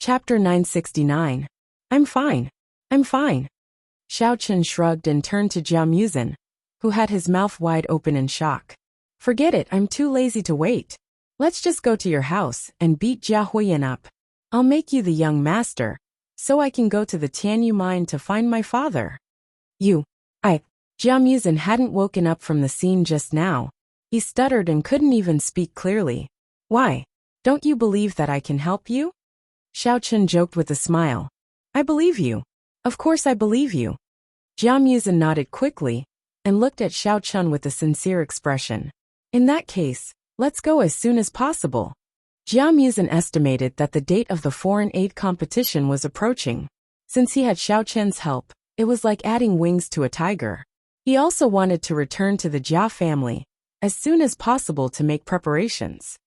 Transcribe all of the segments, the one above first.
Chapter 969. I'm fine. I'm fine. Xiao Chen shrugged and turned to Jia Muzin, who had his mouth wide open in shock. Forget it, I'm too lazy to wait. Let's just go to your house and beat Jia Huiyan up. I'll make you the young master, so I can go to the Tianyu mine to find my father. Jia Muzin hadn't woken up from the scene just now. He stuttered and couldn't even speak clearly. Why? Don't you believe that I can help you? Xiao Chen joked with a smile. I believe you. Of course I believe you. Jia Muzin nodded quickly and looked at Xiao Chen with a sincere expression. In that case, let's go as soon as possible. Jia Muzin estimated that the date of the foreign aid competition was approaching. Since he had Xiao Chen's help, it was like adding wings to a tiger. He also wanted to return to the Jia family as soon as possible to make preparations.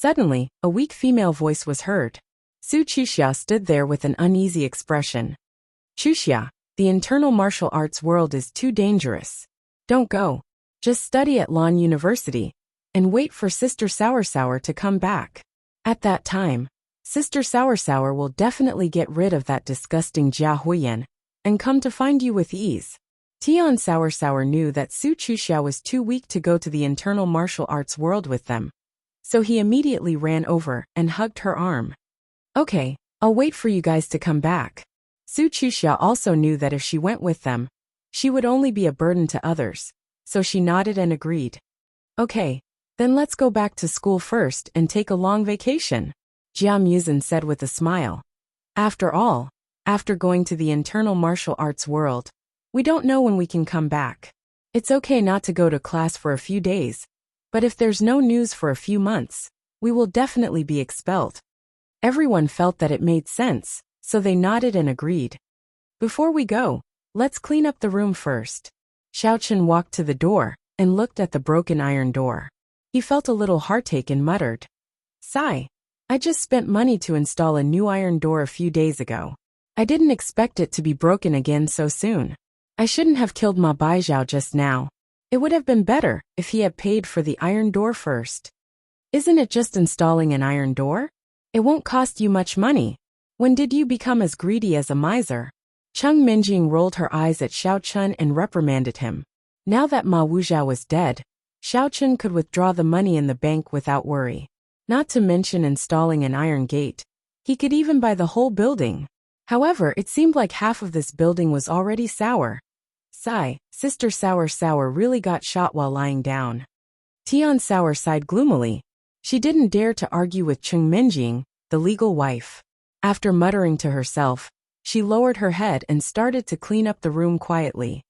Suddenly, a weak female voice was heard. Su Chuxia stood there with an uneasy expression. Chuxia, the internal martial arts world is too dangerous. Don't go. Just study at Lan University and wait for Sister Sour to come back. At that time, Sister Sour will definitely get rid of that disgusting Jia Huiyan and come to find you with ease. Tian Sour knew that Su Chuxia was too weak to go to the internal martial arts world with them, so he immediately ran over and hugged her arm. Okay, I'll wait for you guys to come back. Su Chuxia also knew that if she went with them, she would only be a burden to others, so she nodded and agreed. Okay, then let's go back to school first and take a long vacation, Jia Muzin said with a smile. After all, after going to the internal martial arts world, we don't know when we can come back. It's okay not to go to class for a few days, but if there's no news for a few months, we will definitely be expelled. Everyone felt that it made sense, so they nodded and agreed. Before we go, let's clean up the room first. Xiao Chen walked to the door and looked at the broken iron door. He felt a little heartache and muttered, Sigh. I just spent money to install a new iron door a few days ago. I didn't expect it to be broken again so soon. I shouldn't have killed Ma Baijiao just now. It would have been better if he had paid for the iron door first. Isn't it just installing an iron door? It won't cost you much money. When did you become as greedy as a miser? Cheng Minjing rolled her eyes at Xiao Chen and reprimanded him. Now that Ma Wujiao was dead, Xiao Chen could withdraw the money in the bank without worry. Not to mention installing an iron gate. He could even buy the whole building. However, it seemed like half of this building was already sour. Sigh, Sister Sour really got shot while lying down. Tian Sour sighed gloomily. She didn't dare to argue with Cheng Minjing, the legal wife. After muttering to herself, she lowered her head and started to clean up the room quietly.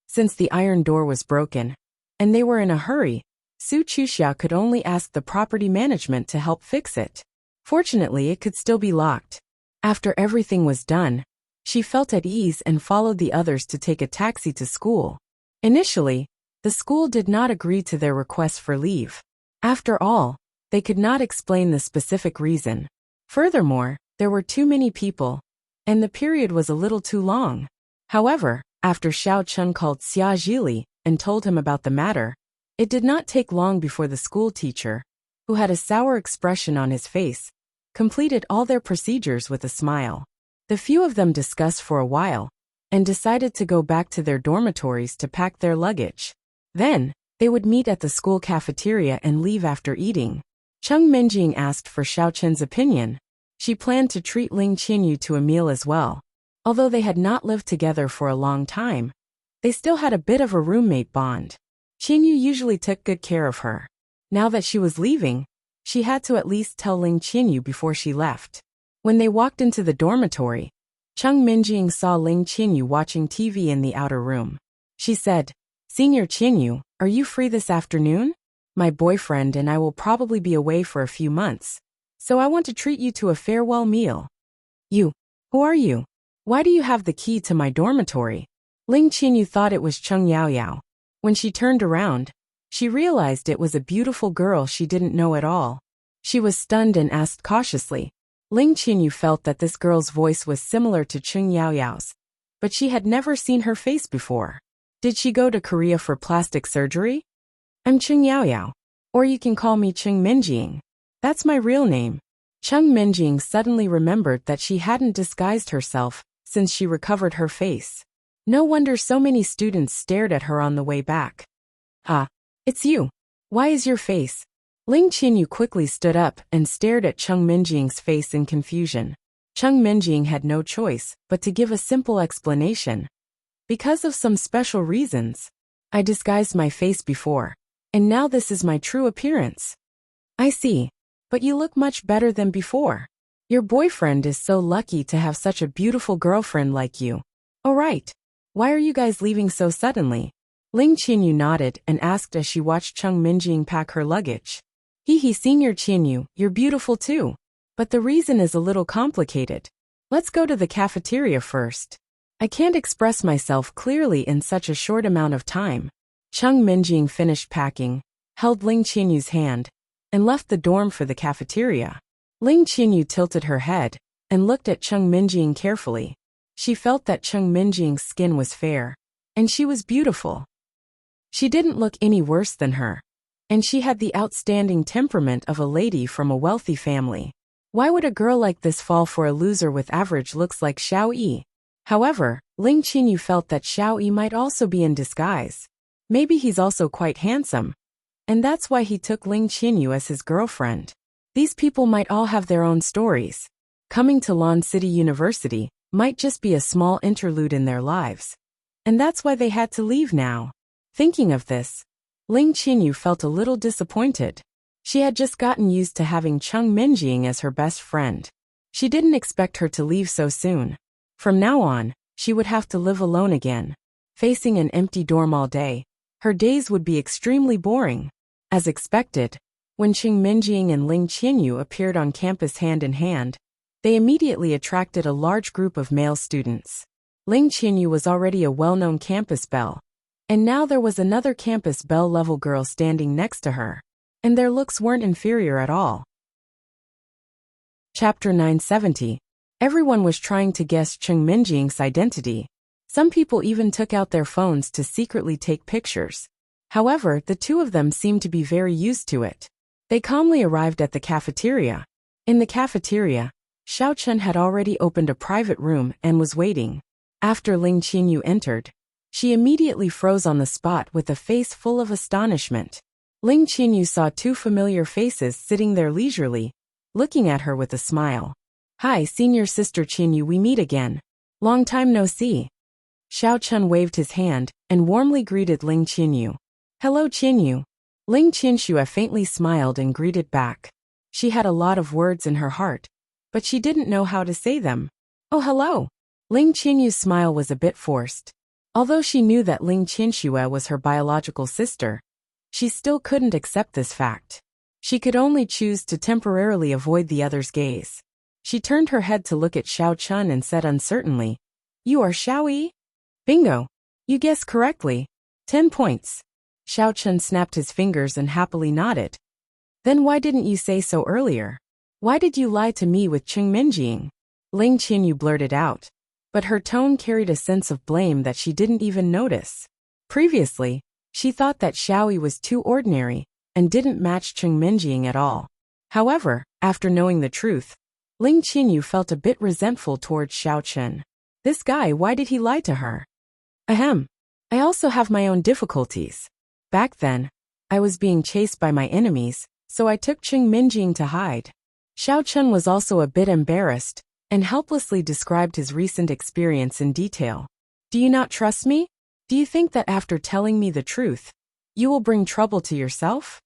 Since the iron door was broken, and they were in a hurry, Su Chuxia could only ask the property management to help fix it. Fortunately, it could still be locked. After everything was done, she felt at ease and followed the others to take a taxi to school. Initially, the school did not agree to their request for leave. After all, they could not explain the specific reason. Furthermore, there were too many people, and the period was a little too long. However, after Xiao Chen called Xia Zhili and told him about the matter, it did not take long before the school teacher, who had a sour expression on his face, completed all their procedures with a smile. The few of them discussed for a while, and decided to go back to their dormitories to pack their luggage. Then, they would meet at the school cafeteria and leave after eating. Cheng Minjing asked for Xiao Chen's opinion. She planned to treat Ling Qinyu to a meal as well. Although they had not lived together for a long time, they still had a bit of a roommate bond. Qinyu usually took good care of her. Now that she was leaving, she had to at least tell Ling Qinyu before she left. When they walked into the dormitory, Cheng Minjing saw Ling Qinyu watching TV in the outer room. She said, Senior Qinyu, are you free this afternoon? My boyfriend and I will probably be away for a few months, so I want to treat you to a farewell meal. You, who are you? Why do you have the key to my dormitory? Ling Qinyu thought it was Cheng Yaoyao. When she turned around, she realized it was a beautiful girl she didn't know at all. She was stunned and asked cautiously. Ling Qinyu felt that this girl's voice was similar to Cheng Yaoyao's, but she had never seen her face before. Did she go to Korea for plastic surgery? I'm Cheng Yaoyao, or you can call me Cheng Minjing. That's my real name. Chung Minjing suddenly remembered that she hadn't disguised herself since she recovered her face. No wonder so many students stared at her on the way back. Ah, it's you. Why is your face? Ling Qinyu quickly stood up and stared at Chung Minjing's face in confusion. Chung Minjing had no choice but to give a simple explanation. Because of some special reasons, I disguised my face before, and now this is my true appearance. I see, but you look much better than before. Your boyfriend is so lucky to have such a beautiful girlfriend like you. Oh right. Why are you guys leaving so suddenly? Ling Qinyu nodded and asked as she watched Chung Minjing pack her luggage. Senior Qinyu, you're beautiful too. But the reason is a little complicated. Let's go to the cafeteria first. I can't express myself clearly in such a short amount of time. Chung Minjing finished packing, held Ling Qinyu's hand, and left the dorm for the cafeteria. Ling Qinyu tilted her head and looked at Chung Minjing carefully. She felt that Chung Minjing's skin was fair, and she was beautiful. She didn't look any worse than her, and she had the outstanding temperament of a lady from a wealthy family. Why would a girl like this fall for a loser with average looks like Xiao Yi? However, Ling Qinyu felt that Xiao Yi might also be in disguise. Maybe he's also quite handsome, and that's why he took Ling Qinyu as his girlfriend. These people might all have their own stories. Coming to Lon City University might just be a small interlude in their lives, and that's why they had to leave now. Thinking of this, Ling Qinyu felt a little disappointed. She had just gotten used to having Chung Minjing as her best friend. She didn't expect her to leave so soon. From now on, she would have to live alone again. Facing an empty dorm all day, her days would be extremely boring. As expected, when Chung Minjing and Ling Qinyu appeared on campus hand in hand, they immediately attracted a large group of male students. Ling Qinyu was already a well-known campus belle, and now there was another campus belle-level girl standing next to her, and their looks weren't inferior at all. Chapter 970. Everyone was trying to guess Chung Minjing's identity. Some people even took out their phones to secretly take pictures. However, the two of them seemed to be very used to it. They calmly arrived at the cafeteria. In the cafeteria, Xiao Chun had already opened a private room and was waiting. After Ling Qinyu entered, she immediately froze on the spot with a face full of astonishment. Ling Qinyu saw two familiar faces sitting there leisurely, looking at her with a smile. Hi, senior sister Qinyu, we meet again. Long time no see. Xiao Chun waved his hand and warmly greeted Ling Qinyu. Hello Qinyu. Ling Qinxue faintly smiled and greeted back. She had a lot of words in her heart, but she didn't know how to say them. Oh hello. Ling Qinyu's smile was a bit forced. Although she knew that Ling Qinxue was her biological sister, she still couldn't accept this fact. She could only choose to temporarily avoid the other's gaze. She turned her head to look at Xiao Chun and said uncertainly, You are Xiao Yi? Bingo! You guessed correctly. 10 points. Xiao Chun snapped his fingers and happily nodded. Then why didn't you say so earlier? Why did you lie to me with Chung Minjing? Ling Qinyu blurted out, but her tone carried a sense of blame that she didn't even notice. Previously, she thought that Xiao Yi was too ordinary and didn't match Chung Minjing at all. However, after knowing the truth, Ling Qinyu felt a bit resentful towards Xiao Chun. This guy, why did he lie to her? Ahem. I also have my own difficulties. Back then, I was being chased by my enemies, so I took Chung Minjing to hide. Xiao Chun was also a bit embarrassed and helplessly described his recent experience in detail. Do you not trust me? Do you think that after telling me the truth, you will bring trouble to yourself?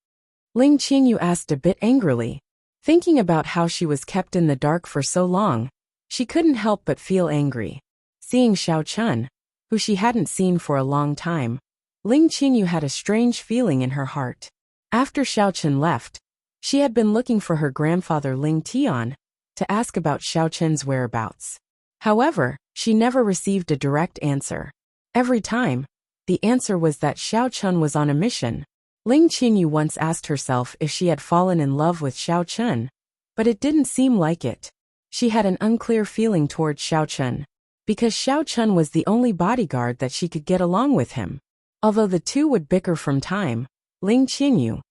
Ling Qinyu asked a bit angrily. Thinking about how she was kept in the dark for so long, she couldn't help but feel angry. Seeing Xiao Chun, who she hadn't seen for a long time, Ling Qinyu had a strange feeling in her heart. After Xiao Chun left, she had been looking for her grandfather Ling Tian to ask about Xiao Chun's whereabouts. However, she never received a direct answer. Every time, the answer was that Xiao Chun was on a mission. Ling Qinyu once asked herself if she had fallen in love with Xiao Chun, but it didn't seem like it. She had an unclear feeling towards Xiao Chun, because Xiao Chun was the only bodyguard that she could get along with him. Although the two would bicker from time, Ling Qinyu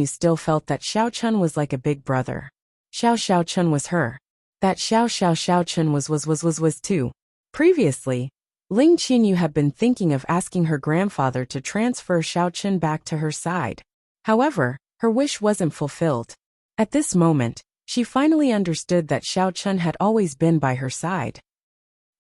still felt that Xiao Chun was like a big brother. Xiao Xiaochun was her. That Xiao Xiaochun was too. Previously, Ling Qinyu had been thinking of asking her grandfather to transfer Xiaochun back to her side. However, her wish wasn't fulfilled. At this moment, she finally understood that Xiaochun had always been by her side.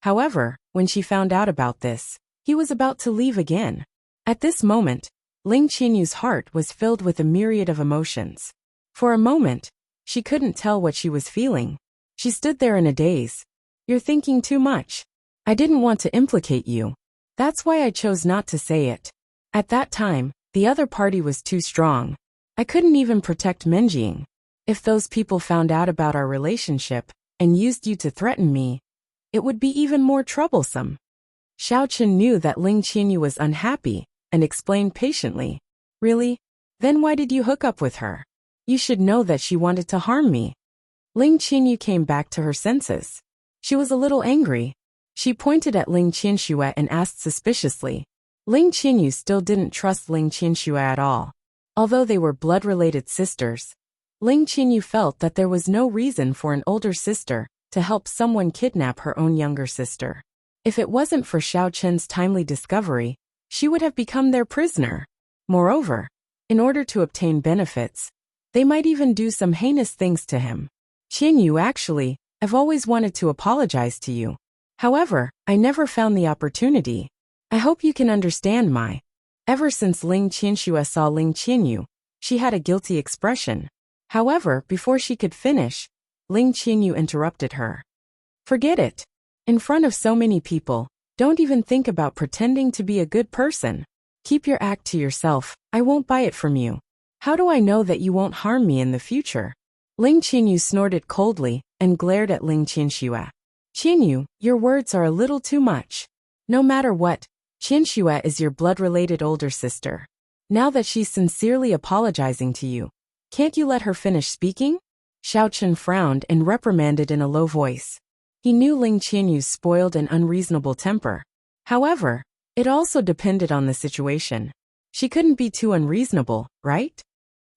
However, when she found out about this, he was about to leave again. At this moment, Ling Qinyu's heart was filled with a myriad of emotions. For a moment, she couldn't tell what she was feeling. She stood there in a daze. You're thinking too much. I didn't want to implicate you. That's why I chose not to say it. At that time, the other party was too strong. I couldn't even protect Menjing. If those people found out about our relationship and used you to threaten me, it would be even more troublesome. Xiaochun knew that Ling Qinyu was unhappy and explained patiently. Really? Then why did you hook up with her? You should know that she wanted to harm me. Ling Qinyu came back to her senses. She was a little angry. She pointed at Ling Qianxue and asked suspiciously. Ling Qinyu still didn't trust Ling Qianxue at all. Although they were blood-related sisters, Ling Qinyu felt that there was no reason for an older sister to help someone kidnap her own younger sister. If it wasn't for Xiaochun's timely discovery, she would have become their prisoner. Moreover, in order to obtain benefits, they might even do some heinous things to him. Qinyu, actually, I've always wanted to apologize to you. However, I never found the opportunity. I hope you can understand my. Ever since Ling Qianxue saw Ling Qinyu, she had a guilty expression. However, before she could finish, Ling Qinyu interrupted her. Forget it. In front of so many people, don't even think about pretending to be a good person. Keep your act to yourself. I won't buy it from you. How do I know that you won't harm me in the future? Ling Qinyu snorted coldly and glared at Ling Qianxue. Qinyu, your words are a little too much. No matter what, Qianxue is your blood-related older sister. Now that she's sincerely apologizing to you, can't you let her finish speaking? Xiaochun frowned and reprimanded in a low voice. He knew Ling Qianyu's spoiled and unreasonable temper. However, it also depended on the situation. She couldn't be too unreasonable, right?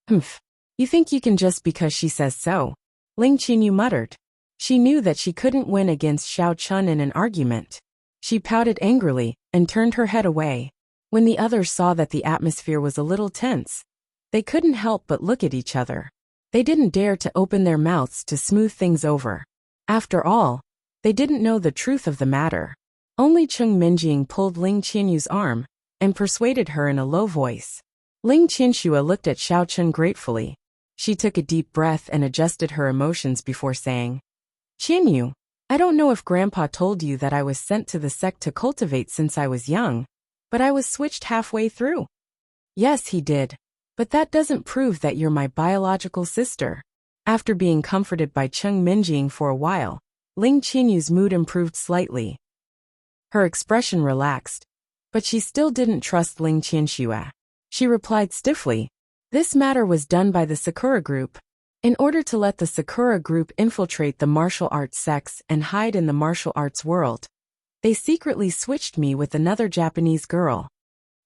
Humph. You think you can just because she says so? Ling Qianyu muttered. She knew that she couldn't win against Xiaochun in an argument. She pouted angrily and turned her head away. When the others saw that the atmosphere was a little tense, they couldn't help but look at each other. They didn't dare to open their mouths to smooth things over. After all, they didn't know the truth of the matter. Only Cheng Menjing pulled Ling Qianyu's arm and persuaded her in a low voice. Ling Qianxue looked at Xiaochun gratefully. She took a deep breath and adjusted her emotions before saying, Qianyu, I don't know if Grandpa told you that I was sent to the sect to cultivate since I was young, but I was switched halfway through. Yes, he did. But that doesn't prove that you're my biological sister. After being comforted by Cheng Menjing for a while, Ling Qianyu's mood improved slightly. Her expression relaxed, but she still didn't trust Ling Qianxue. She replied stiffly, this matter was done by the Sakura group. In order to let the Sakura group infiltrate the martial arts sects and hide in the martial arts world, they secretly switched me with another Japanese girl.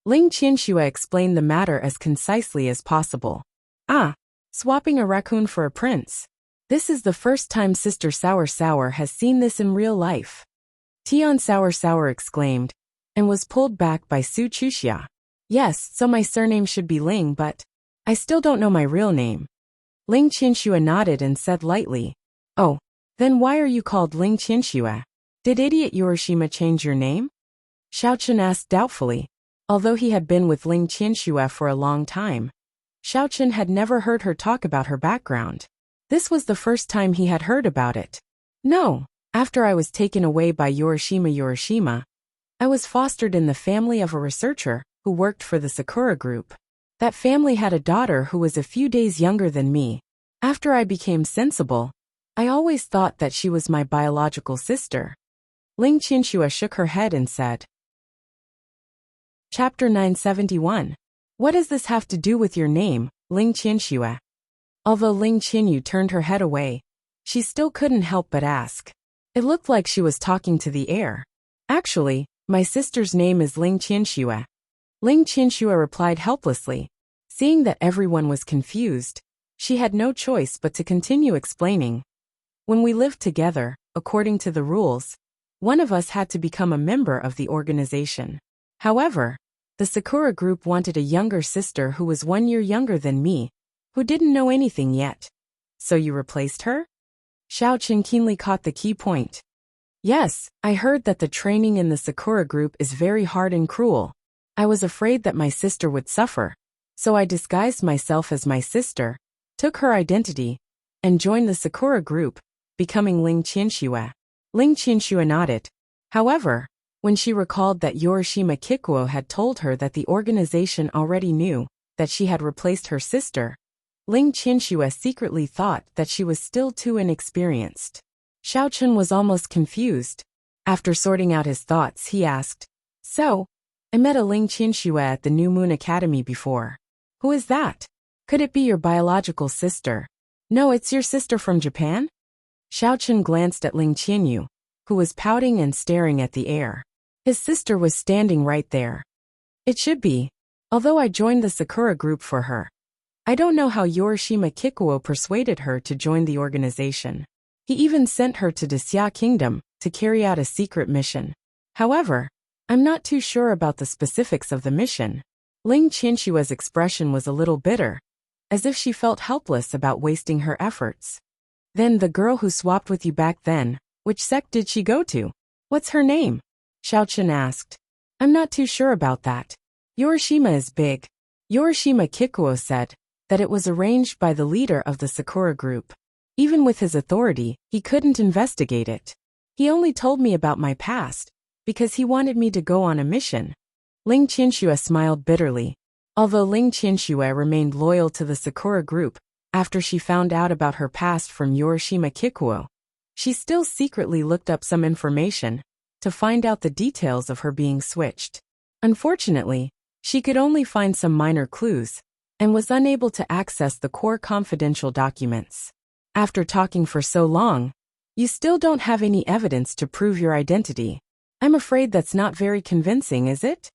Ling Qianxue explained the matter as concisely as possible. Ah, swapping a raccoon for a prince. This is the first time Sister Sour Sour has seen this in real life. Tian Sour Sour exclaimed, and was pulled back by Su Chuxia. Yes, so my surname should be Ling, but I still don't know my real name. Ling Qianxue nodded and said lightly, oh, then why are you called Ling Qianxue? Did idiot Yorishima change your name? Xiaochun asked doubtfully. Although he had been with Ling Qianxue for a long time, Xiaochun had never heard her talk about her background. This was the first time he had heard about it. No, after I was taken away by Yorishima, I was fostered in the family of a researcher who worked for the Sakura group. That family had a daughter who was a few days younger than me. After I became sensible, I always thought that she was my biological sister. Ling Qianxue shook her head and said, Chapter 971. What does this have to do with your name, Ling Qianxue? Although Ling Qinyu turned her head away, she still couldn't help but ask. It looked like she was talking to the air. Actually, my sister's name is Ling Qianxue. Ling Qianxue replied helplessly. Seeing that everyone was confused, She had no choice but to continue explaining. When we lived together, according to the rules, one of us had to become a member of the organization. However, the Sakura group wanted a younger sister who was 1 year younger than me, who didn't know anything yet. So you replaced her? Xiaochen keenly caught the key point. Yes, I heard that the training in the Sakura group is very hard and cruel. I was afraid that my sister would suffer, so I disguised myself as my sister, took her identity, and joined the Sakura group, becoming Ling Qianxue. Ling Qianxue nodded. However, when she recalled that Yorishima Kikuo had told her that the organization already knew that she had replaced her sister, Ling Qianxue secretly thought that she was still too inexperienced. Xiaochen was almost confused. After sorting out his thoughts, he asked, "So, I met a Ling Qianxue at the New Moon Academy before. Who is that? Could it be your biological sister?" "No, it's your sister from Japan?" Xiaochen glanced at Ling Qianyu, who was pouting and staring at the air. His sister was standing right there. It should be, although I joined the Sakura group for her. I don't know how Yorishima Kikuo persuaded her to join the organization. He even sent her to the Xia Kingdom to carry out a secret mission. However, I'm not too sure about the specifics of the mission. Ling Qianxue's expression was a little bitter, as if she felt helpless about wasting her efforts. Then the girl who swapped with you back then, which sect did she go to? What's her name? Xiaochen asked. I'm not too sure about that. Yorishima is big. Yorishima Kikuo said that it was arranged by the leader of the Sakura group. Even with his authority, he couldn't investigate it. He only told me about my past, because he wanted me to go on a mission. Ling Qianxue smiled bitterly. Although Ling Qianxue remained loyal to the Sakura group after she found out about her past from Yorishima Kikuo, she still secretly looked up some information to find out the details of her being switched. Unfortunately, she could only find some minor clues and was unable to access the core confidential documents. After talking for so long, you still don't have any evidence to prove your identity. I'm afraid that's not very convincing, is it?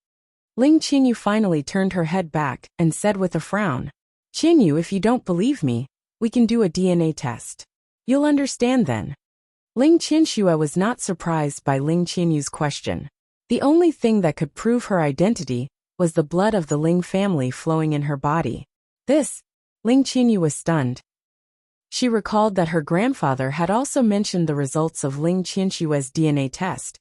Ling Qinyu finally turned her head back and said with a frown, Qinyu, if you don't believe me, we can do a DNA test. You'll understand then. Ling Qianxue was not surprised by Ling Qianyu's question. The only thing that could prove her identity was the blood of the Ling family flowing in her body. Ling Qianyu was stunned. She recalled that her grandfather had also mentioned the results of Ling Qianxue's DNA test,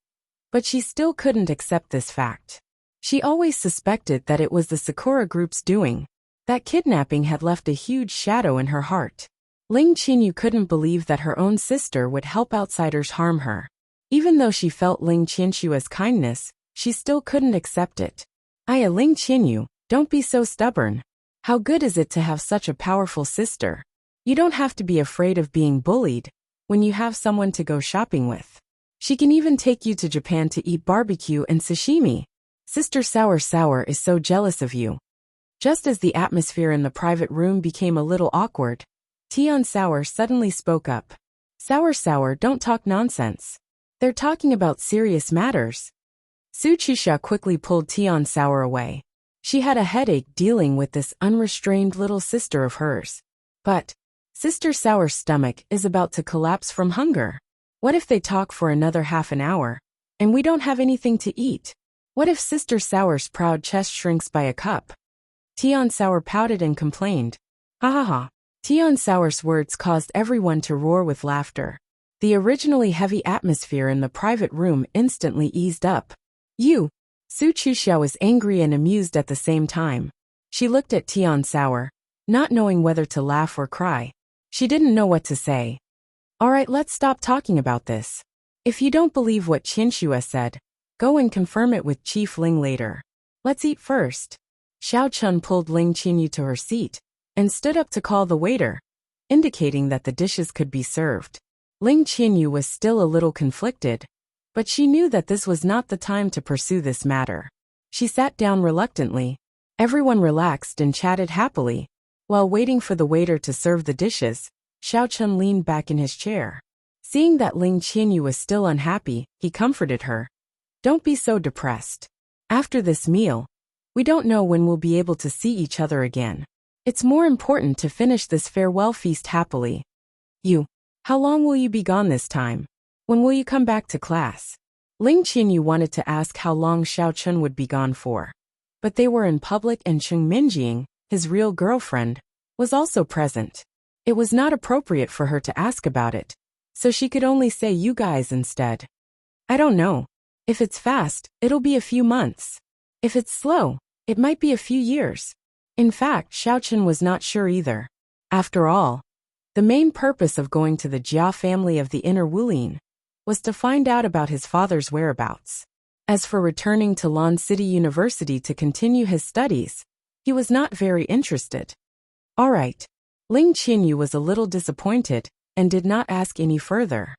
but she still couldn't accept this fact. She always suspected that it was the Sakura group's doing. That kidnapping had left a huge shadow in her heart. Ling Qianyu couldn't believe that her own sister would help outsiders harm her. Even though she felt Ling Qianxue's kindness, she still couldn't accept it. Ling Qianyu, don't be so stubborn. How good is it to have such a powerful sister? You don't have to be afraid of being bullied when you have someone to go shopping with. She can even take you to Japan to eat barbecue and sashimi. Sister Sour is so jealous of you. Just as the atmosphere in the private room became a little awkward, Tian Sour suddenly spoke up. Sour, don't talk nonsense. They're talking about serious matters. Su Chisha quickly pulled Tian Sour away. She had a headache dealing with this unrestrained little sister of hers. But Sister Sour's stomach is about to collapse from hunger. What if they talk for another half an hour, and we don't have anything to eat? What if Sister Sour's proud chest shrinks by a cup? Tian Sour pouted and complained. Ha ha ha. Tian Sour's words caused everyone to roar with laughter. The originally heavy atmosphere in the private room instantly eased up. Su Chuxiao was angry and amused at the same time. She looked at Tian Sour, not knowing whether to laugh or cry. She didn't know what to say. Alright, let's stop talking about this. If you don't believe what Qianxue said, go and confirm it with Chief Ling later. Let's eat first. Xiao Chun pulled Ling Qianyu to her seat and stood up to call the waiter, indicating that the dishes could be served. Ling Qianyu was still a little conflicted, but she knew that this was not the time to pursue this matter. She sat down reluctantly. Everyone relaxed and chatted happily. While waiting for the waiter to serve the dishes, Xiao Chun leaned back in his chair. Seeing that Ling Qianyu was still unhappy, he comforted her. Don't be so depressed. After this meal, we don't know when we'll be able to see each other again. It's more important to finish this farewell feast happily. How long will you be gone this time? When will you come back to class? Ling Qinyu wanted to ask how long Xiao Chun would be gone for. But they were in public and Cheng Minjing, his real girlfriend, was also present. It was not appropriate for her to ask about it, so she could only say you guys instead. I don't know. If it's fast, it'll be a few months. If it's slow, it might be a few years. In fact, Xiao Chun was not sure either. After all, the main purpose of going to the Jia family of the Inner Wulin was to find out about his father's whereabouts. As for returning to Lan City University to continue his studies, he was not very interested. All right. Ling Qinyu was a little disappointed and did not ask any further.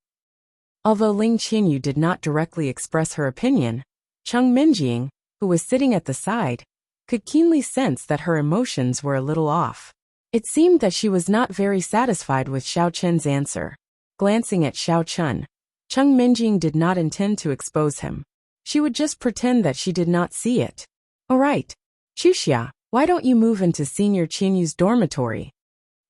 Although Ling Qinyu did not directly express her opinion, Cheng Minjing, who was sitting at the side, could keenly sense that her emotions were a little off. It seemed that she was not very satisfied with Xiao Chun's answer. Glancing at Xiao Chun, Cheng Minjing did not intend to expose him. She would just pretend that she did not see it. All right, Chuxia, why don't you move into Senior Qinyu's dormitory?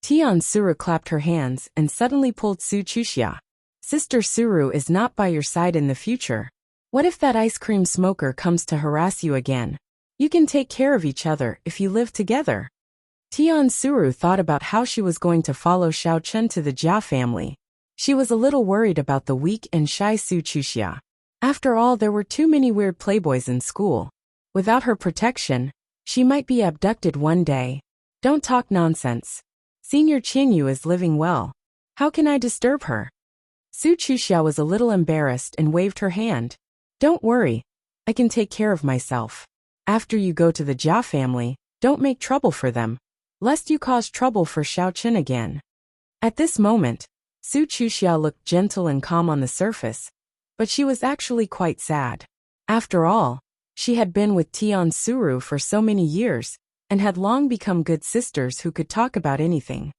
Tian Suru clapped her hands and suddenly pulled Su Chuxia. Sister Suru is not by your side in the future. What if that ice cream smoker comes to harass you again? You can take care of each other if you live together. Tian Suru thought about how she was going to follow Xiao Chun to the Jia family. She was a little worried about the weak and shy Su Chuxia. After all, there were too many weird playboys in school. Without her protection, she might be abducted one day. Don't talk nonsense. Senior Qinyu is living well. How can I disturb her? Su Chuxia was a little embarrassed and waved her hand. Don't worry. I can take care of myself. After you go to the Jia family, don't make trouble for them, lest you cause trouble for Xiao Chun again. At this moment, Su Chuxia looked gentle and calm on the surface, but she was actually quite sad. After all, she had been with Tian Suru for so many years, and had long become good sisters who could talk about anything.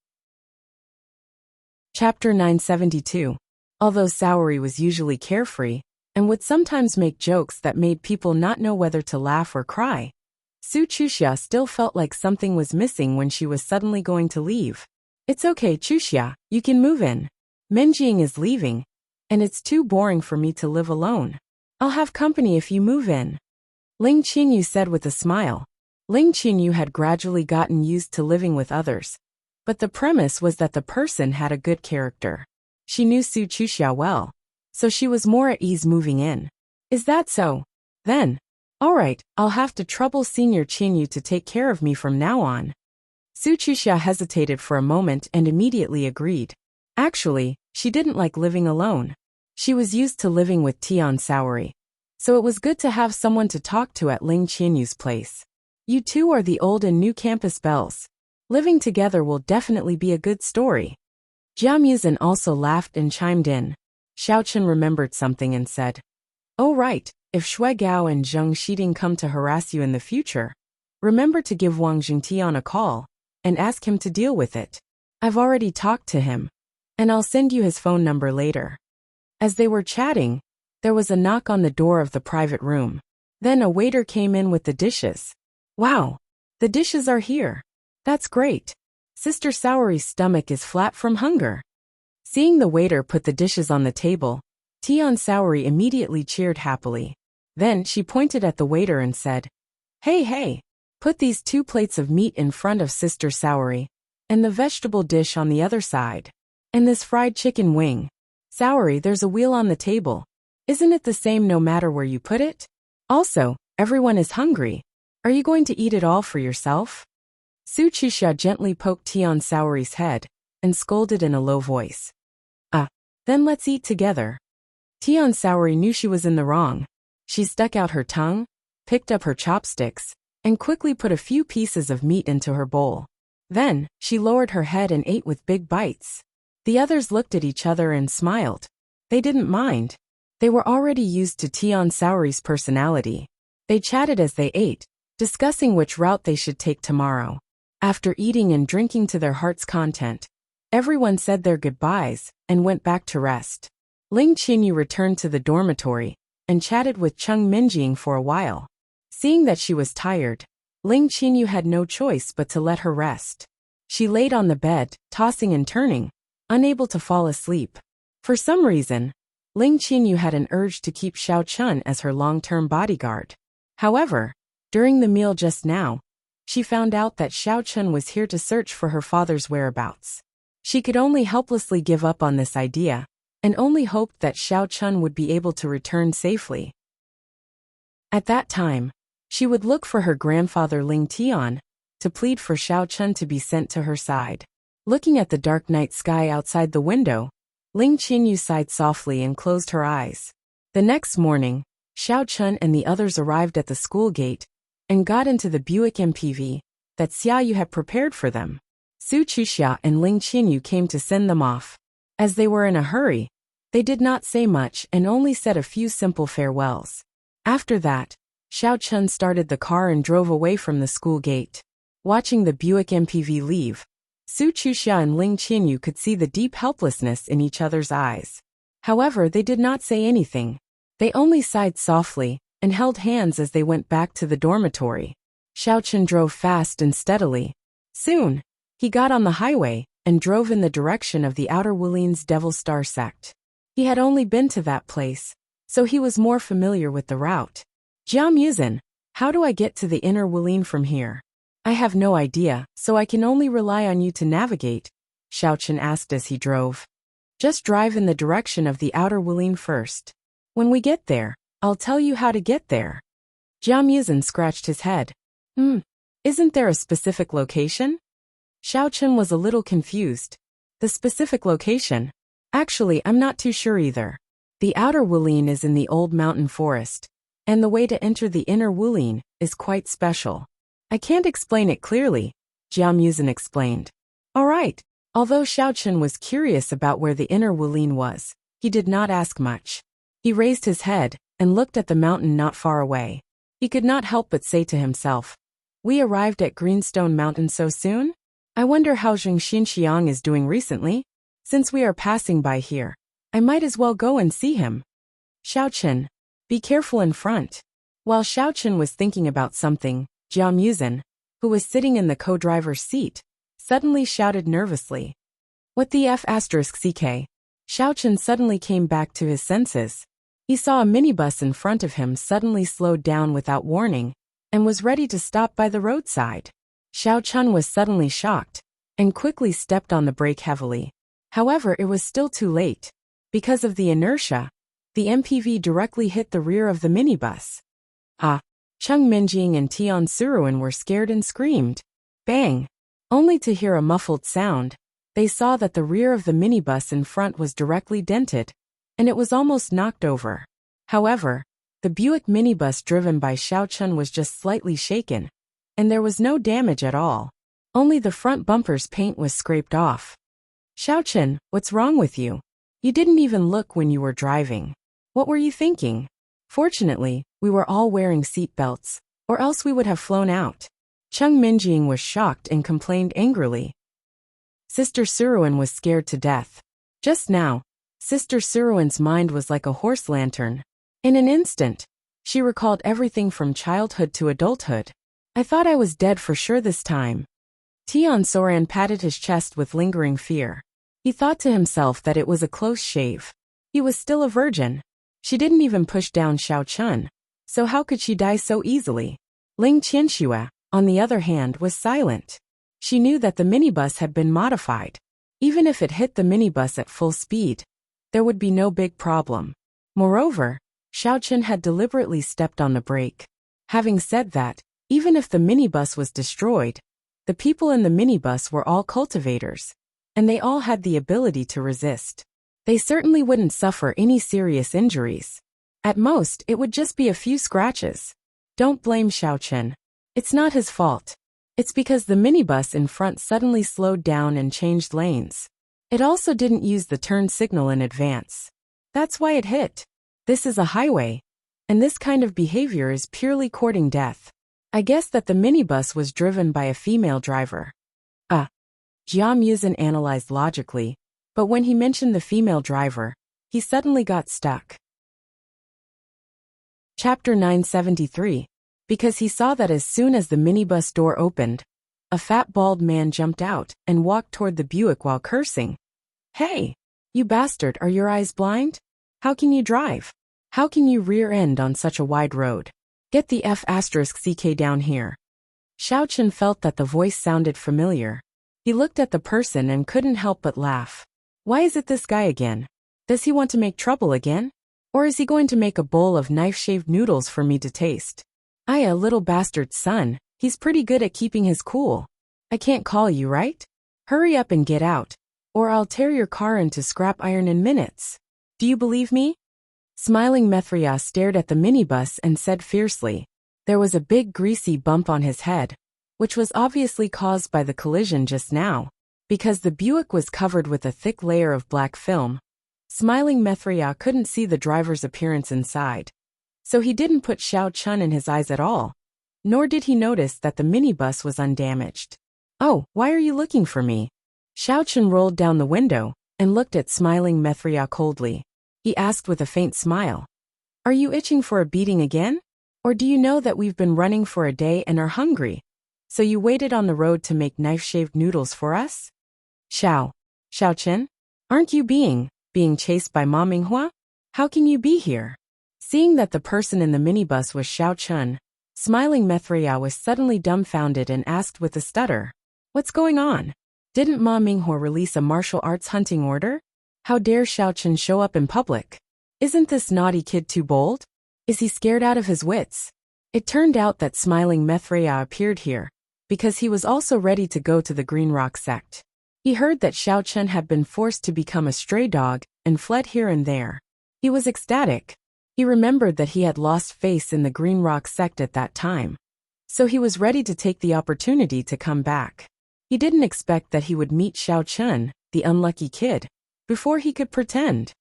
Chapter 972. Although Saori was usually carefree, and would sometimes make jokes that made people not know whether to laugh or cry, Su Chuxia still felt like something was missing when she was suddenly going to leave. It's okay, Chuxia, you can move in. Minjing is leaving, and it's too boring for me to live alone. I'll have company if you move in. Ling Qinyu said with a smile. Ling Qinyu had gradually gotten used to living with others, but the premise was that the person had a good character. She knew Su Chuxia well, so she was more at ease moving in. Is that so? Then, all right, I'll have to trouble Senior Qinyu to take care of me from now on. Su Chuxia hesitated for a moment and immediately agreed. Actually, she didn't like living alone. She was used to living with Tian Saori, so it was good to have someone to talk to at Ling Qinyu's place. You two are the old and new campus belles. Living together will definitely be a good story. Jia Muzhen also laughed and chimed in. Xiao Chun remembered something and said, "Oh right, if Shui Gao and Zheng Xiding come to harass you in the future, remember to give Wang Jingtian a call and ask him to deal with it. I've already talked to him, and I'll send you his phone number later." As they were chatting, there was a knock on the door of the private room. Then a waiter came in with the dishes. Wow, the dishes are here. That's great. Sister Saori's stomach is flat from hunger. Seeing the waiter put the dishes on the table, Tian Saori immediately cheered happily. Then she pointed at the waiter and said, Hey, put these 2 plates of meat in front of Sister Saori, and the vegetable dish on the other side. And this fried chicken wing. Saori, there's a wheel on the table. Isn't it the same no matter where you put it? Also, everyone is hungry. Are you going to eat it all for yourself? Su Chuxia gently poked Tian Saori's head and scolded in a low voice. Then let's eat together. Tian Saori knew she was in the wrong. She stuck out her tongue, picked up her chopsticks, and quickly put a few pieces of meat into her bowl. Then, she lowered her head and ate with big bites. The others looked at each other and smiled. They didn't mind. They were already used to Tian Saori's personality. They chatted as they ate, discussing which route they should take tomorrow. After eating and drinking to their heart's content, everyone said their goodbyes and went back to rest. Ling Qinyu returned to the dormitory and chatted with Cheng Minjing for a while. Seeing that she was tired, Ling Qinyu had no choice but to let her rest. She laid on the bed, tossing and turning, unable to fall asleep. For some reason, Ling Qinyu had an urge to keep Xiao Chun as her long-term bodyguard. However, during the meal just now, she found out that Xiao Chun was here to search for her father's whereabouts. She could only helplessly give up on this idea, and only hoped that Xiao Chun would be able to return safely. At that time, she would look for her grandfather Ling Tian to plead for Xiao Chun to be sent to her side. Looking at the dark night sky outside the window, Ling Qinyu sighed softly and closed her eyes. The next morning, Xiao Chun and the others arrived at the school gate and got into the Buick MPV that Xia Yu had prepared for them. Su Qixia and Ling Qinyu came to send them off. As they were in a hurry, they did not say much and only said a few simple farewells. After that, Xiao Chun started the car and drove away from the school gate. Watching the Buick MPV leave, Su Qixia and Ling Qinyu could see the deep helplessness in each other's eyes. However, they did not say anything. They only sighed softly and held hands as they went back to the dormitory. Xiao Chun drove fast and steadily. Soon, he got on the highway and drove in the direction of the Outer Wulin's Devil Star sect. He had only been to that place, so he was more familiar with the route. Jia Muzin, how do I get to the Inner Wulin from here? I have no idea, so I can only rely on you to navigate, Xiao Chun asked as he drove. Just drive in the direction of the Outer Wulin first. When we get there, I'll tell you how to get there. Jia Muzin scratched his head. Isn't there a specific location? Xiao Chun was a little confused. The specific location? Actually, I'm not too sure either. The Outer Wulin is in the old mountain forest, and the way to enter the Inner Wulin is quite special. I can't explain it clearly, Jia Muzin explained. All right. Although Xiao Chun was curious about where the Inner Wulin was, he did not ask much. He raised his head and looked at the mountain not far away. He could not help but say to himself, "We arrived at Greenstone Mountain so soon? I wonder how Zheng Xinxiang is doing recently. Since we are passing by here, I might as well go and see him." Xiao Chun, be careful in front. While Xiao Chun was thinking about something, Jia Muzin, who was sitting in the co-driver's seat, suddenly shouted nervously, "What the F***CK?" Xiao Chun suddenly came back to his senses. He saw a minibus in front of him suddenly slowed down without warning and was ready to stop by the roadside. Xiao Chun was suddenly shocked and quickly stepped on the brake heavily. However, it was still too late. Because of the inertia, the MPV directly hit the rear of the minibus. Cheng Minjing and Tian Suruan were scared and screamed. Bang! Only to hear a muffled sound, they saw that the rear of the minibus in front was directly dented, and it was almost knocked over. However, the Buick minibus driven by Xiao Chun was just slightly shaken, and there was no damage at all. Only the front bumper's paint was scraped off. Xiao Chun, what's wrong with you? You didn't even look when you were driving. What were you thinking? Fortunately, we were all wearing seat belts, or else we would have flown out. Cheng Minjing was shocked and complained angrily. Sister Suruan was scared to death. Just now, Sister Suruan's mind was like a horse lantern. In an instant, she recalled everything from childhood to adulthood. I thought I was dead for sure this time. Tian Soran patted his chest with lingering fear. He thought to himself that it was a close shave. He was still a virgin. She didn't even push down Xiao Chun, so how could she die so easily? Ling Qianxue, on the other hand, was silent. She knew that the minibus had been modified. Even if it hit the minibus at full speed, there would be no big problem. Moreover, Xiao Chun had deliberately stepped on the brake. Having said that, even if the minibus was destroyed, the people in the minibus were all cultivators, and they all had the ability to resist. They certainly wouldn't suffer any serious injuries. At most, it would just be a few scratches. Don't blame Xiao Chun. It's not his fault. It's because the minibus in front suddenly slowed down and changed lanes. It also didn't use the turn signal in advance. That's why it hit. This is a highway, and this kind of behavior is purely courting death. I guess that the minibus was driven by a female driver. Jia Muzin analyzed logically, but when he mentioned the female driver, he suddenly got stuck. Chapter 973. because he saw that as soon as the minibus door opened, a fat bald man jumped out and walked toward the Buick while cursing. "Hey! You bastard, are your eyes blind? How can you drive? How can you rear end on such a wide road? Get the F***ck down here." Xiao Chen felt that the voice sounded familiar. He looked at the person and couldn't help but laugh. Why is it this guy again? Does he want to make trouble again? Or is he going to make a bowl of knife-shaved noodles for me to taste? A little bastard's son, he's pretty good at keeping his cool. I can't call you, right? Hurry up and get out, or I'll tear your car into scrap iron in minutes. Do you believe me? Smiling Mithria stared at the minibus and said fiercely. There was a big greasy bump on his head, which was obviously caused by the collision just now, because the Buick was covered with a thick layer of black film. Smiling Mithria couldn't see the driver's appearance inside, so he didn't put Xiao Chen in his eyes at all, nor did he notice that the minibus was undamaged. "Oh, why are you looking for me?" Xiao Chen rolled down the window and looked at Smiling Mithria coldly. He asked with a faint smile, "Are you itching for a beating again? Or do you know that we've been running for a day and are hungry? So you waited on the road to make knife-shaved noodles for us?" Xiao Chen? Aren't you being chased by Ma Minghua? How can you be here?" Seeing that the person in the minibus was Xiao Chen, Smiling Mithria was suddenly dumbfounded and asked with a stutter, "What's going on? Didn't Ma Minghua release a martial arts hunting order? How dare Xiao Chen show up in public? Isn't this naughty kid too bold? Is he scared out of his wits?" It turned out that Smiling Mithria appeared here because he was also ready to go to the Green Rock sect. He heard that Xiao Chen had been forced to become a stray dog and fled here and there. He was ecstatic. He remembered that he had lost face in the Green Rock sect at that time, so he was ready to take the opportunity to come back. He didn't expect that he would meet Xiao Chen, the unlucky kid, before he could pretend.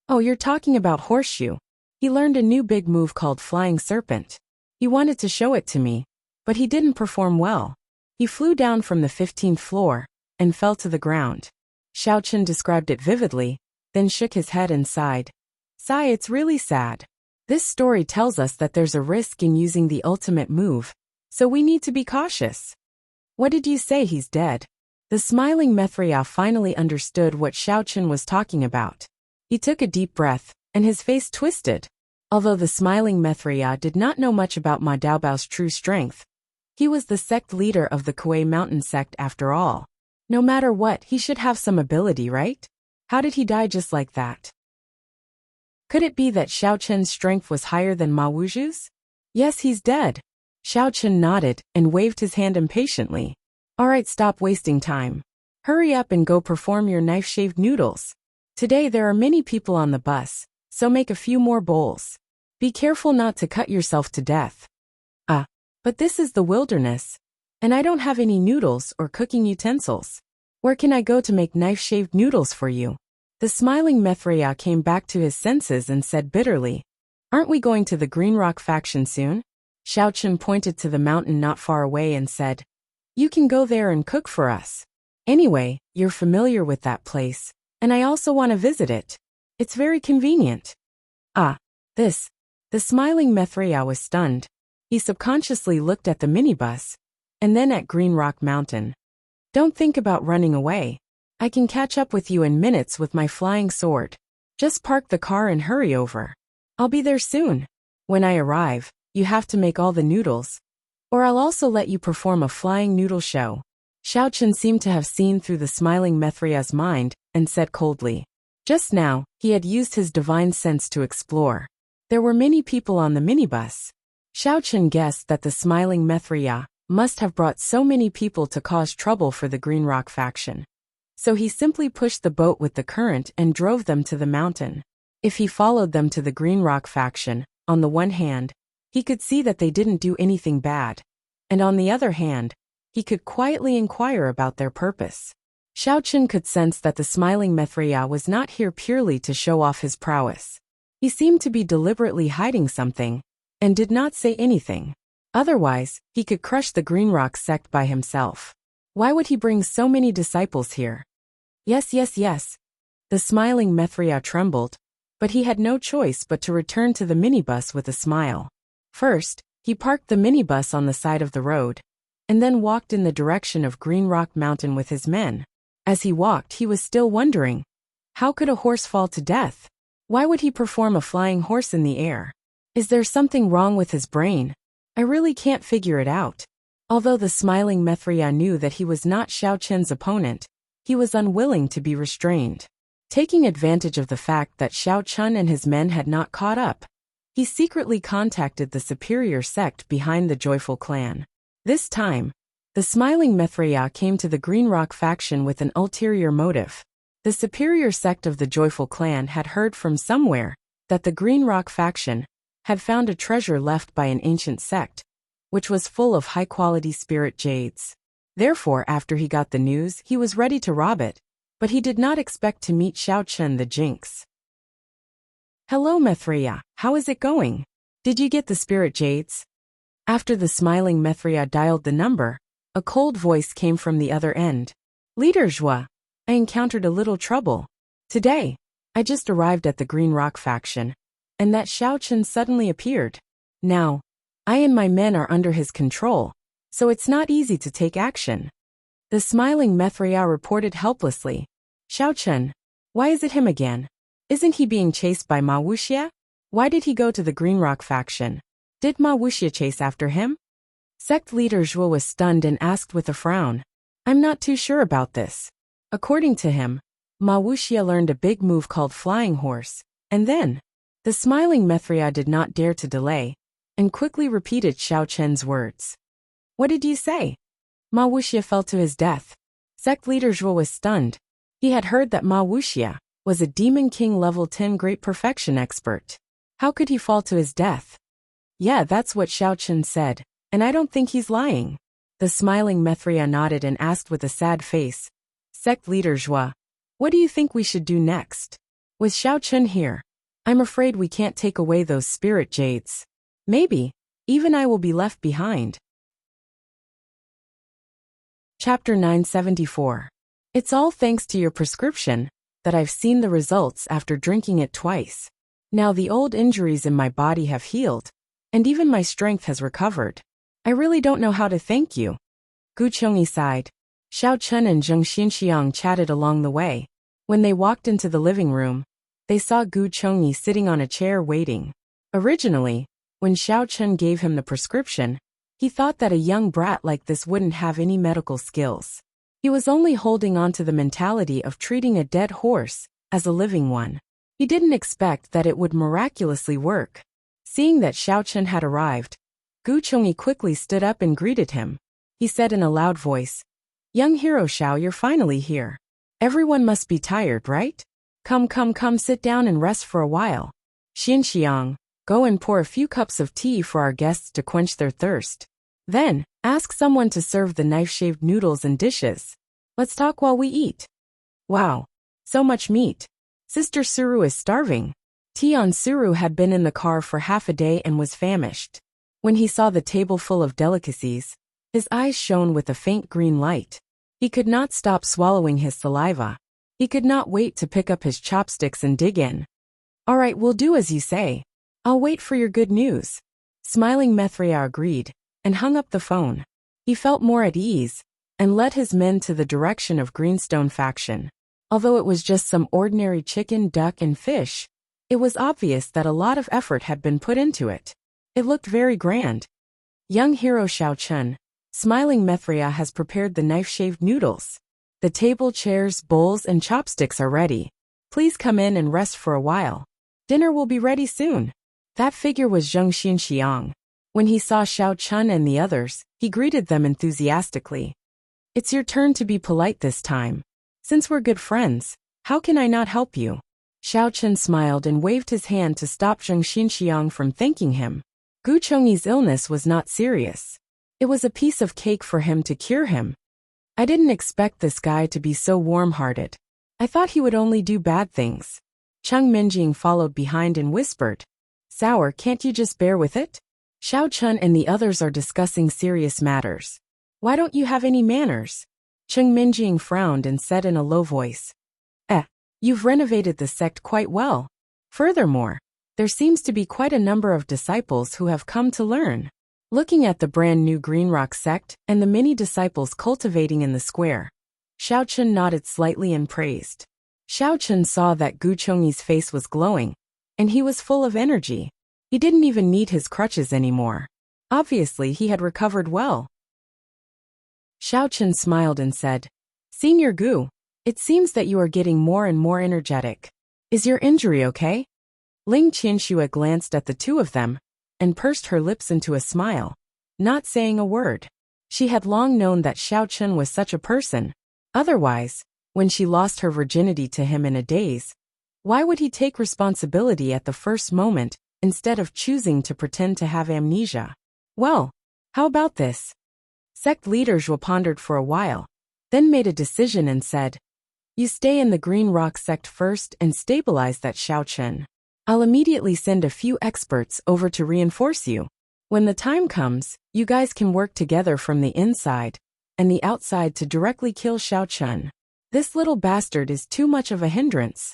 "Oh, you're talking about Horseshoe. He learned a new big move called Flying Serpent. He wanted to show it to me, but he didn't perform well. He flew down from the 15th floor and fell to the ground." Xiao Chen described it vividly, then shook his head and sighed. "Sigh, it's really sad. This story tells us that there's a risk in using the ultimate move, so we need to be cautious." "What did you say, he's dead?" The Smiling Mithria finally understood what Xiao Chen was talking about. He took a deep breath, and his face twisted. Although the Smiling Mithria did not know much about Ma Daobao's true strength, he was the sect leader of the Kuei Mountain sect after all. No matter what, he should have some ability, right? How did he die just like that? Could it be that Xiao Chen's strength was higher than Ma Wuzhu's? "Yes, he's dead." Xiao Chen nodded and waved his hand impatiently. "All right, stop wasting time. Hurry up and go perform your knife-shaved noodles. Today there are many people on the bus, so make a few more bowls. Be careful not to cut yourself to death." But this is the wilderness, and I don't have any noodles or cooking utensils. Where can I go to make knife-shaved noodles for you?" The Smiling Mithria came back to his senses and said bitterly, "Aren't we going to the Green Rock faction soon?" Xiao Chen pointed to the mountain not far away and said, "You can go there and cook for us. Anyway, you're familiar with that place, and I also want to visit it. It's very convenient." The Smiling Mithria was stunned. He subconsciously looked at the minibus, and then at Green Rock Mountain. "Don't think about running away. I can catch up with you in minutes with my flying sword. Just park the car and hurry over. I'll be there soon. When I arrive, you have to make all the noodles, or I'll also let you perform a flying noodle show." Xiao Chen seemed to have seen through the Smiling Mithria's mind and said coldly. Just now, he had used his divine sense to explore. There were many people on the minibus. Xiao Chen guessed that the Smiling Mithria must have brought so many people to cause trouble for the Green Rock faction. So he simply pushed the boat with the current and drove them to the mountain. If he followed them to the Green Rock faction, on the one hand, he could see that they didn't do anything bad, and on the other hand, he could quietly inquire about their purpose. Xiao Chen could sense that the Smiling Mithria was not here purely to show off his prowess. He seemed to be deliberately hiding something, and did not say anything. Otherwise, he could crush the Green Rock sect by himself. Why would he bring so many disciples here? Yes. The Smiling Mithria trembled, but he had no choice but to return to the minibus with a smile. First, He parked the minibus on the side of the road, and then walked in the direction of Green Rock Mountain with his men. As he walked, he was still wondering, how could a horse fall to death? Why would he perform a flying horse in the air? Is there something wrong with his brain? I really can't figure it out. Although the smiling Mithriya knew that he was not Xiao Chen's opponent, he was unwilling to be restrained. Taking advantage of the fact that Xiao Chen and his men had not caught up, he secretly contacted the superior sect behind the Joyful Clan. This time, the smiling Mithriya came to the Green Rock faction with an ulterior motive. The superior sect of the Joyful Clan had heard from somewhere that the Green Rock faction had found a treasure left by an ancient sect, which was full of high-quality spirit jades. Therefore, after he got the news, he was ready to rob it, but he did not expect to meet Xiao Chen the Jinx. "Hello, Mithriya, how is it going? Did you get the spirit jades?" After the smiling Mithriya dialed the number, a cold voice came from the other end. "Leader Zhua, I encountered a little trouble. Today, I just arrived at the Green Rock faction, and that Xiao Chen suddenly appeared. Now, I and my men are under his control, so it's not easy to take action." The smiling Mithriya reported helplessly. "Xiao Chen, why is it him again? Isn't he being chased by Ma Wuxia? Why did he go to the Green Rock faction? Did Ma Wuxia chase after him?" Sect leader Zhuo was stunned and asked with a frown. "I'm not too sure about this." According to him, Ma Wuxia learned a big move called Flying Horse, and then, the smiling Mithriya did not dare to delay, and quickly repeated Xiao Chen's words. "What did you say?" "Ma Wuxia fell to his death." Sect leader Zhuo was stunned. He had heard that Ma Wuxia was a Demon King level 10 Great Perfection expert. How could he fall to his death? "Yeah, that's what Xiao Chen said, and I don't think he's lying." The smiling Mithriya nodded and asked with a sad face, "Sect leader Zhua, what do you think we should do next? With Xiao Chen here, I'm afraid we can't take away those spirit jades. Maybe, even I will be left behind." Chapter 974. It's all thanks to your prescription that I've seen the results after drinking it twice. Now the old injuries in my body have healed, and even my strength has recovered. I really don't know how to thank you. Gu Chongyi sighed. Xiao Chen and Zheng Xinxiang chatted along the way. When they walked into the living room, they saw Gu Chongyi sitting on a chair waiting. Originally, when Xiao Chen gave him the prescription, he thought that a young brat like this wouldn't have any medical skills. He was only holding on to the mentality of treating a dead horse as a living one. He didn't expect that it would miraculously work. Seeing that Xiao Chen had arrived, Gu Chongyi quickly stood up and greeted him. He said in a loud voice, "Young hero Xiao, you're finally here. Everyone must be tired, right? Come, sit down and rest for a while. Xinxiang, go and pour a few cups of tea for our guests to quench their thirst. Then, ask someone to serve the knife-shaved noodles and dishes. Let's talk while we eat." "Wow, so much meat. Sister Suru is starving." Tian Suru had been in the car for half a day and was famished. When he saw the table full of delicacies, his eyes shone with a faint green light. He could not stop swallowing his saliva. He could not wait to pick up his chopsticks and dig in. "All right, we'll do as you say. I'll wait for your good news." Smiling Mithriya agreed, and hung up the phone. He felt more at ease, and led his men to the direction of Greenstone faction. Although it was just some ordinary chicken, duck, and fish, it was obvious that a lot of effort had been put into it. It looked very grand. Young hero Xiao Chen, smiling Mithriya has prepared the knife-shaved noodles. The table, chairs, bowls, and chopsticks are ready. Please come in and rest for a while. Dinner will be ready soon. That figure was Zheng Xinxiang. When he saw Xiao Chen and the others, he greeted them enthusiastically. "It's your turn to be polite this time. Since we're good friends, how can I not help you?" Xiao Chen smiled and waved his hand to stop Zheng Xinxiang from thanking him. Gu Chongyi's illness was not serious. It was a piece of cake for him to cure him. "I didn't expect this guy to be so warm-hearted. I thought he would only do bad things." Cheng Minjing followed behind and whispered, "Sour, can't you just bear with it? Xiao Chen and the others are discussing serious matters. Why don't you have any manners?" Cheng Minjing frowned and said in a low voice, You've renovated the sect quite well. Furthermore, there seems to be quite a number of disciples who have come to learn. Looking at the brand new Green Rock sect and the many disciples cultivating in the square, Xiaochun nodded slightly and praised. Xiaochun saw that Gu Chongyi's face was glowing, and he was full of energy. He didn't even need his crutches anymore. Obviously, he had recovered well. Xiaochun smiled and said, "Senior Gu, it seems that you are getting more and more energetic. Is your injury okay?" Ling Qianxue glanced at the two of them and pursed her lips into a smile, not saying a word. She had long known that Xiaochun was such a person. Otherwise, when she lost her virginity to him in a daze, why would he take responsibility at the first moment instead of choosing to pretend to have amnesia? Well, how about this? Sect leader Zhuo pondered for a while, then made a decision and said, "You stay in the Green Rock sect first and stabilize that Xiaochun. I'll immediately send a few experts over to reinforce you. When the time comes, you guys can work together from the inside and the outside to directly kill Xiaochun. This little bastard is too much of a hindrance."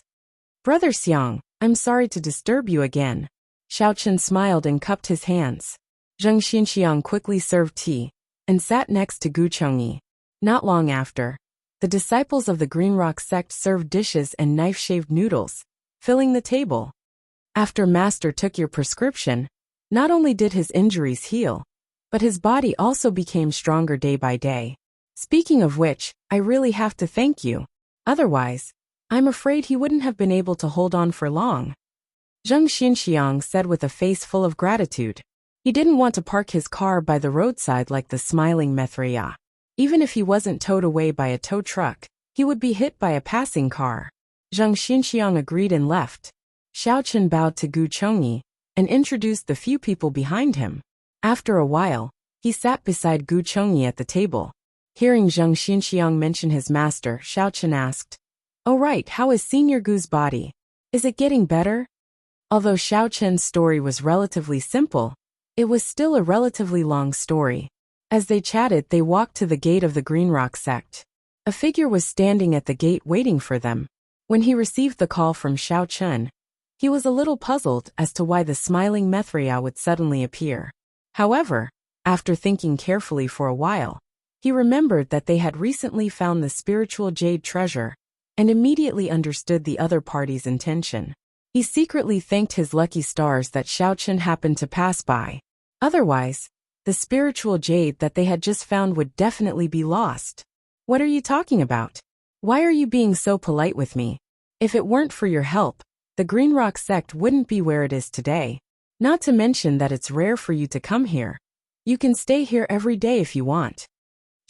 "Brother Xiang, I'm sorry to disturb you again." Xiaochun smiled and cupped his hands. Zheng Xinxiang quickly served tea and sat next to Gu Chongyi. Not long after, the disciples of the Green Rock sect served dishes and knife-shaved noodles, filling the table. After Master took your prescription, not only did his injuries heal, but his body also became stronger day by day. Speaking of which, I really have to thank you. Otherwise, I'm afraid he wouldn't have been able to hold on for long. Zheng Xinxiang said with a face full of gratitude. He didn't want to park his car by the roadside like the smiling Mithriya. Even if he wasn't towed away by a tow truck, he would be hit by a passing car. Zheng Xinxiang agreed and left. Xiaochun bowed to Gu Chongyi and introduced the few people behind him. After a while, he sat beside Gu Chongyi at the table. Hearing Zheng Xinxiang mention his master, Xiaochun asked, "Oh right, how is Senior Gu's body? Is it getting better?" Although Xiaochun's story was relatively simple, it was still a relatively long story. As they chatted, they walked to the gate of the Green Rock sect. A figure was standing at the gate waiting for them. When he received the call from Xiaochun, he was a little puzzled as to why the smiling Mithriya would suddenly appear. However, after thinking carefully for a while, he remembered that they had recently found the spiritual jade treasure and immediately understood the other party's intention. He secretly thanked his lucky stars that Xiaochun happened to pass by. Otherwise, the spiritual jade that they had just found would definitely be lost. "What are you talking about? Why are you being so polite with me? If it weren't for your help, the Green Rock sect wouldn't be where it is today. Not to mention that it's rare for you to come here. You can stay here every day if you want."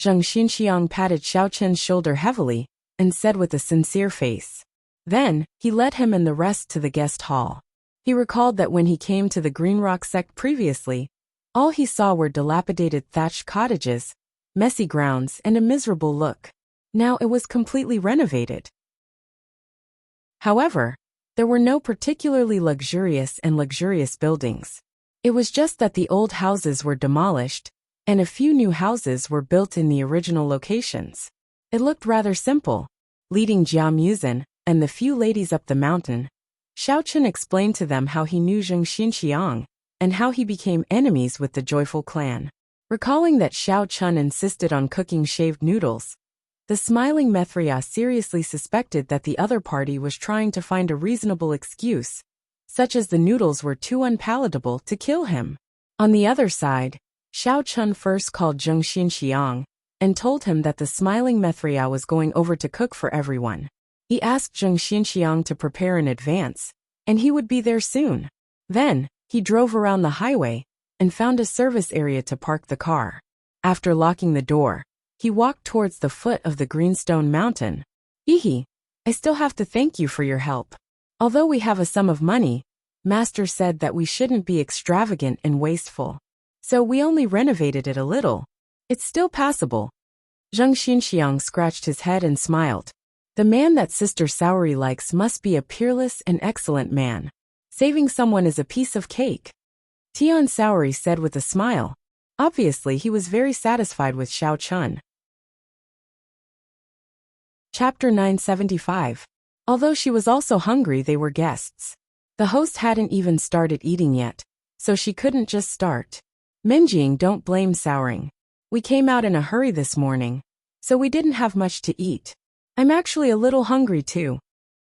Zheng Xinxiang patted Xiaochun's shoulder heavily and said with a sincere face. Then, he led him and the rest to the guest hall. He recalled that when he came to the Green Rock sect previously, all he saw were dilapidated thatched cottages, messy grounds, and a miserable look. Now it was completely renovated. However, there were no particularly luxurious buildings. It was just that the old houses were demolished, and a few new houses were built in the original locations. It looked rather simple. Leading Jia Muzin and the few ladies up the mountain, Xiaochun explained to them how he knew Zheng Xinxiang and how he became enemies with the Joyful clan. Recalling that Xiaochun insisted on cooking shaved noodles, the smiling Mithriya seriously suspected that the other party was trying to find a reasonable excuse, such as the noodles were too unpalatable to kill him. On the other side, Xiaochun first called Zheng Xinxiang and told him that the smiling Mithriya was going over to cook for everyone. He asked Zheng Xinxiang to prepare in advance, and he would be there soon. Then, he drove around the highway and found a service area to park the car. After locking the door, he walked towards the foot of the Greenstone Mountain. "Hihi, I still have to thank you for your help. Although we have a sum of money, Master said that we shouldn't be extravagant and wasteful. So we only renovated it a little. It's still passable." Zheng Xinxiang scratched his head and smiled. The man that Sister Saori likes must be a peerless and excellent man. Saving someone is a piece of cake. Tian Saori said with a smile. Obviously, he was very satisfied with Xiaochun. Chapter 975. Although she was also hungry, they were guests. The host hadn't even started eating yet, so she couldn't just start. Minjing, don't blame souring. We came out in a hurry this morning, so we didn't have much to eat. I'm actually a little hungry too.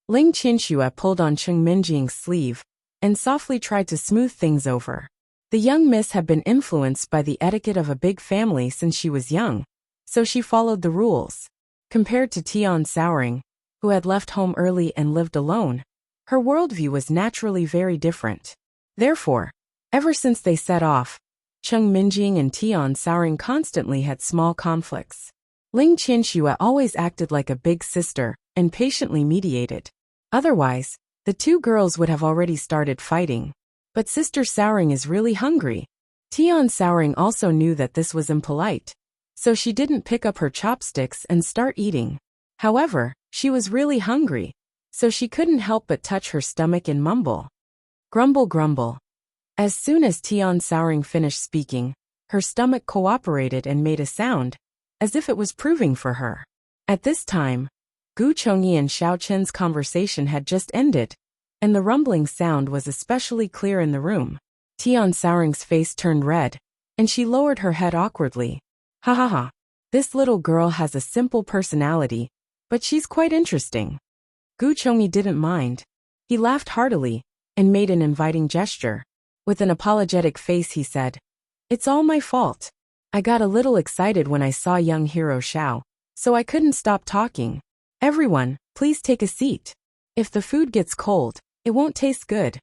Ling Qinxue pulled on Cheng Minjing's sleeve and softly tried to smooth things over. The young miss had been influenced by the etiquette of a big family since she was young, so she followed the rules. Compared to Tian souring, who had left home early and lived alone, her worldview was naturally very different. Therefore, ever since they set off, Cheng Minjing and Tian souring constantly had small conflicts. Ling Qinxue always acted like a big sister and patiently mediated. Otherwise, the two girls would have already started fighting. But Sister Souring is really hungry. Tian Souring also knew that this was impolite, so she didn't pick up her chopsticks and start eating. However, she was really hungry, so she couldn't help but touch her stomach and mumble. Grumble, grumble. As soon as Tian Souring finished speaking, her stomach cooperated and made a sound, as if it was proving for her. At this time, Gu Chongyi and Xiao Chen's conversation had just ended, and the rumbling sound was especially clear in the room. Tian Souring's face turned red, and she lowered her head awkwardly. Ha ha ha. This little girl has a simple personality, but she's quite interesting. Gu Chongyi didn't mind. He laughed heartily and made an inviting gesture. With an apologetic face he said, "It's all my fault. I got a little excited when I saw young hero Xiao, so I couldn't stop talking. Everyone, please take a seat. If the food gets cold, it won't taste good."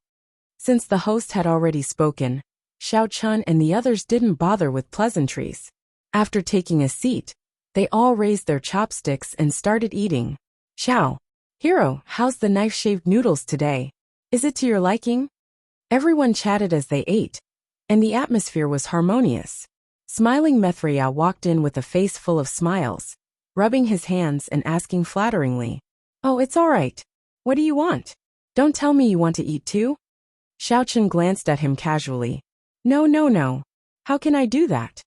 Since the host had already spoken, Xiao Chun and the others didn't bother with pleasantries. After taking a seat, they all raised their chopsticks and started eating. "Xiao, hero, how's the knife-shaved noodles today? Is it to your liking?" Everyone chatted as they ate, and the atmosphere was harmonious. Smiling Methria walked in with a face full of smiles, rubbing his hands and asking flatteringly, "Oh, it's all right. What do you want? Don't tell me you want to eat too?" Xiao Chen glanced at him casually. No, no, no. How can I do that?"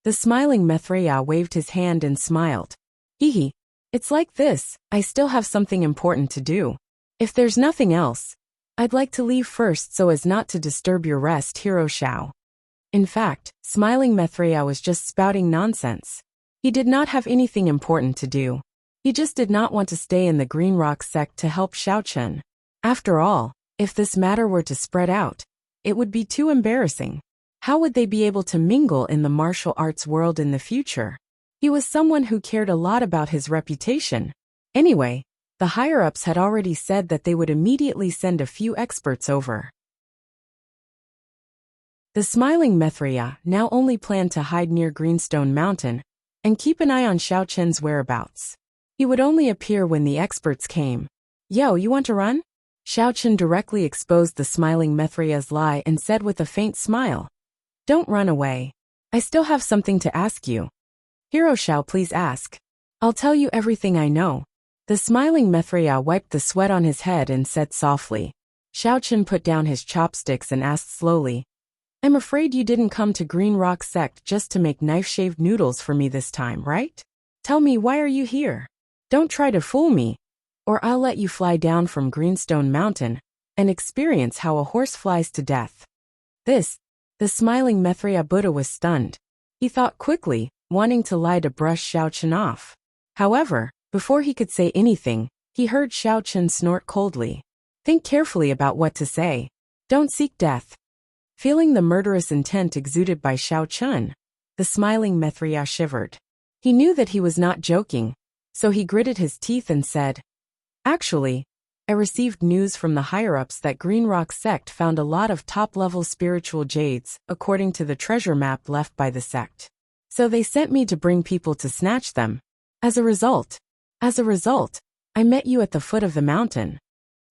The smiling Methria waved his hand and smiled. Hee. It's like this, I still have something important to do. If there's nothing else, I'd like to leave first so as not to disturb your rest, Hero Xiao. In fact, smiling Methria was just spouting nonsense. He did not have anything important to do. He just did not want to stay in the Green Rock sect to help Xiao Chen. After all, if this matter were to spread out, it would be too embarrassing. How would they be able to mingle in the martial arts world in the future? He was someone who cared a lot about his reputation. Anyway, the higher-ups had already said that they would immediately send a few experts over. The smiling Methria now only planned to hide near Greenstone Mountain and keep an eye on Xiao Chen's whereabouts. He would only appear when the experts came. Yo, you want to run? Xiao Chen directly exposed the smiling Methria's lie and said with a faint smile, "Don't run away. I still have something to ask you." Hero Xiao, please ask. I'll tell you everything I know. The smiling Methria wiped the sweat on his head and said softly. Xiao Chen put down his chopsticks and asked slowly, I'm afraid you didn't come to Green Rock Sect just to make knife-shaved noodles for me this time, right? Tell me, why are you here? Don't try to fool me, or I'll let you fly down from Greenstone Mountain and experience how a horse flies to death. The smiling Methria Buddha was stunned. He thought quickly, wanting to lie to brush Xiao Chen off. However, before he could say anything, he heard Xiao Chen snort coldly. Think carefully about what to say. Don't seek death. Feeling the murderous intent exuded by Xiao Chen, the smiling Methria shivered. He knew that he was not joking, so he gritted his teeth and said, Actually, I received news from the higher-ups that Green Rock Sect found a lot of top-level spiritual jades, according to the treasure map left by the sect. So they sent me to bring people to snatch them. As a result, I met you at the foot of the mountain.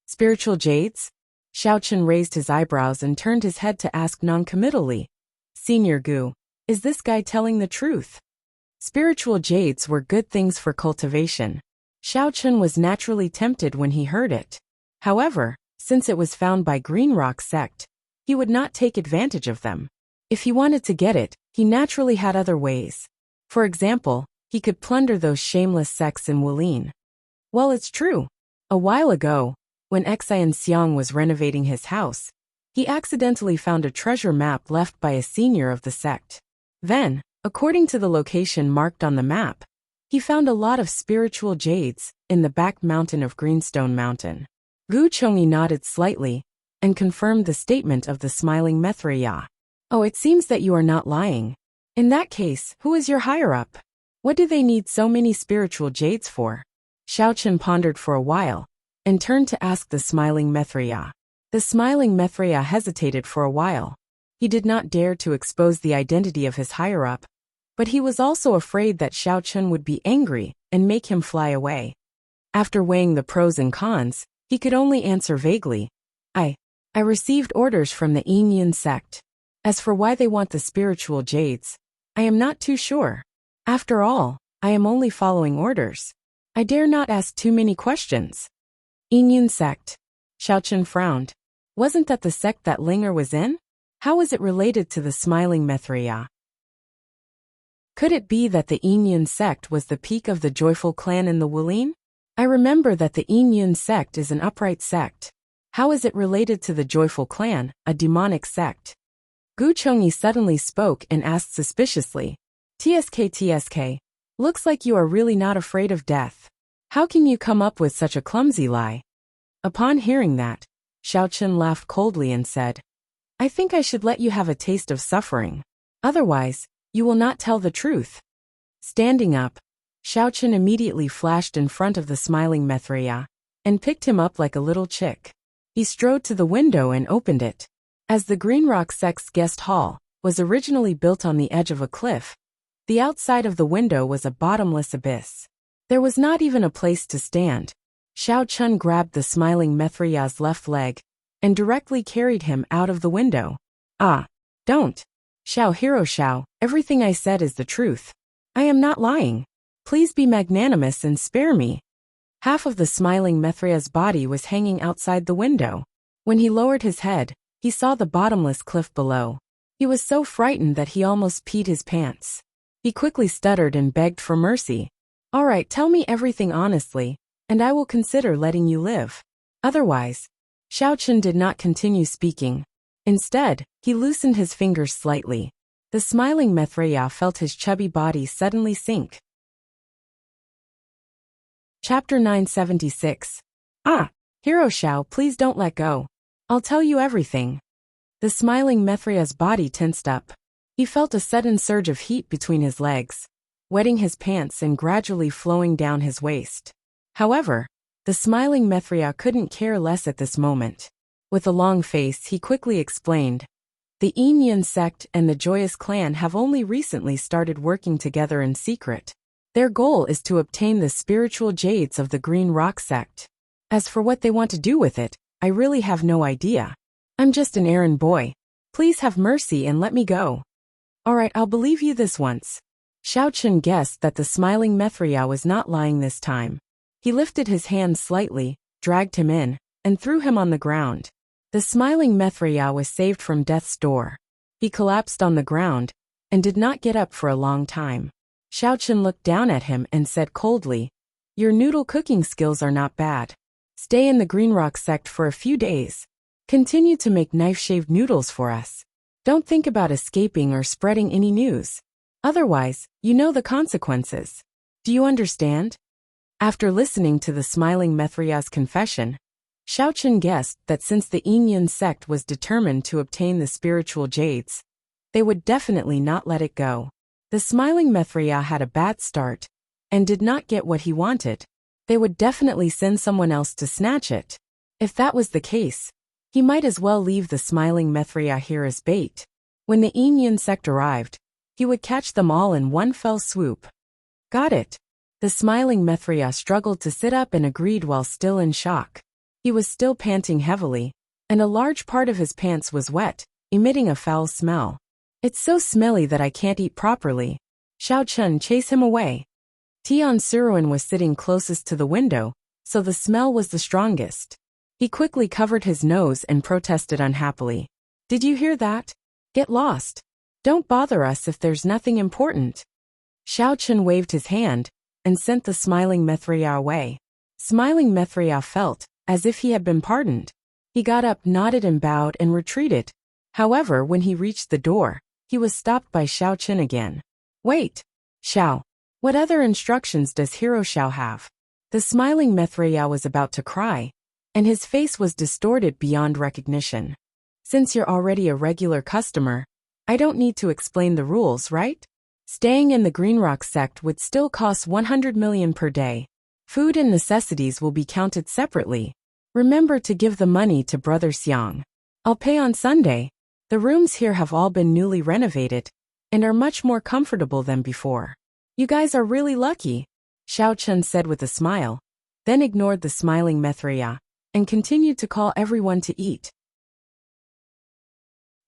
Spiritual jades? Xiao Chen raised his eyebrows and turned his head to ask noncommittally, Senior Gu, is this guy telling the truth? Spiritual jades were good things for cultivation. Xiao Chen was naturally tempted when he heard it. However, since it was found by Green Rock Sect, he would not take advantage of them. If he wanted to get it, he naturally had other ways. For example, he could plunder those shameless sects in Wulin. Well, it's true. A while ago, when Xian Xiang was renovating his house, he accidentally found a treasure map left by a senior of the sect. Then, according to the location marked on the map, he found a lot of spiritual jades in the back mountain of Greenstone Mountain. Gu Chongyi nodded slightly and confirmed the statement of the smiling Mithriya. Oh, it seems that you are not lying. In that case, who is your higher-up? What do they need so many spiritual jades for? Xiaochen pondered for a while and turned to ask the smiling Mithriya. The smiling Mithriya hesitated for a while. He did not dare to expose the identity of his higher-up, but he was also afraid that Xiaochen would be angry and make him fly away. After weighing the pros and cons, he could only answer vaguely. I received orders from the Yinyin sect. As for why they want the spiritual jades, I am not too sure. After all, I am only following orders. I dare not ask too many questions. Yinyin sect. Xiaochen frowned. Wasn't that the sect that Linger was in? How was it related to the smiling Mithriya? Could it be that the Yinyin sect was the peak of the joyful clan in the Wulin? I remember that the Yinyin sect is an upright sect. How is it related to the joyful clan, a demonic sect? Gu Chongyi suddenly spoke and asked suspiciously. TSK, looks like you are really not afraid of death. How can you come up with such a clumsy lie? Upon hearing that, Xiaochen laughed coldly and said, I think I should let you have a taste of suffering. Otherwise, you will not tell the truth. Standing up, Xiaochen immediately flashed in front of the smiling Mithriya and picked him up like a little chick. He strode to the window and opened it. As the Green Rock sect's guest hall was originally built on the edge of a cliff, the outside of the window was a bottomless abyss. There was not even a place to stand. Xiaochen grabbed the smiling Mithriya's left leg and directly carried him out of the window. Don't. Hero Xiao, everything I said is the truth. I am not lying. Please be magnanimous and spare me. Half of the smiling Mithriya's body was hanging outside the window. When he lowered his head, he saw the bottomless cliff below. He was so frightened that he almost peed his pants. He quickly stuttered and begged for mercy. All right, tell me everything honestly, and I will consider letting you live. Otherwise, Xiaochen did not continue speaking. Instead, he loosened his fingers slightly. The smiling Mithriya felt his chubby body suddenly sink. Chapter 976. Hero Xiao, please don't let go. I'll tell you everything. The smiling Mithriya's body tensed up. He felt a sudden surge of heat between his legs, wetting his pants and gradually flowing down his waist. However, the smiling Mithriya couldn't care less at this moment. With a long face, he quickly explained. The Yinyin sect and the Joyous clan have only recently started working together in secret. Their goal is to obtain the spiritual jades of the Green Rock sect. As for what they want to do with it, I really have no idea. I'm just an errand boy. Please have mercy and let me go. Alright, I'll believe you this once. Xiaochen guessed that the smiling Mithriya was not lying this time. He lifted his hand slightly, dragged him in, and threw him on the ground. The smiling Mithriya was saved from death's door. He collapsed on the ground and did not get up for a long time. Xiaochen looked down at him and said coldly, Your noodle cooking skills are not bad. Stay in the Green Rock sect for a few days. Continue to make knife-shaved noodles for us. Don't think about escaping or spreading any news. Otherwise, you know the consequences. Do you understand? After listening to the smiling Mithriya's confession, Xiaochen guessed that since the Yinyin sect was determined to obtain the spiritual jades, they would definitely not let it go. The smiling Mithriya had a bad start and did not get what he wanted. They would definitely send someone else to snatch it. If that was the case, he might as well leave the smiling Mithriya here as bait. When the Yinyin sect arrived, he would catch them all in one fell swoop. Got it. The smiling Mithriya struggled to sit up and agreed while still in shock. He was still panting heavily, and a large part of his pants was wet, emitting a foul smell. It's so smelly that I can't eat properly. Xiaochen, chase him away. Tian Suruan was sitting closest to the window, so the smell was the strongest. He quickly covered his nose and protested unhappily. Did you hear that? Get lost. Don't bother us if there's nothing important. Xiaochen waved his hand and sent the smiling Mithriya away. Smiling Mithriya felt as if he had been pardoned. He got up, nodded and bowed and retreated. However, when he reached the door, he was stopped by Xiao Chen again. Wait, Xiao. What other instructions does Hero Xiao have? The smiling Maitreya was about to cry, and his face was distorted beyond recognition. Since you're already a regular customer, I don't need to explain the rules, right? Staying in the Green Rock sect would still cost 100 million per day. Food and necessities will be counted separately. Remember to give the money to Brother Xiang. I'll pay on Sunday. The rooms here have all been newly renovated and are much more comfortable than before. You guys are really lucky, Xiao Chen said with a smile, then ignored the smiling Maitreya and continued to call everyone to eat.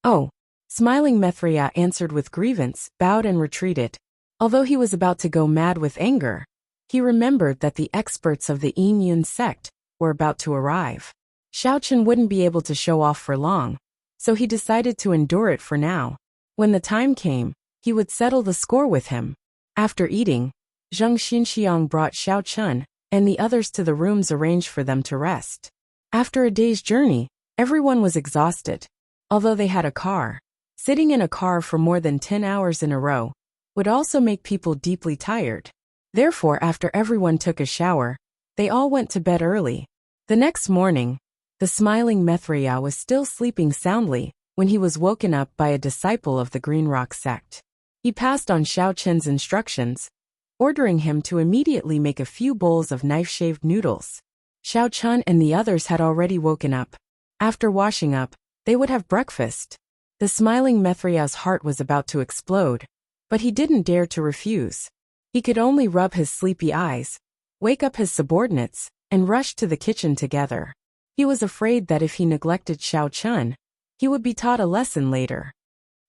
Oh, smiling Maitreya answered with grievance, bowed and retreated. Although he was about to go mad with anger, he remembered that the experts of the Yun sect were about to arrive. Xiao Chen wouldn't be able to show off for long, so he decided to endure it for now. When the time came, he would settle the score with him. After eating, Zheng Xinxiang brought Xiao Chen and the others to the rooms arranged for them to rest. After a day's journey, everyone was exhausted. Although they had a car, sitting in a car for more than 10 hours in a row would also make people deeply tired. Therefore, after everyone took a shower, they all went to bed early. The next morning, the smiling Maitreya was still sleeping soundly when he was woken up by a disciple of the Green Rock sect. He passed on Xiao Chen's instructions, ordering him to immediately make a few bowls of knife-shaved noodles. Xiao Chen and the others had already woken up. After washing up, they would have breakfast. The smiling Maitreya's heart was about to explode, but he didn't dare to refuse. He could only rub his sleepy eyes, wake up his subordinates, and rush to the kitchen together. He was afraid that if he neglected Xiao Chen, he would be taught a lesson later.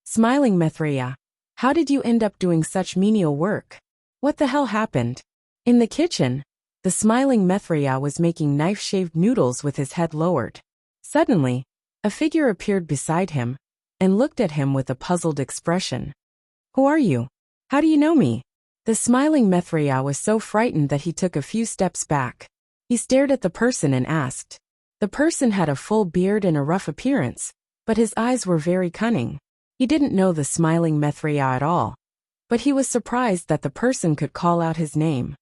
Smiling Maitreya, how did you end up doing such menial work? What the hell happened? In the kitchen, the smiling Maitreya was making knife-shaved noodles with his head lowered. Suddenly, a figure appeared beside him and looked at him with a puzzled expression. Who are you? How do you know me? The smiling Maitreya was so frightened that he took a few steps back. He stared at the person and asked. The person had a full beard and a rough appearance, but his eyes were very cunning. He didn't know the smiling Maitreya at all, but he was surprised that the person could call out his name.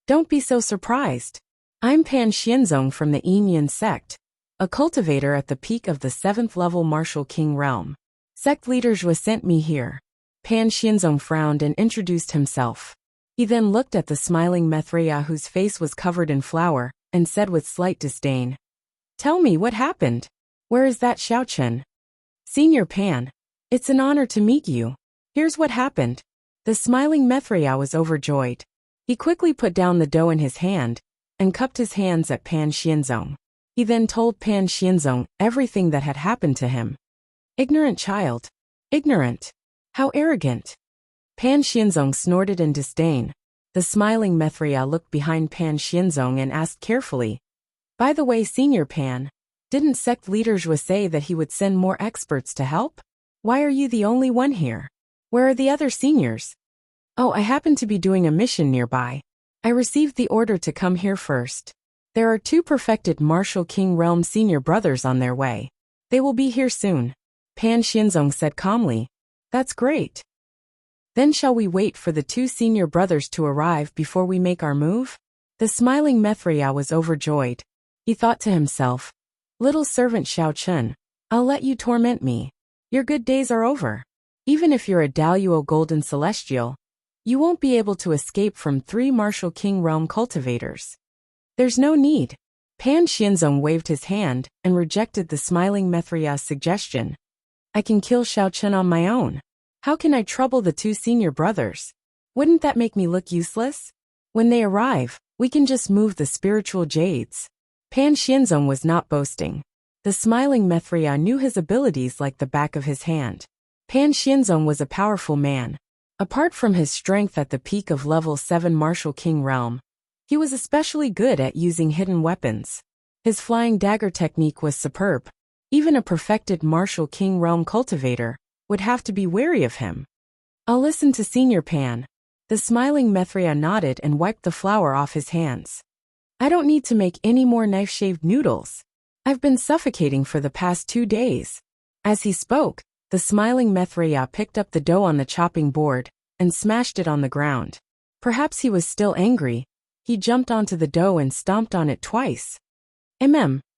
Don't be so surprised. I'm Pan Xianzong from the Yun sect, a cultivator at the peak of the 7th level Martial King realm. Sect leader Zhua sent me here. Pan Xianzong frowned and introduced himself. He then looked at the smiling Maitreya whose face was covered in flour, and said with slight disdain, Tell me what happened. Where is that Xiao Chen? Senior Pan, it's an honor to meet you. Here's what happened. The smiling Maitreya was overjoyed. He quickly put down the dough in his hand and cupped his hands at Pan Xianzong. He then told Pan Xianzong everything that had happened to him. Ignorant child. Ignorant. How arrogant. Pan Xianzong snorted in disdain. The smiling Maitreya looked behind Pan Xianzong and asked carefully, By the way, Senior Pan, didn't sect leader Zhua say that he would send more experts to help? Why are you the only one here? Where are the other seniors? Oh, I happen to be doing a mission nearby. I received the order to come here first. There are 2 perfected Martial King Realm senior brothers on their way. They will be here soon. Pan Xianzong said calmly. That's great. Then shall we wait for the 2 senior brothers to arrive before we make our move? The smiling Maitreya was overjoyed. He thought to himself, Little servant Xiao Chen, I'll let you torment me. Your good days are over. Even if you're a Daluo Golden Celestial, you won't be able to escape from 3 Martial King Realm cultivators. There's no need. Pan Xianzong waved his hand and rejected the smiling Maitreya's suggestion. I can kill Xiao Chen on my own. How can I trouble the 2 senior brothers? Wouldn't that make me look useless? When they arrive, we can just move the spiritual jades. Pan Xianzong was not boasting. The smiling Maitreya knew his abilities like the back of his hand. Pan Xianzong was a powerful man. Apart from his strength at the peak of level 7 Martial King Realm, he was especially good at using hidden weapons. His flying dagger technique was superb. Even a perfected Martial King Realm cultivator would have to be wary of him. I'll listen to Senior Pan. The smiling Maitreya nodded and wiped the flour off his hands. I don't need to make any more knife-shaved noodles. I've been suffocating for the past 2 days. As he spoke, the smiling Mithriya picked up the dough on the chopping board and smashed it on the ground. Perhaps he was still angry. He jumped onto the dough and stomped on it twice.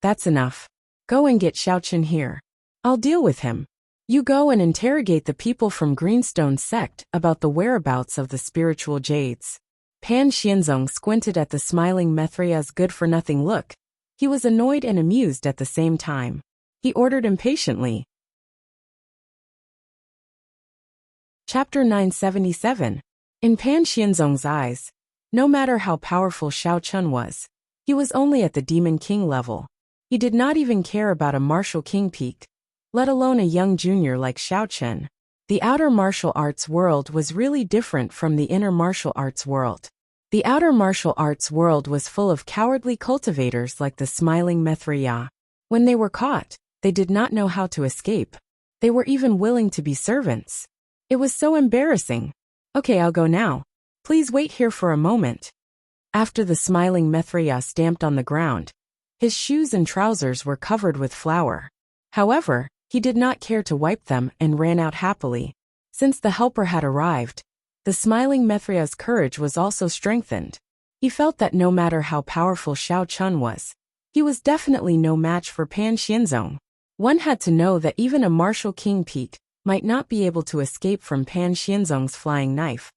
That's enough. Go and get Xiaochen here. I'll deal with him. You go and interrogate the people from Greenstone sect about the whereabouts of the spiritual jades. Pan Xianzong squinted at the smiling Mithriya's good-for-nothing look. He was annoyed and amused at the same time. He ordered impatiently. Chapter 977. In Pan Xianzong's eyes, no matter how powerful Xiaochen was, he was only at the Demon King level. He did not even care about a martial king peak, let alone a young junior like Xiaochen. The outer martial arts world was really different from the inner martial arts world. The outer martial arts world was full of cowardly cultivators like the smiling Mithriya. When they were caught, they did not know how to escape. They were even willing to be servants. It was so embarrassing. Okay, I'll go now. Please wait here for a moment. After the smiling Mithriya stamped on the ground, his shoes and trousers were covered with flour. However, he did not care to wipe them and ran out happily. Since the helper had arrived, the smiling Mithriya's courage was also strengthened. He felt that no matter how powerful Xiaochen was, he was definitely no match for Pan Xianzong. One had to know that even a martial king peak might not be able to escape from Pan Xianzong's flying knife,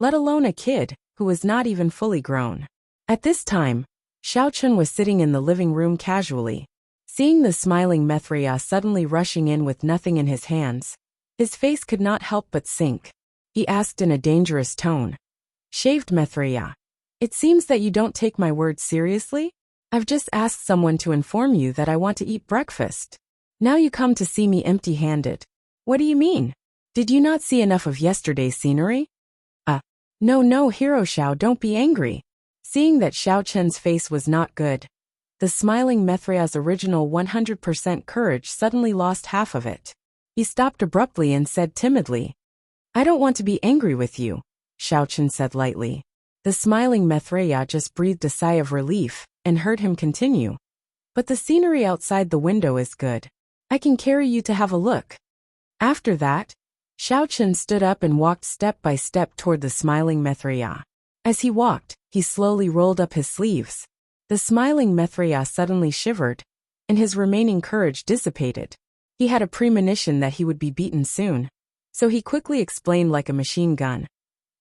let alone a kid who was not even fully grown. At this time, Xiaochen was sitting in the living room casually. Seeing the smiling Mithriya suddenly rushing in with nothing in his hands, his face could not help but sink. He asked in a dangerous tone. Shaved Mithriya, it seems that you don't take my words seriously? I've just asked someone to inform you that I want to eat breakfast. Now you come to see me empty-handed. What do you mean? Did you not see enough of yesterday's scenery? No, Hero Xiao, don't be angry. Seeing that Xiaochen's face was not good, the smiling Mithriya's original 100% courage suddenly lost half of it. He stopped abruptly and said timidly, I don't want to be angry with you, Xiaochen said lightly. The smiling Mithriya just breathed a sigh of relief and heard him continue. But the scenery outside the window is good. I can carry you to have a look. After that, Xiaochen stood up and walked step by step toward the smiling Mithriya. As he walked, he slowly rolled up his sleeves. The smiling Mithriya suddenly shivered, and his remaining courage dissipated. He had a premonition that he would be beaten soon, so he quickly explained like a machine gun.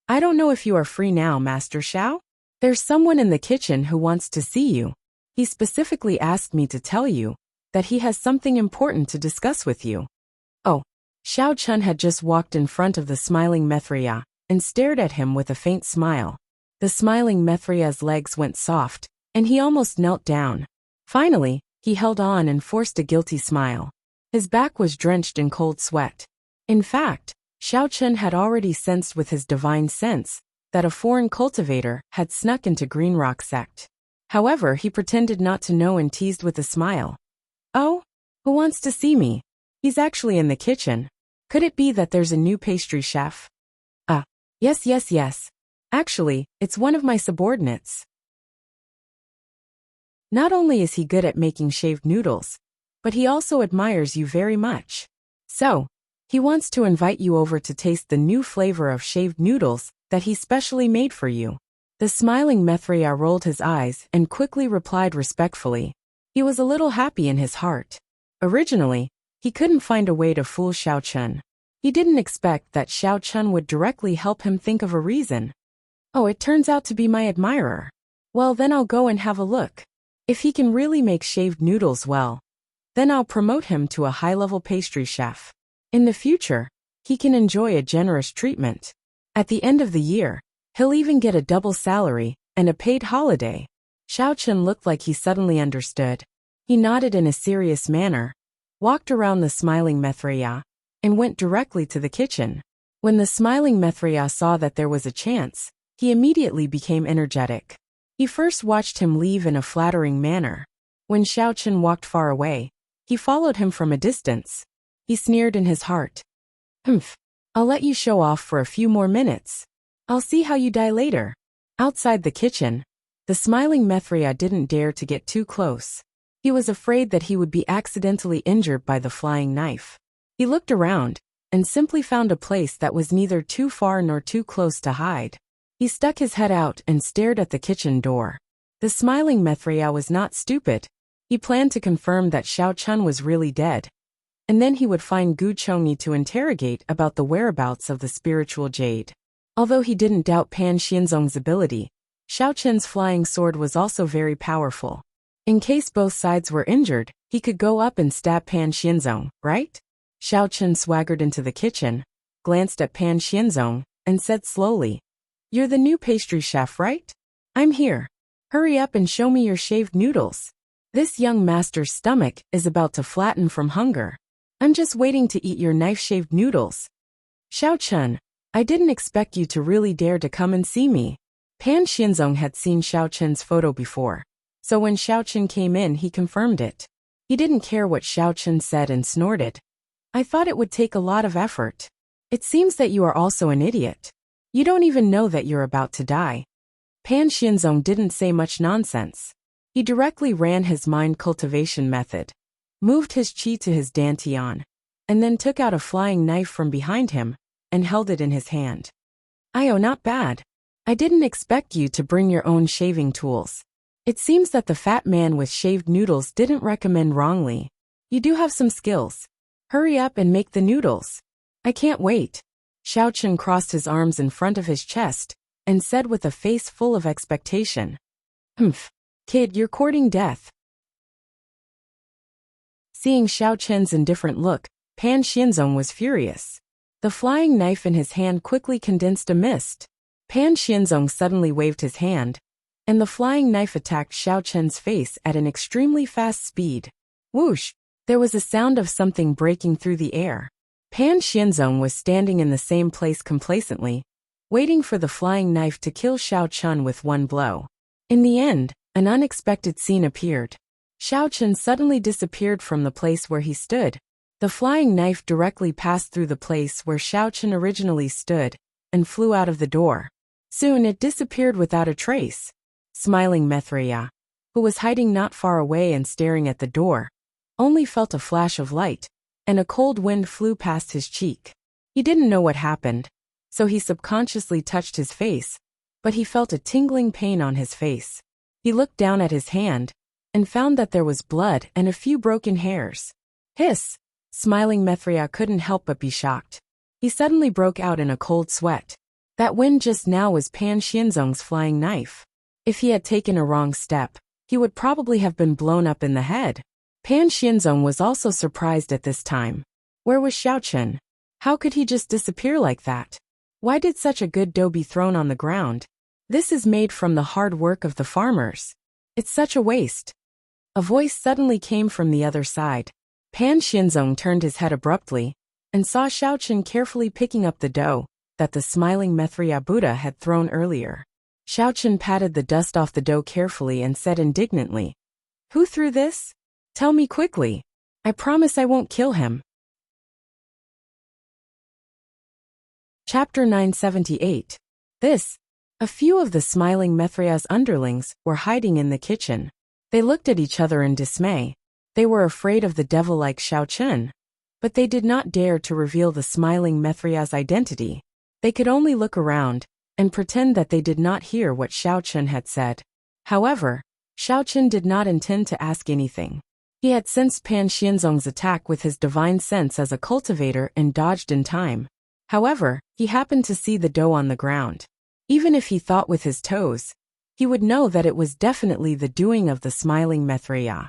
I don't know if you are free now, Master Xiao? There's someone in the kitchen who wants to see you. He specifically asked me to tell you that he has something important to discuss with you. Oh, Xiaochen had just walked in front of the smiling Mithriya and stared at him with a faint smile. The smiling Mithriya's legs went soft, and he almost knelt down. Finally, he held on and forced a guilty smile. His back was drenched in cold sweat. In fact, Xiaochen had already sensed with his divine sense that a foreign cultivator had snuck into Greenrock sect. However, he pretended not to know and teased with a smile. Oh? Who wants to see me? He's actually in the kitchen. Could it be that there's a new pastry chef? Yes. Actually, it's one of my subordinates. Not only is he good at making shaved noodles, but he also admires you very much. So, he wants to invite you over to taste the new flavor of shaved noodles that he specially made for you. The smiling Mithriya rolled his eyes and quickly replied respectfully. He was a little happy in his heart. Originally, he couldn't find a way to fool Xiaochen. He didn't expect that Xiaochen would directly help him think of a reason. Oh, it turns out to be my admirer. Well, then I'll go and have a look. If he can really make shaved noodles well, then I'll promote him to a high-level pastry chef. In the future, he can enjoy a generous treatment. At the end of the year, he'll even get a double salary and a paid holiday. Xiaochen looked like he suddenly understood. He nodded in a serious manner, walked around the smiling Mithriya, and went directly to the kitchen. When the smiling Mithriya saw that there was a chance, he immediately became energetic. He first watched him leave in a flattering manner. When Xiaochen walked far away, he followed him from a distance. He sneered in his heart. I'll let you show off for a few more minutes. I'll see how you die later. Outside the kitchen, the smiling Mithriya didn't dare to get too close. He was afraid that he would be accidentally injured by the flying knife. He looked around and simply found a place that was neither too far nor too close to hide. He stuck his head out and stared at the kitchen door. The smiling Mithria was not stupid. He planned to confirm that Xiao Chun was really dead. And then he would find Gu Chongyi to interrogate about the whereabouts of the spiritual jade. Although he didn't doubt Pan Xianzong's ability, Xiao Chun's flying sword was also very powerful. In case both sides were injured, he could go up and stab Pan Xianzong, right? Xiao Chun swaggered into the kitchen, glanced at Pan Xianzong, and said slowly, "You're the new pastry chef, right? I'm here. Hurry up and show me your shaved noodles. This young master's stomach is about to flatten from hunger. I'm just waiting to eat your knife-shaved noodles." "Xiao Chun, I didn't expect you to really dare to come and see me." Pan Xianzong had seen Xiao Chun's photo before, so when Xiao Chun came in he confirmed it. He didn't care what Xiao Chun said and snorted. "I thought it would take a lot of effort. It seems that you are also an idiot. You don't even know that you're about to die." Pan Xianzong didn't say much nonsense. He directly ran his mind cultivation method, moved his qi to his dantian, and then took out a flying knife from behind him and held it in his hand. "Ayo, not bad. I didn't expect you to bring your own shaving tools. It seems that the fat man with shaved noodles didn't recommend wrongly. You do have some skills. Hurry up and make the noodles. I can't wait." Xiao Chun crossed his arms in front of his chest and said with a face full of expectation, "Humph, kid, you're courting death." Seeing Xiao Chun's indifferent look, Pan Xianzong was furious. The flying knife in his hand quickly condensed a mist. Pan Xianzong suddenly waved his hand, and the flying knife attacked Xiao Chun's face at an extremely fast speed. Whoosh! There was a sound of something breaking through the air. Pan Xianzong was standing in the same place complacently, waiting for the flying knife to kill Xiao Chun with one blow. In the end, an unexpected scene appeared. Xiao Chun suddenly disappeared from the place where he stood. The flying knife directly passed through the place where Xiao Chun originally stood and flew out of the door. Soon it disappeared without a trace. Smiling Mithria, who was hiding not far away and staring at the door, only felt a flash of light, and a cold wind flew past his cheek. He didn't know what happened, so he subconsciously touched his face, but he felt a tingling pain on his face. He looked down at his hand and found that there was blood and a few broken hairs. Hiss! Smiling Mithria couldn't help but be shocked. He suddenly broke out in a cold sweat. That wind just now was Pan Xianzong's flying knife. If he had taken a wrong step, he would probably have been blown up in the head. Pan Xianzong was also surprised at this time. Where was Xiao Chun? How could he just disappear like that? Why did such a good dough be thrown on the ground? This is made from the hard work of the farmers. It's such a waste. A voice suddenly came from the other side. Pan Xianzong turned his head abruptly and saw Xiao Chun carefully picking up the dough that the smiling Mithria Buddha had thrown earlier. Xiao Chun patted the dust off the dough carefully and said indignantly, "Who threw this? Tell me quickly. I promise I won't kill him." Chapter 978. A few of the smiling Mithria's underlings were hiding in the kitchen. They looked at each other in dismay. They were afraid of the devil-like Xiao Chun, but they did not dare to reveal the smiling Mithria's identity. They could only look around and pretend that they did not hear what Xiao Chun had said. However, Xiao Chun did not intend to ask anything. He had sensed Pan Xianzong's attack with his divine sense as a cultivator and dodged in time. However, he happened to see the dough on the ground. Even if he thought with his toes, he would know that it was definitely the doing of the smiling Mithria.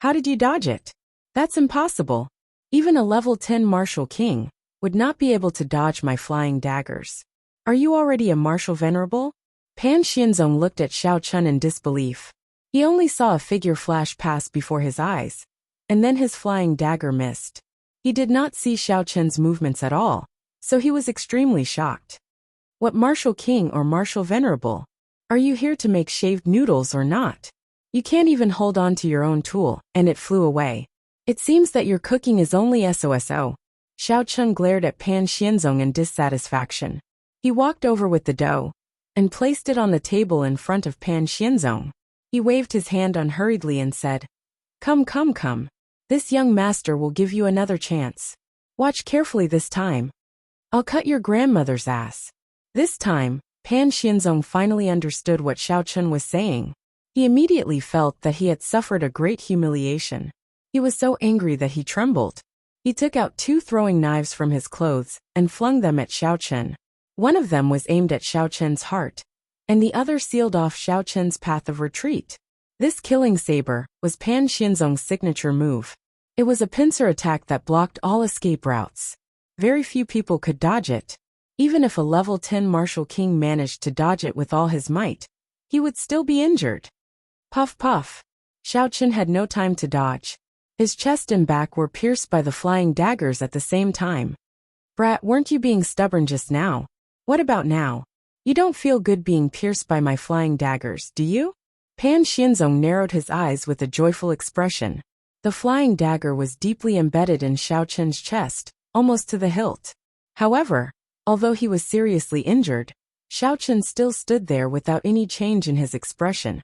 How did you dodge it? That's impossible. Even a level 10 martial king would not be able to dodge my flying daggers. Are you already a martial venerable? Pan Xianzong looked at Xiao Chun in disbelief. He only saw a figure flash past before his eyes, and then his flying dagger missed. He did not see Xiao Chun's movements at all, so he was extremely shocked. What martial king or martial venerable? Are you here to make shaved noodles or not? You can't even hold on to your own tool, and it flew away. It seems that your cooking is only SOSO. Xiao Chun glared at Pan Xianzong in dissatisfaction. He walked over with the dough and placed it on the table in front of Pan Xianzong. He waved his hand unhurriedly and said, "Come, come, come. This young master will give you another chance. Watch carefully this time. I'll cut your grandmother's ass." This time, Pan Xianzong finally understood what Xiao Chun was saying. He immediately felt that he had suffered a great humiliation. He was so angry that he trembled. He took out 2 throwing knives from his clothes and flung them at Xiao Chun. One of them was aimed at Xiao Chun's heart, and the other sealed off Xiao Chun's path of retreat. This killing saber was Pan Xianzong's signature move. It was a pincer attack that blocked all escape routes. Very few people could dodge it. Even if a level 10 martial king managed to dodge it with all his might, he would still be injured. Puff puff. Xiao Chun had no time to dodge. His chest and back were pierced by the flying daggers at the same time. "Brat, weren't you being stubborn just now? What about now? You don't feel good being pierced by my flying daggers, do you?" Pan Xianzong narrowed his eyes with a joyful expression. The flying dagger was deeply embedded in Xiao Chun's chest, almost to the hilt. However, although he was seriously injured, Xiao Chun still stood there without any change in his expression,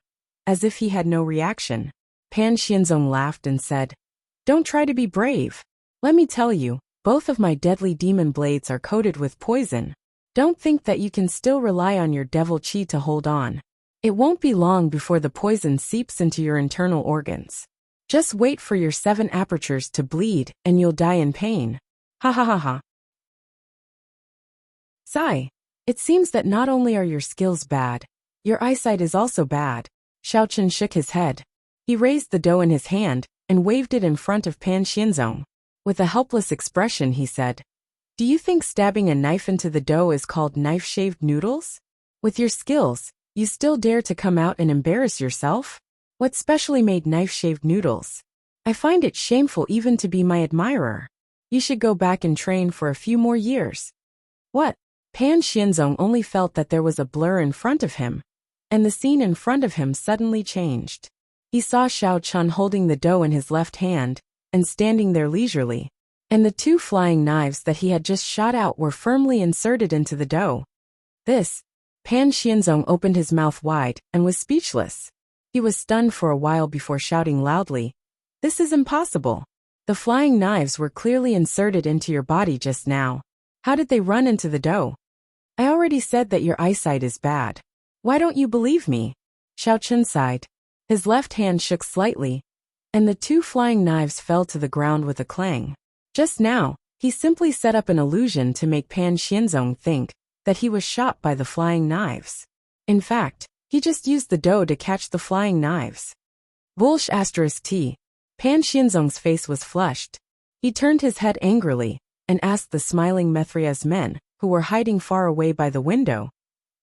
as if he had no reaction. Pan Xianzong laughed and said, "Don't try to be brave. Let me tell you, both of my deadly demon blades are coated with poison. Don't think that you can still rely on your devil chi to hold on. It won't be long before the poison seeps into your internal organs. Just wait for your 7 apertures to bleed and you'll die in pain. Ha ha ha ha." "Sigh. It seems that not only are your skills bad, your eyesight is also bad." Xiao Chun shook his head. He raised the dough in his hand and waved it in front of Pan Xianzong. With a helpless expression, he said, "Do you think stabbing a knife into the dough is called knife-shaved noodles? With your skills, you still dare to come out and embarrass yourself? What specially made knife-shaved noodles? I find it shameful even to be my admirer. You should go back and train for a few more years." "What?" Pan Xianzong only felt that there was a blur in front of him, and the scene in front of him suddenly changed. He saw Xiao Chun holding the dough in his left hand and standing there leisurely, and the 2 flying knives that he had just shot out were firmly inserted into the dough. Pan Xianzong opened his mouth wide and was speechless. He was stunned for a while before shouting loudly, "This is impossible. The flying knives were clearly inserted into your body just now. How did they run into the dough? I already said that your eyesight is bad. Why don't you believe me?" Xiao Chun sighed. His left hand shook slightly, and the 2 flying knives fell to the ground with a clang. Just now, he simply set up an illusion to make Pan Xianzong think that he was shot by the flying knives. In fact, he just used the dough to catch the flying knives. Bullsh *T. Pan Xianzong's face was flushed. He turned his head angrily and asked the smiling Mithria's men, who were hiding far away by the window,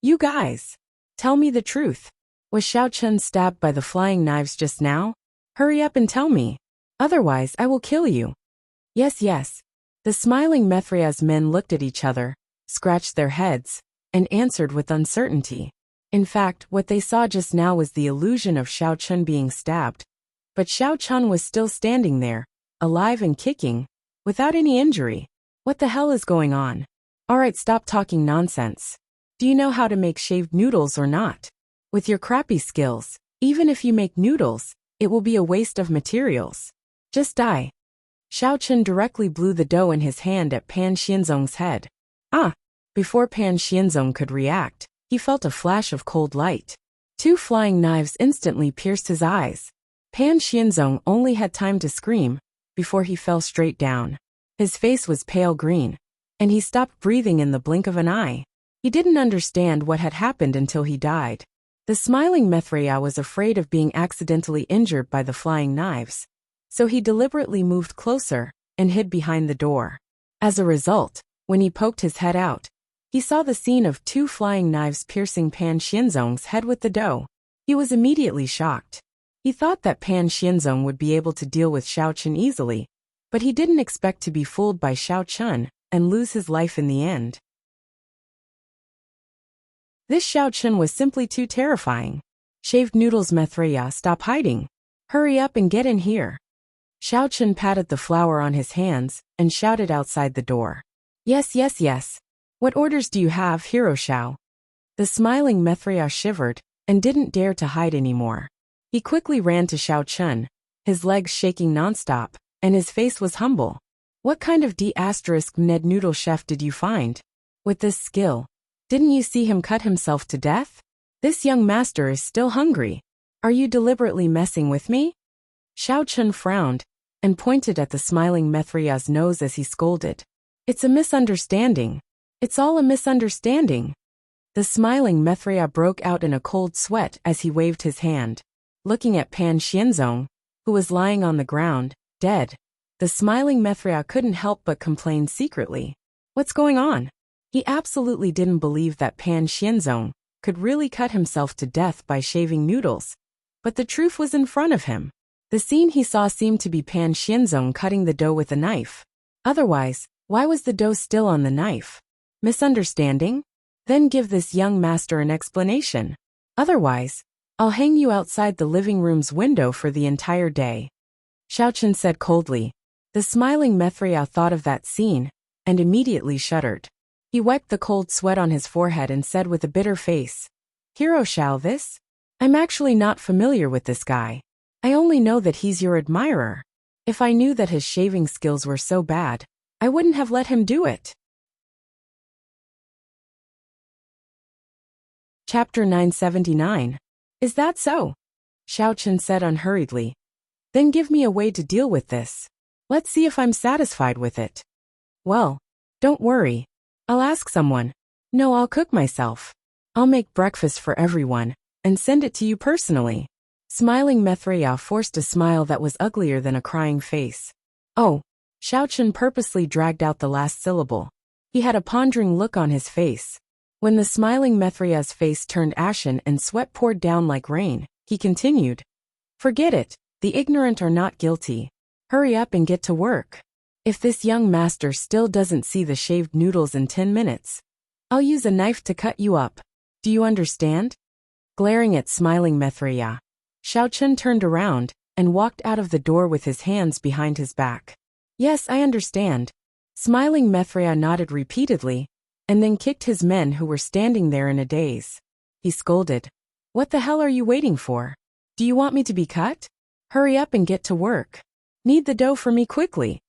"You guys, tell me the truth. Was Xiao Chun stabbed by the flying knives just now? Hurry up and tell me. Otherwise, I will kill you." "Yes, yes." The smiling Mithria's men looked at each other, scratched their heads, and answered with uncertainty. In fact, what they saw just now was the illusion of Xiao Chun being stabbed. But Xiao Chun was still standing there, alive and kicking, without any injury. What the hell is going on? Alright, stop talking nonsense. Do you know how to make shaved noodles or not? With your crappy skills, even if you make noodles, it will be a waste of materials. Just die. Xiao Chun directly blew the dough in his hand at Pan Xianzong's head. Ah! Before Pan Xianzong could react, he felt a flash of cold light. 2 flying knives instantly pierced his eyes. Pan Xianzong only had time to scream before he fell straight down. His face was pale green, and he stopped breathing in the blink of an eye. He didn't understand what had happened until he died. The smiling Mithria was afraid of being accidentally injured by the flying knives, so he deliberately moved closer and hid behind the door. As a result, when he poked his head out, he saw the scene of 2 flying knives piercing Pan Xianzong's head with the dough. He was immediately shocked. He thought that Pan Xianzong would be able to deal with Xiao Chun easily, but he didn't expect to be fooled by Xiao Chun and lose his life in the end. This Xiao Chun was simply too terrifying. Shaved noodles, Mithria, stop hiding. Hurry up and get in here. Xiao Chun patted the flour on his hands and shouted outside the door. Yes, yes, yes. What orders do you have, Hero Xiao? The smiling Mithria shivered and didn't dare to hide anymore. He quickly ran to Xiao Chun, his legs shaking nonstop, and his face was humble. What kind of D***ned noodle chef did you find? With this skill, didn't you see him cut himself to death? This young master is still hungry. Are you deliberately messing with me? Xiao Chun frowned and pointed at the smiling Mithria's nose as he scolded. It's a misunderstanding. It's all a misunderstanding. The smiling Mithria broke out in a cold sweat as he waved his hand. Looking at Pan Xianzong, who was lying on the ground, dead, the smiling Mithria couldn't help but complain secretly. What's going on? He absolutely didn't believe that Pan Xianzong could really cut himself to death by shaving noodles. But the truth was in front of him. The scene he saw seemed to be Pan Xianzong cutting the dough with a knife. Otherwise, why was the dough still on the knife? Misunderstanding? Then give this young master an explanation. Otherwise, I'll hang you outside the living room's window for the entire day. Xiao Chun said coldly. The smiling Mithria thought of that scene and immediately shuddered. He wiped the cold sweat on his forehead and said with a bitter face, Hero Xiao this? I'm actually not familiar with this guy. I only know that he's your admirer. If I knew that his shaving skills were so bad, I wouldn't have let him do it. Chapter 979. Is that so? Xiao Chun said unhurriedly. Then give me a way to deal with this. Let's see if I'm satisfied with it. Well, don't worry. I'll ask someone. No, I'll cook myself. I'll make breakfast for everyone and send it to you personally. Smiling Mithria forced a smile that was uglier than a crying face. Oh, Xiao Chun purposely dragged out the last syllable. He had a pondering look on his face. When the smiling Mithria's face turned ashen and sweat poured down like rain, he continued. Forget it, the ignorant are not guilty. Hurry up and get to work. If this young master still doesn't see the shaved noodles in 10 minutes, I'll use a knife to cut you up. Do you understand? Glaring at smiling Mithria, Xiao Chun turned around and walked out of the door with his hands behind his back. Yes, I understand. Smiling Mithria nodded repeatedly, and then kicked his men who were standing there in a daze. He scolded. What the hell are you waiting for? Do you want me to be cut? Hurry up and get to work. Knead the dough for me quickly.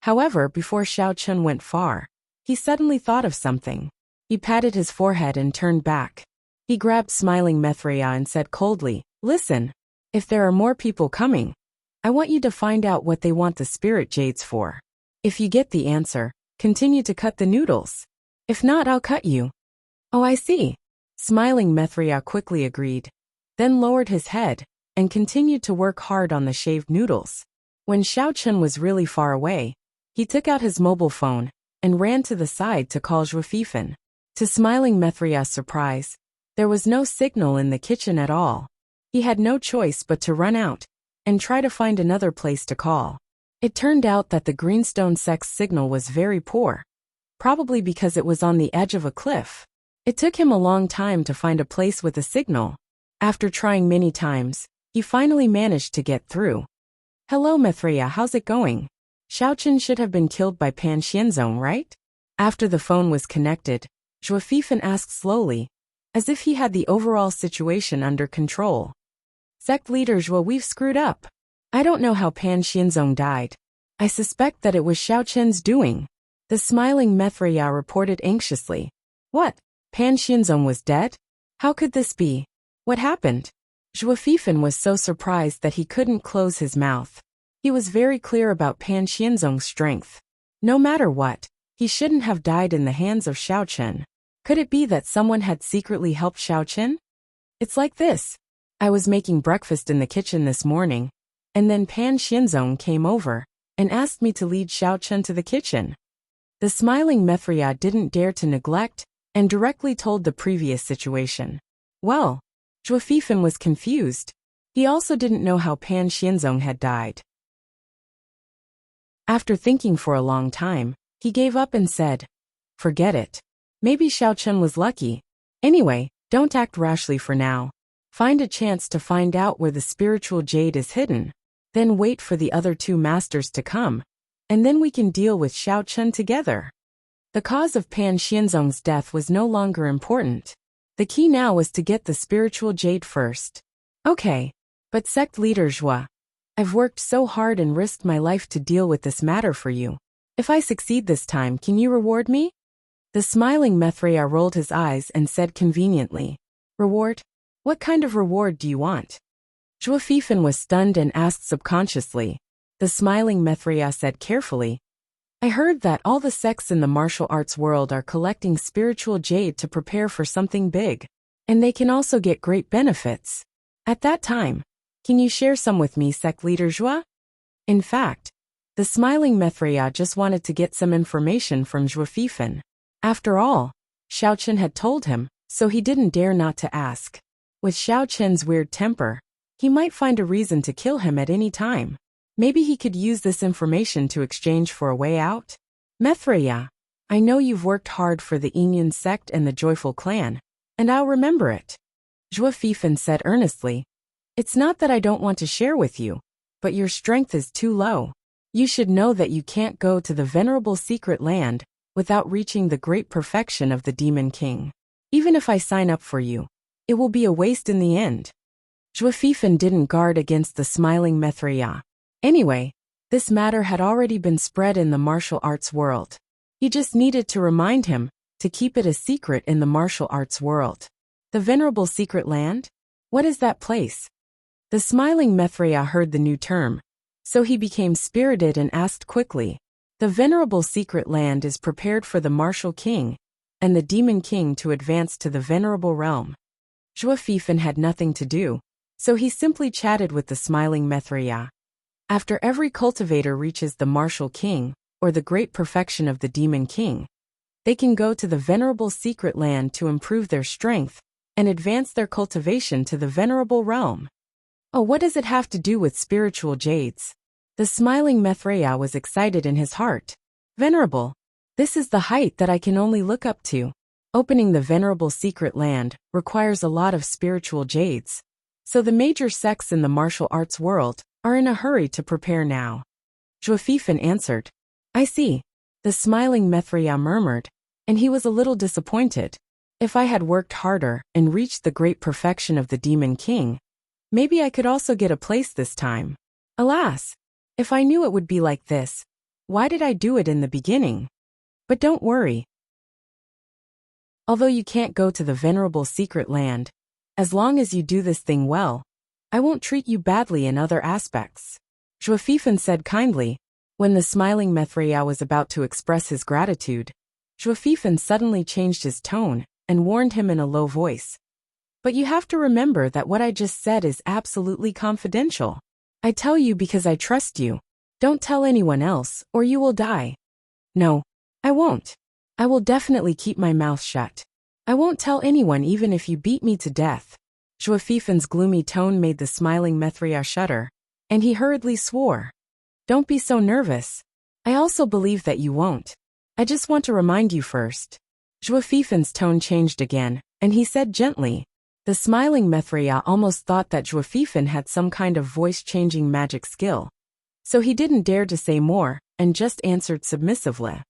However, before Xiao Chun went far, he suddenly thought of something. He patted his forehead and turned back. He grabbed smiling Mithria and said coldly, Listen, if there are more people coming, I want you to find out what they want the spirit jades for. If you get the answer, continue to cut the noodles. If not, I'll cut you. Oh, I see. Smiling Mithria quickly agreed, then lowered his head and continued to work hard on the shaved noodles. When Xiao Chun was really far away, he took out his mobile phone and ran to the side to call Zhuofifan. To smiling Mithria's surprise, there was no signal in the kitchen at all. He had no choice but to run out and try to find another place to call. It turned out that the greenstone sex signal was very poor, probably because it was on the edge of a cliff. It took him a long time to find a place with a signal. After trying many times, he finally managed to get through. Hello Mithria, how's it going? Xiao Chun should have been killed by Pan Xianzong, right? After the phone was connected, Zhuofifan asked slowly, as if he had the overall situation under control. Sect leader Zhuo, we've screwed up. I don't know how Pan Xianzong died. I suspect that it was Xiao Chun's doing. The smiling Mithria reported anxiously. What? Pan Xianzong was dead? How could this be? What happened? Zhuofifan was so surprised that he couldn't close his mouth. He was very clear about Pan Xianzong's strength. No matter what, he shouldn't have died in the hands of Xiao Chun. Could it be that someone had secretly helped Xiao Chun? It's like this. I was making breakfast in the kitchen this morning, and then Pan Xianzong came over and asked me to lead Xiao Chun to the kitchen. The smiling Mithria didn't dare to neglect and directly told the previous situation. Well, Zhuofifan was confused. He also didn't know how Pan Xianzong had died. After thinking for a long time, he gave up and said, Forget it. Maybe Xiao Chun was lucky. Anyway, don't act rashly for now. Find a chance to find out where the spiritual jade is hidden. Then wait for the other two masters to come, and then we can deal with Xiao Chun together. The cause of Pan Xianzong's death was no longer important. The key now was to get the spiritual jade first. Okay, But sect leader Zhua, I've worked so hard and risked my life to deal with this matter for you. If I succeed this time, can you reward me? The smiling Maitreya rolled his eyes and said conveniently, Reward? What kind of reward do you want? Zhua Fifan was stunned and asked subconsciously. The smiling Maitreya said carefully, I heard that all the sects in the martial arts world are collecting spiritual jade to prepare for something big. And they can also get great benefits. At that time, can you share some with me, sect leader Zhua? In fact, the smiling Maitreya just wanted to get some information from Zhua Fifan. After all, Xiao Chen had told him, so he didn't dare not to ask. With Xiao Chen's weird temper, he might find a reason to kill him at any time. Maybe he could use this information to exchange for a way out? Maitreya, I know you've worked hard for the Inyan sect and the Joyful clan, and I'll remember it. Zhua Fifan said earnestly, It's not that I don't want to share with you, but your strength is too low. You should know that you can't go to the venerable secret land without reaching the great perfection of the Demon King. Even if I sign up for you, it will be a waste in the end. Zhua Fifan didn't guard against the smiling Maitreya. Anyway, this matter had already been spread in the martial arts world. He just needed to remind him to keep it a secret in the martial arts world. The venerable secret land? What is that place? The smiling Maitreya heard the new term, so he became spirited and asked quickly. The venerable secret land is prepared for the martial king and the demon king to advance to the venerable realm. Zhua Fifan had nothing to do, so he simply chatted with the smiling Maitreya. After every cultivator reaches the martial king or the great perfection of the demon king, they can go to the venerable secret land to improve their strength and advance their cultivation to the venerable realm. Oh, what does it have to do with spiritual jades? The smiling Maitreya was excited in his heart. Venerable, this is the height that I can only look up to. Opening the venerable secret land requires a lot of spiritual jades, so the major sects in the martial arts world are in a hurry to prepare now. Zhua Fifan answered. I see. The smiling Maitreya murmured, and he was a little disappointed. If I had worked harder and reached the great perfection of the Demon King, maybe I could also get a place this time. Alas, if I knew it would be like this, why did I do it in the beginning? But don't worry. Although you can't go to the venerable secret land, as long as you do this thing well, I won't treat you badly in other aspects. Zhua Fifan said kindly. When the smiling Maitreya was about to express his gratitude, Zhua Fifan suddenly changed his tone and warned him in a low voice. But you have to remember that what I just said is absolutely confidential. I tell you because I trust you. Don't tell anyone else, or you will die. No, I won't. I will definitely keep my mouth shut. I won't tell anyone even if you beat me to death. Zhua Fifan's gloomy tone made the smiling Maitreya shudder, and he hurriedly swore. Don't be so nervous. I also believe that you won't. I just want to remind you first. Zhua Fifan's tone changed again, and he said gently. The smiling Maitreya almost thought that Zhua Fifan had some kind of voice-changing magic skill. So he didn't dare to say more, and just answered submissively.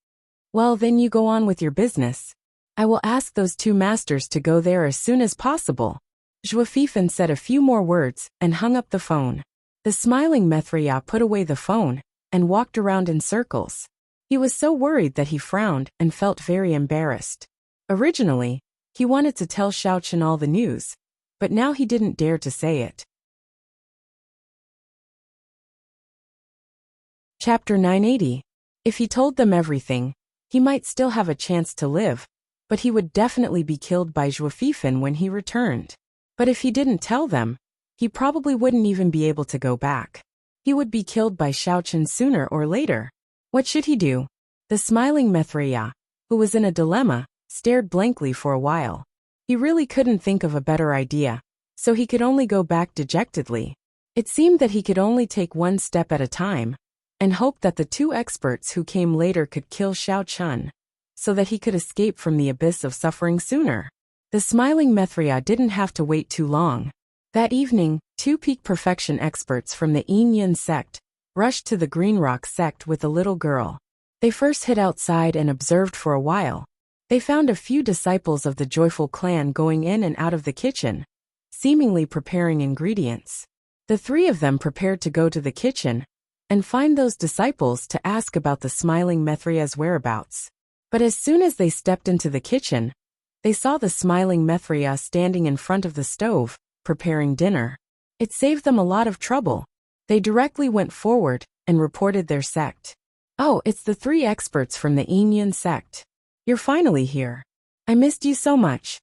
Well, then you go on with your business. I will ask those two masters to go there as soon as possible. Zhua Fifan said a few more words and hung up the phone. The smiling Maitreya put away the phone and walked around in circles. He was so worried that he frowned and felt very embarrassed. Originally, he wanted to tell Xiao Chen all the news, but now he didn't dare to say it. Chapter 980. If he told them everything, he might still have a chance to live, but he would definitely be killed by Zhua Fifan when he returned. But if he didn't tell them, he probably wouldn't even be able to go back. He would be killed by Xiao Chen sooner or later. What should he do? The smiling Maitreya, who was in a dilemma, stared blankly for a while. He really couldn't think of a better idea, so he could only go back dejectedly. It seemed that he could only take one step at a time, and hope that the two experts who came later could kill Xiao Chen, so that he could escape from the abyss of suffering sooner. The smiling Maitreya didn't have to wait too long. That evening, two peak perfection experts from the Inyan sect rushed to the Green Rock sect with a little girl. They first hid outside and observed for a while. They found a few disciples of the Joyful clan going in and out of the kitchen, seemingly preparing ingredients. The three of them prepared to go to the kitchen and find those disciples to ask about the smiling Mithrida's whereabouts. But as soon as they stepped into the kitchen, they saw the smiling Mithria standing in front of the stove, preparing dinner. It saved them a lot of trouble. They directly went forward and reported their sect. "Oh, it's the three experts from the Inyan sect. You're finally here. I missed you so much."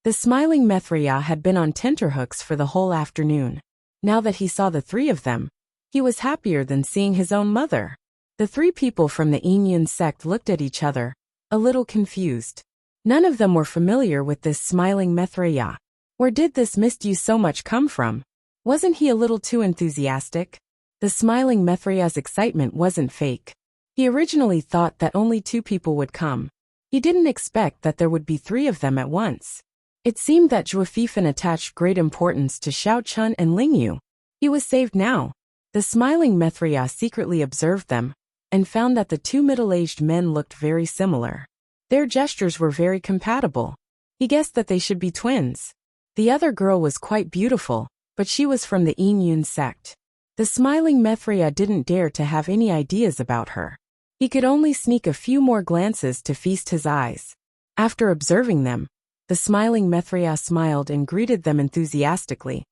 The smiling Mithria had been on tenterhooks for the whole afternoon. Now that he saw the three of them, he was happier than seeing his own mother. The three people from the Inyan sect looked at each other, a little confused. None of them were familiar with this smiling Mithria. Where did this "missed you so much" come from? Wasn't he a little too enthusiastic? The smiling Mithria's excitement wasn't fake. He originally thought that only 2 people would come. He didn't expect that there would be 3 of them at once. It seemed that Zhuo Fifan attached great importance to Xiao Chun and Ling Yu. He was saved now. The smiling Mithria secretly observed them and found that the 2 middle-aged men looked very similar. Their gestures were very compatible. He guessed that they should be twins. The other girl was quite beautiful, but she was from the Inyan sect. The smiling Mithria didn't dare to have any ideas about her. He could only sneak a few more glances to feast his eyes. After observing them, the smiling Mithria smiled and greeted them enthusiastically.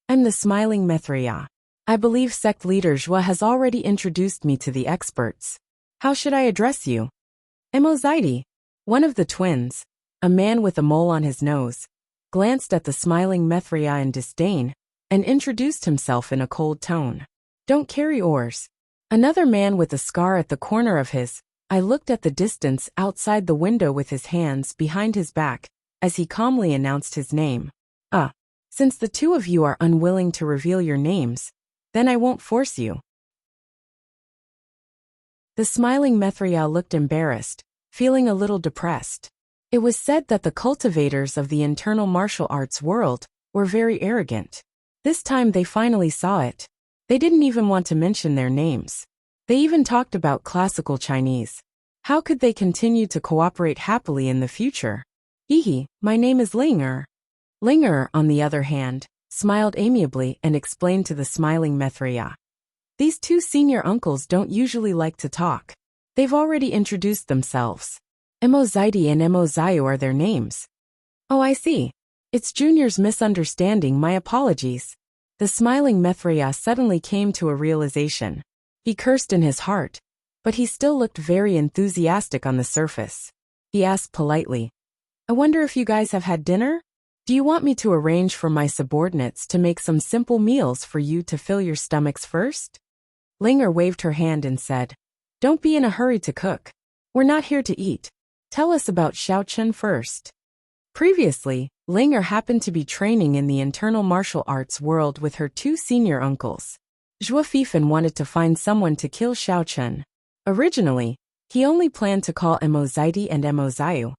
"I'm the smiling Mithria. I believe sect leader Zhuo has already introduced me to the experts. How should I address you?" Emozaidi, one of the twins, a man with a mole on his nose, glanced at the smiling Mithria in disdain and introduced himself in a cold tone. "Don't carry oars." Another man with a scar at the corner of his eye looked at the distance outside the window with his hands behind his back as he calmly announced his name. Since the 2 of you are unwilling to reveal your names, then I won't force you." The smiling Mithria looked embarrassed, feeling a little depressed. It was said that the cultivators of the internal martial arts world were very arrogant. This time they finally saw it. They didn't even want to mention their names. They even talked about classical Chinese. How could they continue to cooperate happily in the future? My name is Ling. Ling, on the other hand, smiled amiably and explained to the smiling Mithria. "These 2 senior uncles don't usually like to talk. They've already introduced themselves. Emozaidi and Emozayu are their names." "Oh, I see. It's Junior's misunderstanding, my apologies." The smiling Mithria suddenly came to a realization. He cursed in his heart, but he still looked very enthusiastic on the surface. He asked politely, "I wonder if you guys have had dinner? Do you want me to arrange for my subordinates to make some simple meals for you to fill your stomachs first?" Linger waved her hand and said, "Don't be in a hurry to cook. We're not here to eat. Tell us about Xiao Chun first." Previously, Linger happened to be training in the internal martial arts world with her 2 senior uncles. Zhuo Fifan wanted to find someone to kill Xiao Chun. Originally, he only planned to call Emozaidi and Emozayu,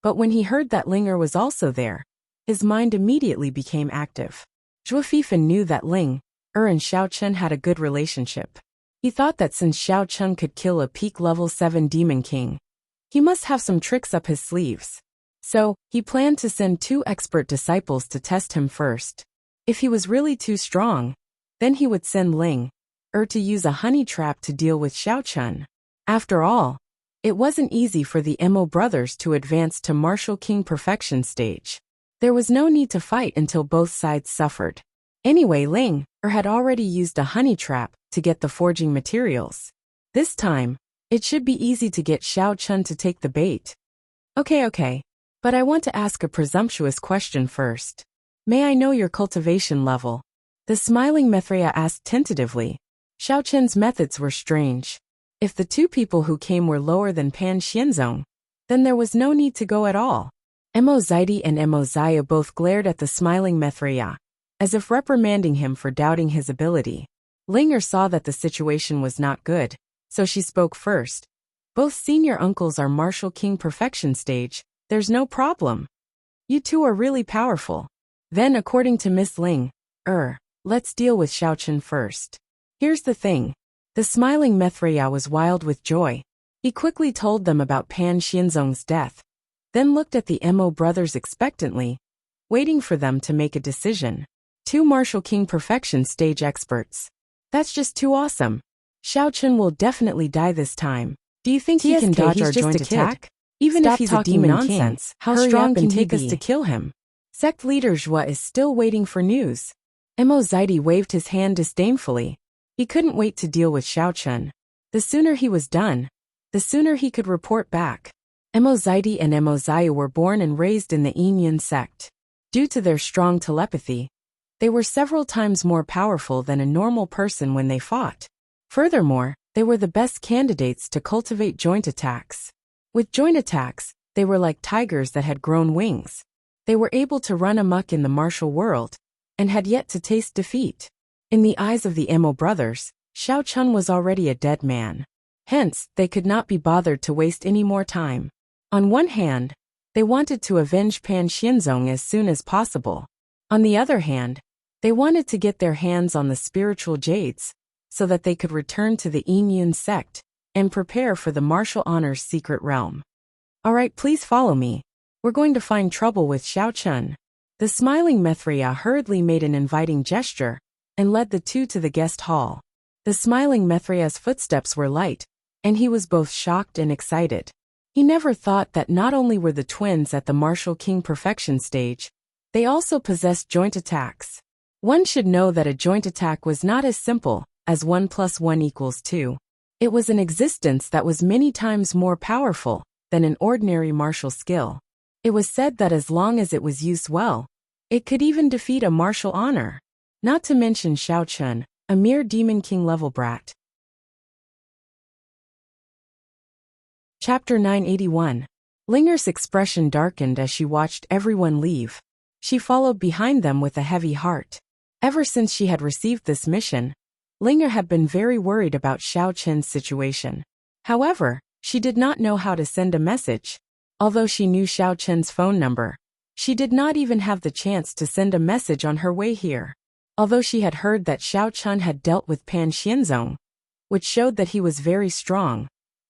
but when he heard that Linger was also there, his mind immediately became active. Zhuo Fifan knew that Ling and Xiao Chun had a good relationship. He thought that since Xiao Chun could kill a peak level 7 demon king, he must have some tricks up his sleeves. So, he planned to send 2 expert disciples to test him first. If he was really too strong, then he would send Ling to use a honey trap to deal with Xiao Chun. After all, it wasn't easy for the Emo brothers to advance to Martial King Perfection stage. There was no need to fight until both sides suffered. Anyway, Ling had already used a honey trap to get the forging materials. This time, it should be easy to get Xiao Chun to take the bait. Okay. But I want to ask a presumptuous question first. May I know your cultivation level?" The smiling Mithria asked tentatively. Xiao Chun's methods were strange. If the 2 people who came were lower than Pan Xianzong, then there was no need to go at all. Emozaidi and Emozayu both glared at the smiling Mithria, as if reprimanding him for doubting his ability. Linger saw that the situation was not good, so she spoke first. "Both senior uncles are Martial King Perfection stage. There's no problem. You 2 are really powerful." Then, according to Miss Ling, let's deal with Xiao Chun first. Here's the thing. The smiling Mithria was wild with joy. He quickly told them about Pan Xianzong's death, then looked at the Emo brothers expectantly, waiting for them to make a decision. 2 Martial King Perfection Stage experts. That's just too awesome. Xiao Chun will definitely die this time. Do you think he can dodge our joint attack? Even if he's a demon nonsense, how strong can he take us to kill him? Sect leader Zhua is still waiting for news. Mo Zaidi waved his hand disdainfully. He couldn't wait to deal with Xiao Chun. The sooner he was done, the sooner he could report back. Mo Zaidi and Mo Zaya were born and raised in the Yin sect. Due to their strong telepathy, they were several times more powerful than a normal person when they fought. Furthermore, they were the best candidates to cultivate joint attacks. With joint attacks, they were like tigers that had grown wings. They were able to run amok in the martial world, and had yet to taste defeat. In the eyes of the Mo brothers, Xiao Chun was already a dead man. Hence, they could not be bothered to waste any more time. On one hand, they wanted to avenge Pan Xianzong as soon as possible. On the other hand, they wanted to get their hands on the spiritual jades, so that they could return to the Yin sect and prepare for the martial honors secret realm. Alright, please follow me. We're going to find trouble with Xiao Chun. The smiling Mithria hurriedly made an inviting gesture and led the two to the guest hall. The smiling Mithria's footsteps were light, and he was both shocked and excited. He never thought that not only were the twins at the Martial King Perfection stage, they also possessed joint attacks. One should know that a joint attack was not as simple as 1 + 1 = 2. It was an existence that was many times more powerful than an ordinary martial skill. It was said that as long as it was used well, it could even defeat a martial honor. Not to mention Xiao Chun, a mere Demon King level brat. Chapter 981. Linger's expression darkened as she watched everyone leave. She followed behind them with a heavy heart. Ever since she had received this mission, Linger had been very worried about Xiao Chun's situation. However, she did not know how to send a message. Although she knew Xiao Chun's phone number, she did not even have the chance to send a message on her way here. Although she had heard that Xiao Chun had dealt with Pan Xianzong, which showed that he was very strong,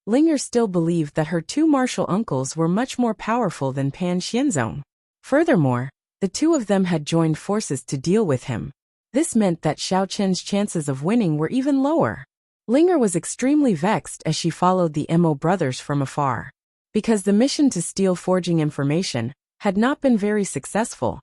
Linger still believed that her 2 martial uncles were much more powerful than Pan Xianzong. Furthermore, the two of them had joined forces to deal with him. This meant that Xiao Chun's chances of winning were even lower. Linger was extremely vexed as she followed the Mo brothers from afar. Because the mission to steal forging information had not been very successful,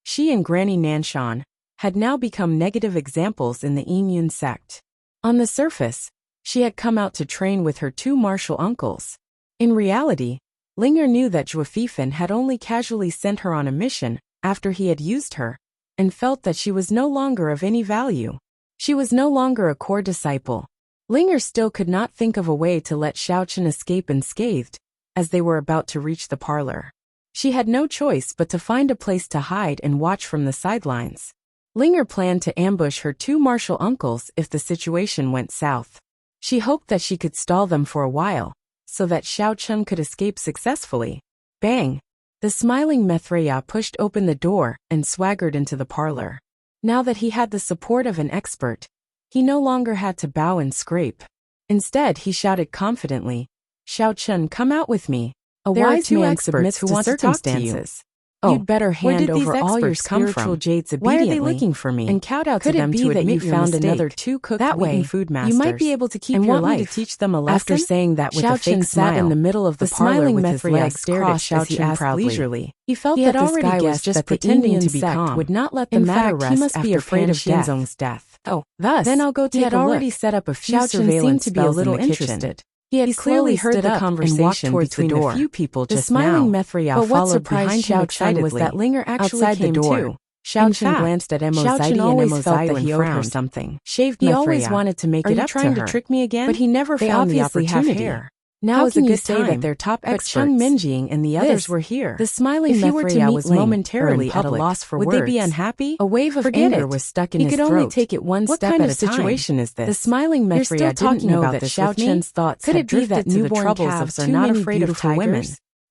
she and Granny Nanshan had now become negative examples in the Yin sect. On the surface, she had come out to train with her 2 martial uncles. In reality, Linger knew that Zhua Fifan had only casually sent her on a mission after he had used her, and felt that she was no longer of any value. She was no longer a core disciple. Linger still could not think of a way to let Xiao Chun escape unscathed, as they were about to reach the parlor. She had no choice but to find a place to hide and watch from the sidelines. Linger planned to ambush her 2 martial uncles if the situation went south. She hoped that she could stall them for a while, so that Xiao Chun could escape successfully. Bang! The smiling Mithria pushed open the door and swaggered into the parlor. Now that he had the support of an expert, he no longer had to bow and scrape. Instead, he shouted confidently, "Xiao Chun, come out with me. There wise man submits to circumstances. You'd better hand over all your spiritual jades immediately. Why are they looking for me? And count out to them to admit you found another 2 cooked wheaten food masters. You might be able to keep your life. Me to teach them a lesson?" After saying that with a fake smile, sat in the middle of the parlor with his legs crossed as he asked leisurely. He felt that this guy was just pretending to be calm, would not let the matter rest. He must be afraid of Xianzong's death. Thus, then I'll go take a look. He had already set up a few surveillance spells in the kitchen. He had clearly heard the conversation between a few people just now. The smiling Mithria followed behind Xiao Chun was that Linger actually came too. Xiao Chun glanced at Mo Zaidi and Mo Zaya and frowned something. Shaved Mithria. He always wanted to make it up to her. Are you trying to trick me again? But he never found the opportunity. Now is a good time that their top experts, Cheng Minjing and the others were here. The smiling Mithria was momentarily at a loss for words. Would they be unhappy? A wave of anger was stuck in his throat. He could only take it one step at a time. What kind of situation is this? The smiling Mithria didn't know that Xiao Chun's thoughts had drifted to the troubles of too many beautiful women.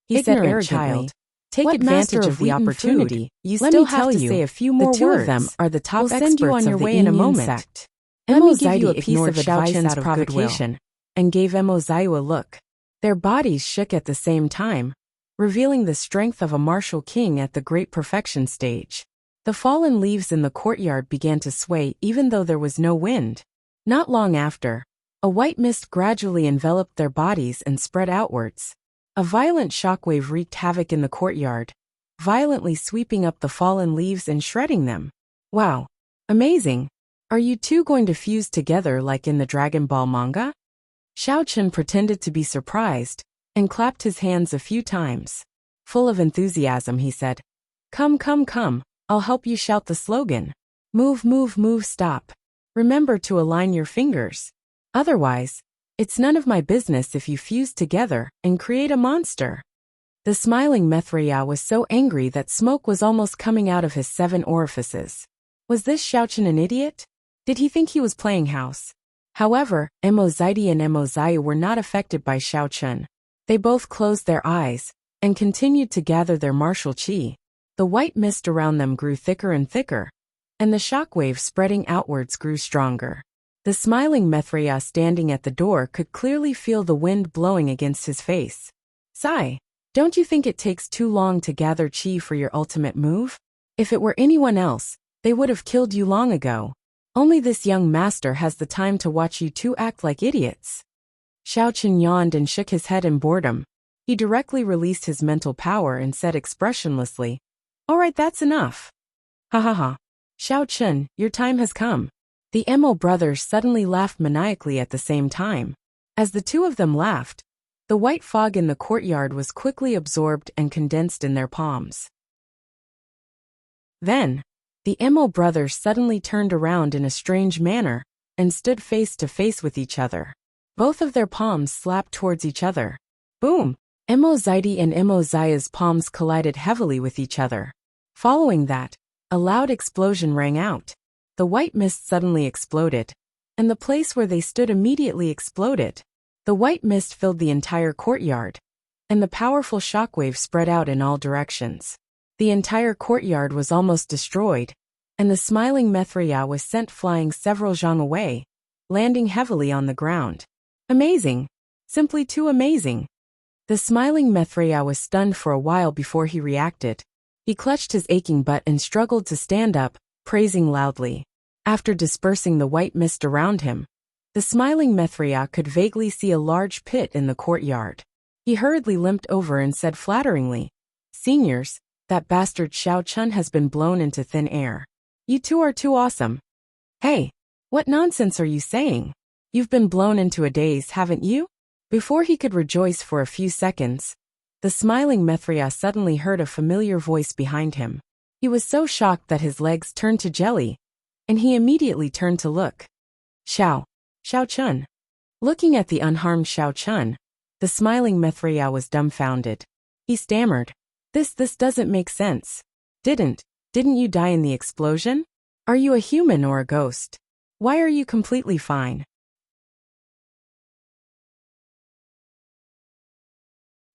He said arrogantly, "Take advantage of the opportunity. You still have to say a few more words. The two of them are the top experts of the Yin sect. Let me give you a piece of advice out of provocation," and gave Mo Zaya a look. Their bodies shook at the same time, revealing the strength of a martial king at the great perfection stage. The fallen leaves in the courtyard began to sway even though there was no wind. Not long after, a white mist gradually enveloped their bodies and spread outwards. A violent shockwave wreaked havoc in the courtyard, violently sweeping up the fallen leaves and shredding them. Wow! Amazing! Are you two going to fuse together like in the Dragon Ball manga? Xiao Chun pretended to be surprised and clapped his hands a few times. Full of enthusiasm, he said, "Come, come, come, I'll help you shout the slogan. Move, move, move, stop. Remember to align your fingers. Otherwise, it's none of my business if you fuse together and create a monster." The smiling Mithriya was so angry that smoke was almost coming out of his 7 orifices. Was this Xiao Chun an idiot? Did he think he was playing house? However, Emozaidi and Emozayu were not affected by Xiao Chun. They both closed their eyes and continued to gather their martial qi. The white mist around them grew thicker and thicker, and the shockwave spreading outwards grew stronger. The smiling Mithriya standing at the door could clearly feel the wind blowing against his face. "Sigh, don't you think it takes too long to gather qi for your ultimate move? If it were anyone else, they would have killed you long ago. Only this young master has the time to watch you two act like idiots." Xiao Chun yawned and shook his head in boredom. He directly released his mental power and said expressionlessly, "All right, that's enough." "Ha ha ha. Xiao Chun, your time has come." The Emo brothers suddenly laughed maniacally at the same time. As the two of them laughed, the white fog in the courtyard was quickly absorbed and condensed in their palms. Then, the Emo brothers suddenly turned around in a strange manner and stood face to face with each other. Both of their palms slapped towards each other. Boom! Emozaidi and Emozaya's palms collided heavily with each other. Following that, a loud explosion rang out. The white mist suddenly exploded, and the place where they stood immediately exploded. The white mist filled the entire courtyard, and the powerful shockwave spread out in all directions. The entire courtyard was almost destroyed, and the smiling Mithriya was sent flying several zhang away, landing heavily on the ground. Amazing! Simply too amazing! The smiling Mithriya was stunned for a while before he reacted. He clutched his aching butt and struggled to stand up, praising loudly. After dispersing the white mist around him, the smiling Mithriya could vaguely see a large pit in the courtyard. He hurriedly limped over and said flatteringly, "Seniors, that bastard Xiao Chun has been blown into thin air. You two are too awesome." "Hey, what nonsense are you saying? You've been blown into a daze, haven't you?" Before he could rejoice for a few seconds, the smiling Mithriya suddenly heard a familiar voice behind him. He was so shocked that his legs turned to jelly, and he immediately turned to look. Xiao Chun. Looking at the unharmed Xiao Chun, the smiling Mithriya was dumbfounded. He stammered, This doesn't make sense. Didn't you die in the explosion? Are you a human or a ghost? Why are you completely fine?"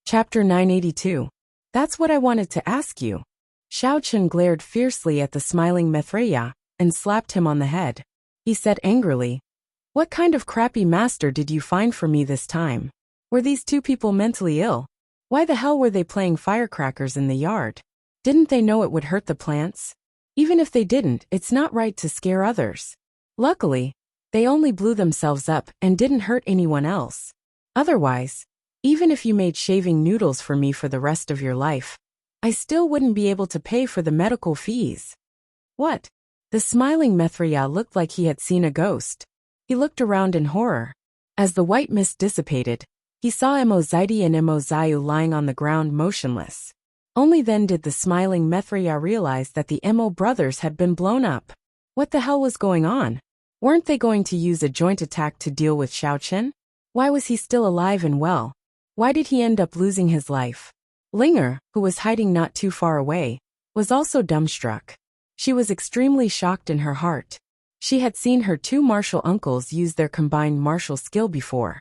Chapter 982. That's what I wanted to ask you. Xiao Chun glared fiercely at the smiling Mithriya and slapped him on the head. He said angrily, "What kind of crappy master did you find for me this time? Were these two people mentally ill? Why the hell were they playing firecrackers in the yard? Didn't they know it would hurt the plants? Even if they didn't, it's not right to scare others. Luckily, they only blew themselves up and didn't hurt anyone else. Otherwise, even if you made shaving noodles for me for the rest of your life, I still wouldn't be able to pay for the medical fees." "What?" The smiling Mithriya looked like he had seen a ghost. He looked around in horror. As the white mist dissipated, he saw Emozaidi and Emozayu lying on the ground motionless. Only then did the smiling Mithriya realize that the Emo brothers had been blown up. What the hell was going on? Weren't they going to use a joint attack to deal with Xiao Chun? Why was he still alive and well? Why did he end up losing his life? Linger, who was hiding not too far away, was also dumbstruck. She was extremely shocked in her heart. She had seen her two martial uncles use their combined martial skill before,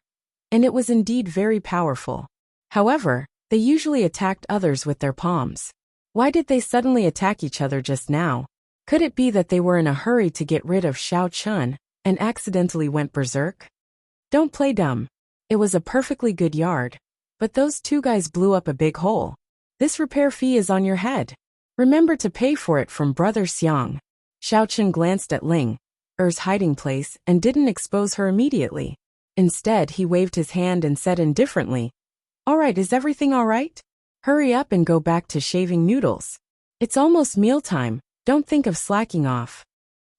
and it was indeed very powerful. However, they usually attacked others with their palms. Why did they suddenly attack each other just now? Could it be that they were in a hurry to get rid of Xiao Chun and accidentally went berserk? Don't play dumb. It was a perfectly good yard, but those two guys blew up a big hole. This repair fee is on your head. Remember to pay for it from Brother Xiang. Xiaochen glanced at Ling Er's hiding place and didn't expose her immediately. Instead, he waved his hand and said indifferently, "All right, is everything all right? Hurry up and go back to shaving noodles. It's almost mealtime, don't think of slacking off."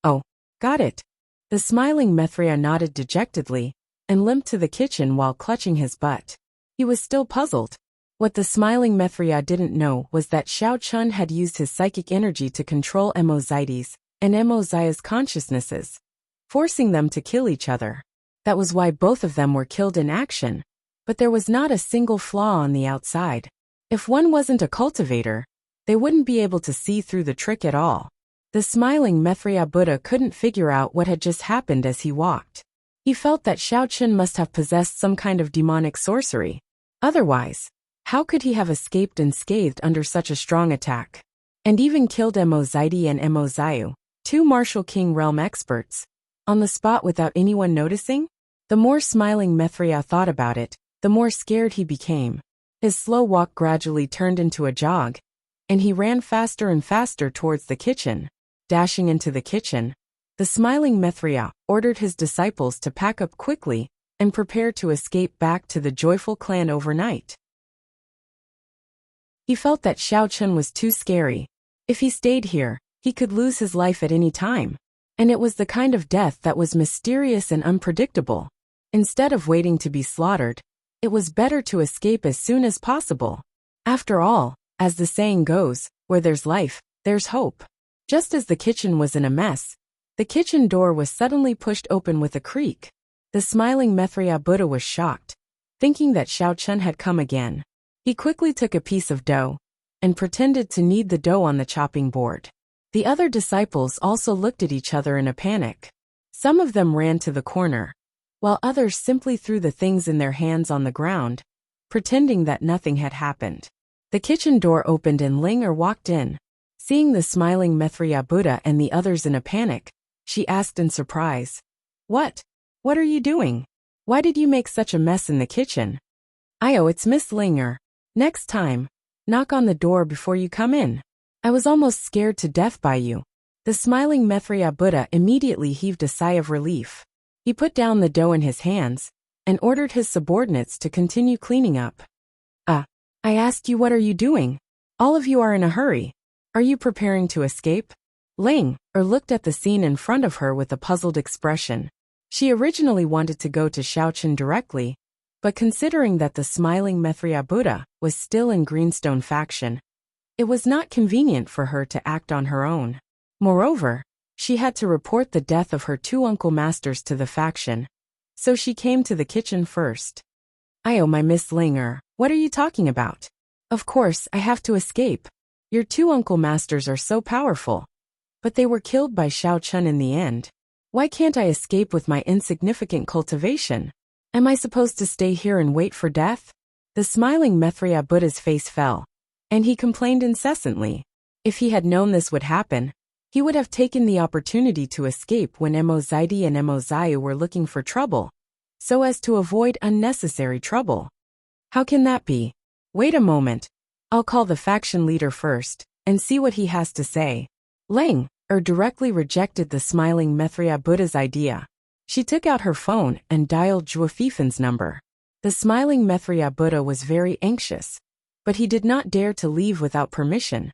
"Oh, got it." The smiling Mithria nodded dejectedly and limped to the kitchen while clutching his butt. He was still puzzled. What the smiling Mithria didn't know was that Xiao Chun had used his psychic energy to control Emozites and Emozia's consciousnesses, forcing them to kill each other. That was why both of them were killed in action. But there was not a single flaw on the outside. If one wasn't a cultivator, they wouldn't be able to see through the trick at all. The smiling Mithria Buddha couldn't figure out what had just happened as he walked. He felt that Xiaochen must have possessed some kind of demonic sorcery. Otherwise, how could he have escaped unscathed under such a strong attack? And even killed Emozide and Emoziu, two Martial King realm experts, on the spot without anyone noticing? The more smiling Mithria thought about it, the more scared he became. His slow walk gradually turned into a jog, and he ran faster and faster towards the kitchen. Dashing into the kitchen, the smiling Mithria ordered his disciples to pack up quickly and prepare to escape back to the joyful clan overnight. He felt that Xiaochen was too scary. If he stayed here, he could lose his life at any time. And it was the kind of death that was mysterious and unpredictable. Instead of waiting to be slaughtered, it was better to escape as soon as possible. After all, as the saying goes, where there's life, there's hope. Just as the kitchen was in a mess, the kitchen door was suddenly pushed open with a creak. The smiling Mithria Buddha was shocked, thinking that Xiaochen had come again. He quickly took a piece of dough and pretended to knead the dough on the chopping board. The other disciples also looked at each other in a panic. Some of them ran to the corner, while others simply threw the things in their hands on the ground, pretending that nothing had happened. The kitchen door opened and Ling Er walked in. Seeing the smiling Mithria Buddha and the others in a panic, she asked in surprise, What are you doing? Why did you make such a mess in the kitchen?" "Oh, it's Miss Ling Er. Next time, knock on the door before you come in. I was almost scared to death by you." The smiling Mithria Buddha immediately heaved a sigh of relief. He put down the dough in his hands and ordered his subordinates to continue cleaning up. I asked you, what are you doing? All of you are in a hurry. Are you preparing to escape?" Ling Er looked at the scene in front of her with a puzzled expression. She originally wanted to go to Xiaochen directly, but considering that the smiling Mithria Buddha was still in Greenstone faction, it was not convenient for her to act on her own. Moreover, she had to report the death of her two uncle masters to the faction, so she came to the kitchen first. "Oh, my Miss Ling Er, what are you talking about? Of course, I have to escape. Your two uncle masters are so powerful. But they were killed by Xiaochen in the end. Why can't I escape with my insignificant cultivation? Am I supposed to stay here and wait for death?" The smiling Mithria Buddha's face fell, and he complained incessantly. If he had known this would happen, he would have taken the opportunity to escape when Emozide and Emoziu were looking for trouble, so as to avoid unnecessary trouble. How can that be? Wait a moment. I'll call the faction leader first and see what he has to say. Ling Er directly rejected the smiling Mithria Buddha's idea. She took out her phone and dialed Zhuo Fifen's number. The smiling Mithria Buddha was very anxious, but he did not dare to leave without permission,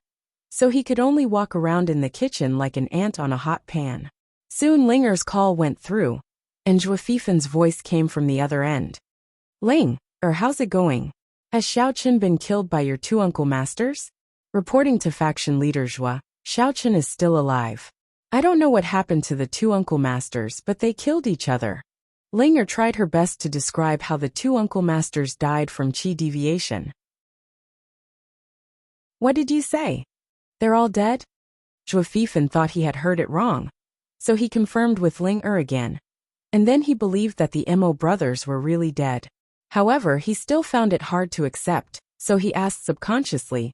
so he could only walk around in the kitchen like an ant on a hot pan. Soon Ling Er's call went through, and Zhuo Fifen's voice came from the other end. "Ling Er, how's it going? Has Xiaochen been killed by your two uncle masters?" Reporting to faction leader Zhuo, "Xiaochen is still alive. I don't know what happened to the two uncle masters, but they killed each other." Ling Er tried her best to describe how the two uncle masters died from qi deviation. "What did you say? They're all dead?" Zhuo Fifen thought he had heard it wrong, so he confirmed with Ling Er again. And then he believed that the Mo brothers were really dead. However, he still found it hard to accept, so he asked subconsciously,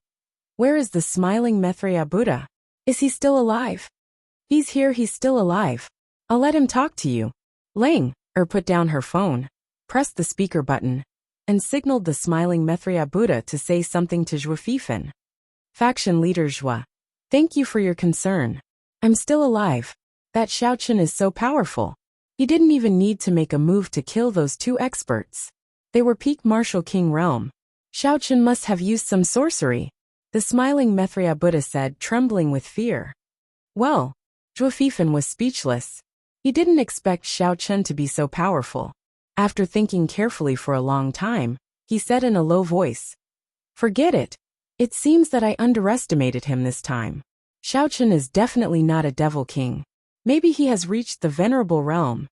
"Where is the smiling Mithria Buddha? Is he still alive?" "He's here, he's still alive. I'll let him talk to you." Ling Er put down her phone, pressed the speaker button, and signaled the smiling Mithria Buddha to say something to Zhuo Fifen. Faction leader Zhuo, Thank you for your concern. I'm still alive. That Xiao Chen is so powerful. He didn't even need to make a move to kill those two experts. They were peak martial king realm. Xiao Chen must have used some sorcery, the smiling Maitreya Buddha said, trembling with fear. Well, Zhuo Fifan was speechless. He didn't expect Xiao Chen to be so powerful. After thinking carefully for a long time, he said in a low voice, "Forget it. It seems that I underestimated him this time. Xiao Chen is definitely not a devil king. Maybe he has reached the venerable realm."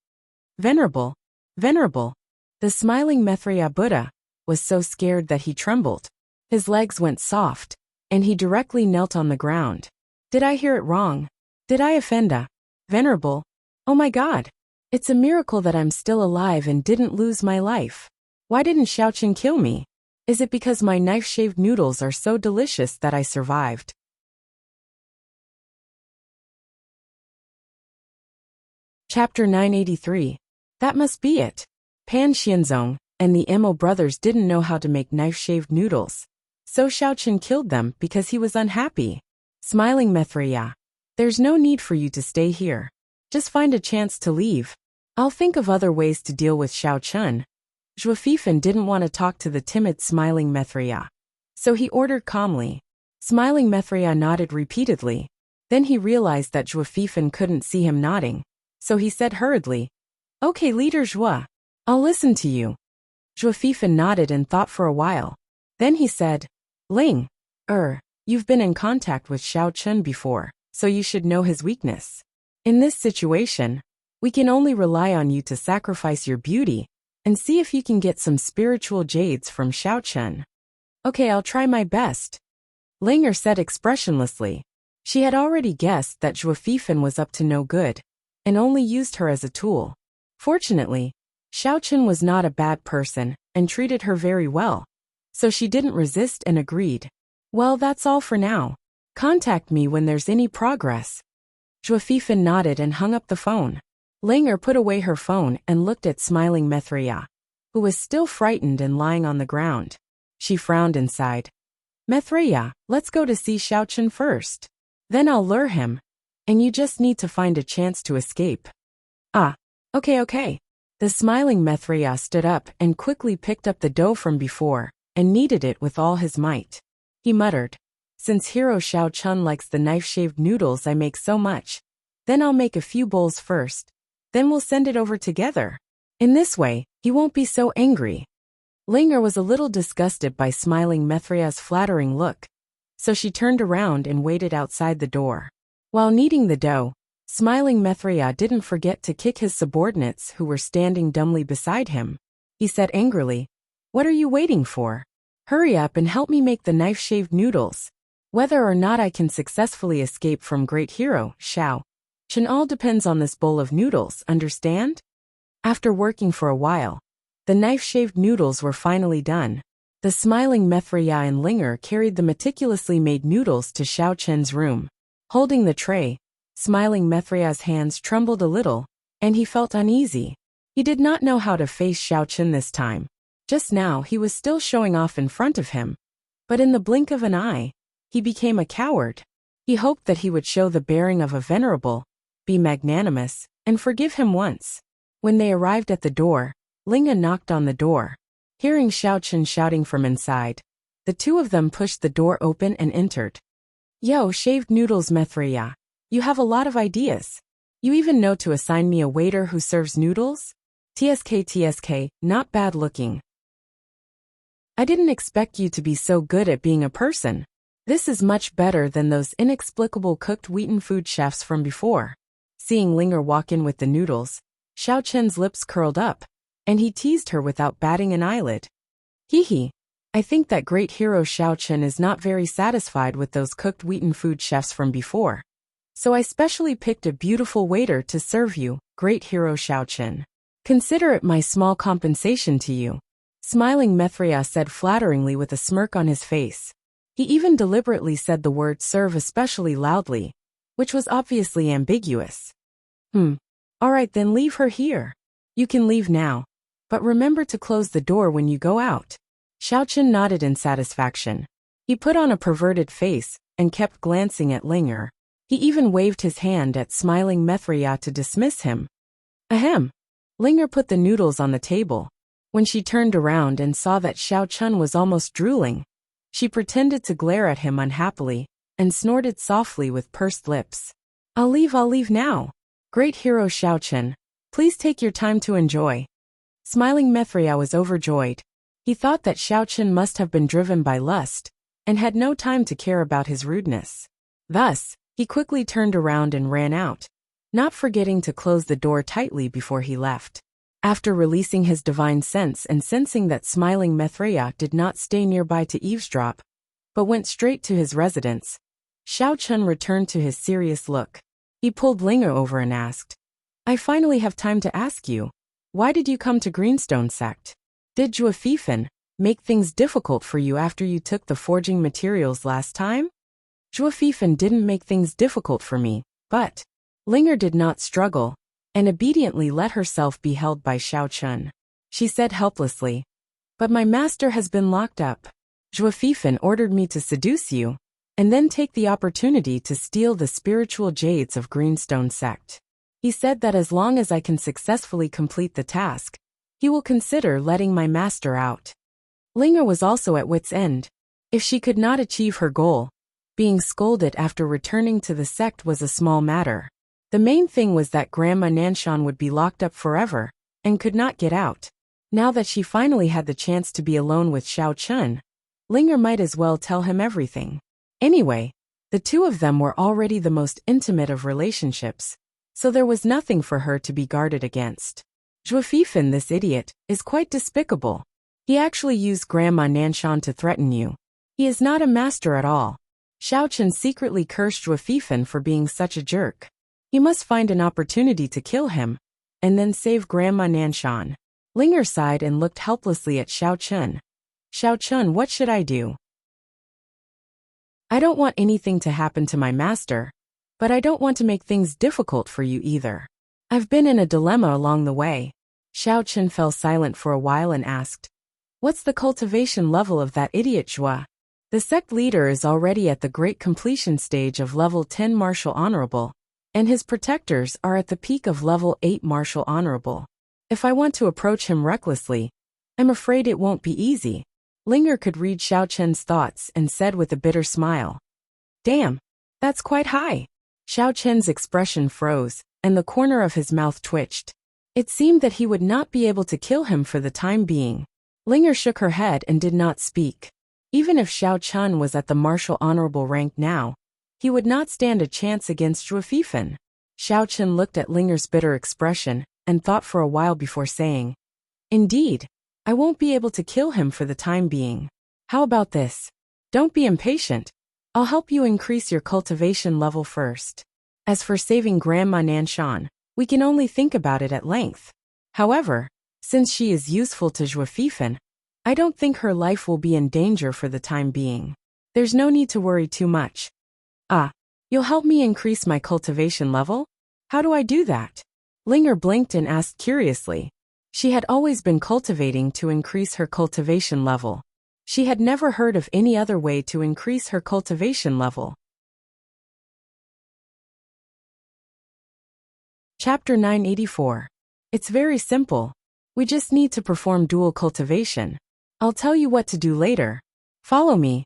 Venerable? Venerable? The smiling Maitreya Buddha was so scared that he trembled. His legs went soft, and he directly knelt on the ground. Did I hear it wrong? Did I offend a venerable? Oh my God! It's a miracle that I'm still alive and didn't lose my life. Why didn't Xiao Chen kill me? Is it because my knife-shaved noodles are so delicious that I survived? Chapter 983. That must be it. Pan Xianzong and the Emo brothers didn't know how to make knife-shaved noodles, so Xiao Chen killed them because he was unhappy. Smiling Maitreya, there's no need for you to stay here. Just find a chance to leave. I'll think of other ways to deal with Xiao Chen. Zhuo Fifan didn't want to talk to the timid smiling Maitreya, so he ordered calmly. Smiling Maitreya nodded repeatedly. Then he realized that Zhuo Fifan couldn't see him nodding, so he said hurriedly, "Okay, Leader Zhuo, I'll listen to you." Zhuo Fifan nodded and thought for a while. Then he said, "Ling, you've been in contact with Xiao Chen before, so you should know his weakness. In this situation, we can only rely on you to sacrifice your beauty and see if you can get some spiritual jades from Xiao Chen." "Okay, I'll try my best," Linger said expressionlessly. She had already guessed that Zhuo Fifan was up to no good and only used her as a tool. Fortunately, Xiao Chen was not a bad person and treated her very well, so she didn't resist and agreed. "Well, that's all for now. Contact me when there's any progress." Zhuo Fifan nodded and hung up the phone. Linger put away her phone and looked at smiling Maitreya, who was still frightened and lying on the ground. She frowned and sighed. "Maitreya, let's go to see Xiao Chen first. Then I'll lure him, and you just need to find a chance to escape." "Ah, okay. The smiling Maitreya stood up and quickly picked up the dough from before and kneaded it with all his might. He muttered, "Since Hero Xiao Chen likes the knife-shaved noodles I make so much, then I'll make a few bowls first. Then we'll send it over together. In this way, he won't be so angry." Linger was a little disgusted by smiling Maitreya's flattering look, so she turned around and waited outside the door. While kneading the dough, smiling Maitreya didn't forget to kick his subordinates who were standing dumbly beside him. He said angrily, "What are you waiting for? Hurry up and help me make the knife-shaved noodles. Whether or not I can successfully escape from Great Hero Xiao Chen all depends on this bowl of noodles, understand?" After working for a while, the knife-shaved noodles were finally done. The smiling Maitreya and Linger carried the meticulously made noodles to Xiao Chen's room. Holding the tray, smiling Maitreya's hands trembled a little, and he felt uneasy. He did not know how to face Xiao Chen this time. Just now he was still showing off in front of him, but in the blink of an eye, he became a coward. He hoped that he would show the bearing of a venerable, be magnanimous, and forgive him once. When they arrived at the door, Linga knocked on the door. Hearing Xiao Chen shouting from inside, the two of them pushed the door open and entered. "Yo, shaved noodles Maitreya, you have a lot of ideas. You even know to assign me a waiter who serves noodles? TSK, not bad looking. I didn't expect you to be so good at being a person. This is much better than those inexplicable cooked wheaten food chefs from before." Seeing Linger walk in with the noodles, Xiao Chen's lips curled up, and he teased her without batting an eyelid. "Hee, I think that Great Hero Xiao Chen is not very satisfied with those cooked wheaten food chefs from before. So I specially picked a beautiful waiter to serve you, Great Hero Xiao Chen. Consider it my small compensation to you." Smiling Maitreya said flatteringly with a smirk on his face. He even deliberately said the word serve especially loudly, which was obviously ambiguous. All right, then leave her here. You can leave now, but remember to close the door when you go out." Xiao Chen nodded in satisfaction. He put on a perverted face and kept glancing at Linger. He even waved his hand at smiling Mithria to dismiss him. Ahem. Linger put the noodles on the table. When she turned around and saw that Xiao Chun was almost drooling, she pretended to glare at him unhappily and snorted softly with pursed lips. I'll leave now. Great hero Xiao Chun, please take your time to enjoy. Smiling Mithria was overjoyed. He thought that Xiao Chun must have been driven by lust and had no time to care about his rudeness. Thus, he quickly turned around and ran out, not forgetting to close the door tightly before he left. After releasing his divine sense and sensing that smiling Mithria did not stay nearby to eavesdrop, but went straight to his residence, Xiao Chun returned to his serious look. He pulled Linger over and asked, I finally have time to ask you, why did you come to Greenstone Sect? Did Zhuo Fifan make things difficult for you after you took the forging materials last time? Zhuo Fifan didn't make things difficult for me, but Linger did not struggle and obediently let herself be held by Xiao Chun. She said helplessly, but my master has been locked up. Zhuo Fifan ordered me to seduce you and then take the opportunity to steal the spiritual jades of Greenstone Sect. He said that as long as I can successfully complete the task, he will consider letting my master out. Linger was also at wit's end. If she could not achieve her goal, being scolded after returning to the sect was a small matter. The main thing was that Grandma Nanshan would be locked up forever and could not get out. Now that she finally had the chance to be alone with Xiao Chun, Linger might as well tell him everything. Anyway, the two of them were already the most intimate of relationships, so there was nothing for her to be guarded against. Zhuo Fifan, this idiot, is quite despicable. He actually used Grandma Nanshan to threaten you. He is not a master at all. Xiao Chun secretly cursed Zhuo Fifan for being such a jerk. He must find an opportunity to kill him, and then save Grandma Nanshan. Linger sighed and looked helplessly at Xiao Chun. Xiao Chun, what should I do? I don't want anything to happen to my master, but I don't want to make things difficult for you either. I've been in a dilemma along the way. Xiao Chun fell silent for a while and asked, what's the cultivation level of that idiot Zhuo? The sect leader is already at the great completion stage of level 10 Martial Honorable, and his protectors are at the peak of level 8 Martial Honorable. If I want to approach him recklessly, I'm afraid it won't be easy. Linger could read Xiao Chun's thoughts and said with a bitter smile, damn, that's quite high. Xiao Chun's expression froze, and the corner of his mouth twitched. It seemed that he would not be able to kill him for the time being. Linger shook her head and did not speak. Even if Xiao Chun was at the Martial Honorable rank now, he would not stand a chance against Zhuo Fifan. Xiao Chun looked at Linger's bitter expression and thought for a while before saying, indeed, I won't be able to kill him for the time being. How about this? Don't be impatient. I'll help you increase your cultivation level first. As for saving Grandma Nanshan, we can only think about it at length. However, since she is useful to Zhuo Fifan, I don't think her life will be in danger for the time being. There's no need to worry too much. You'll help me increase my cultivation level? How do I do that? Linger blinked and asked curiously. She had always been cultivating to increase her cultivation level. She had never heard of any other way to increase her cultivation level. Chapter 984. It's very simple. We just need to perform dual cultivation. I'll tell you what to do later. Follow me.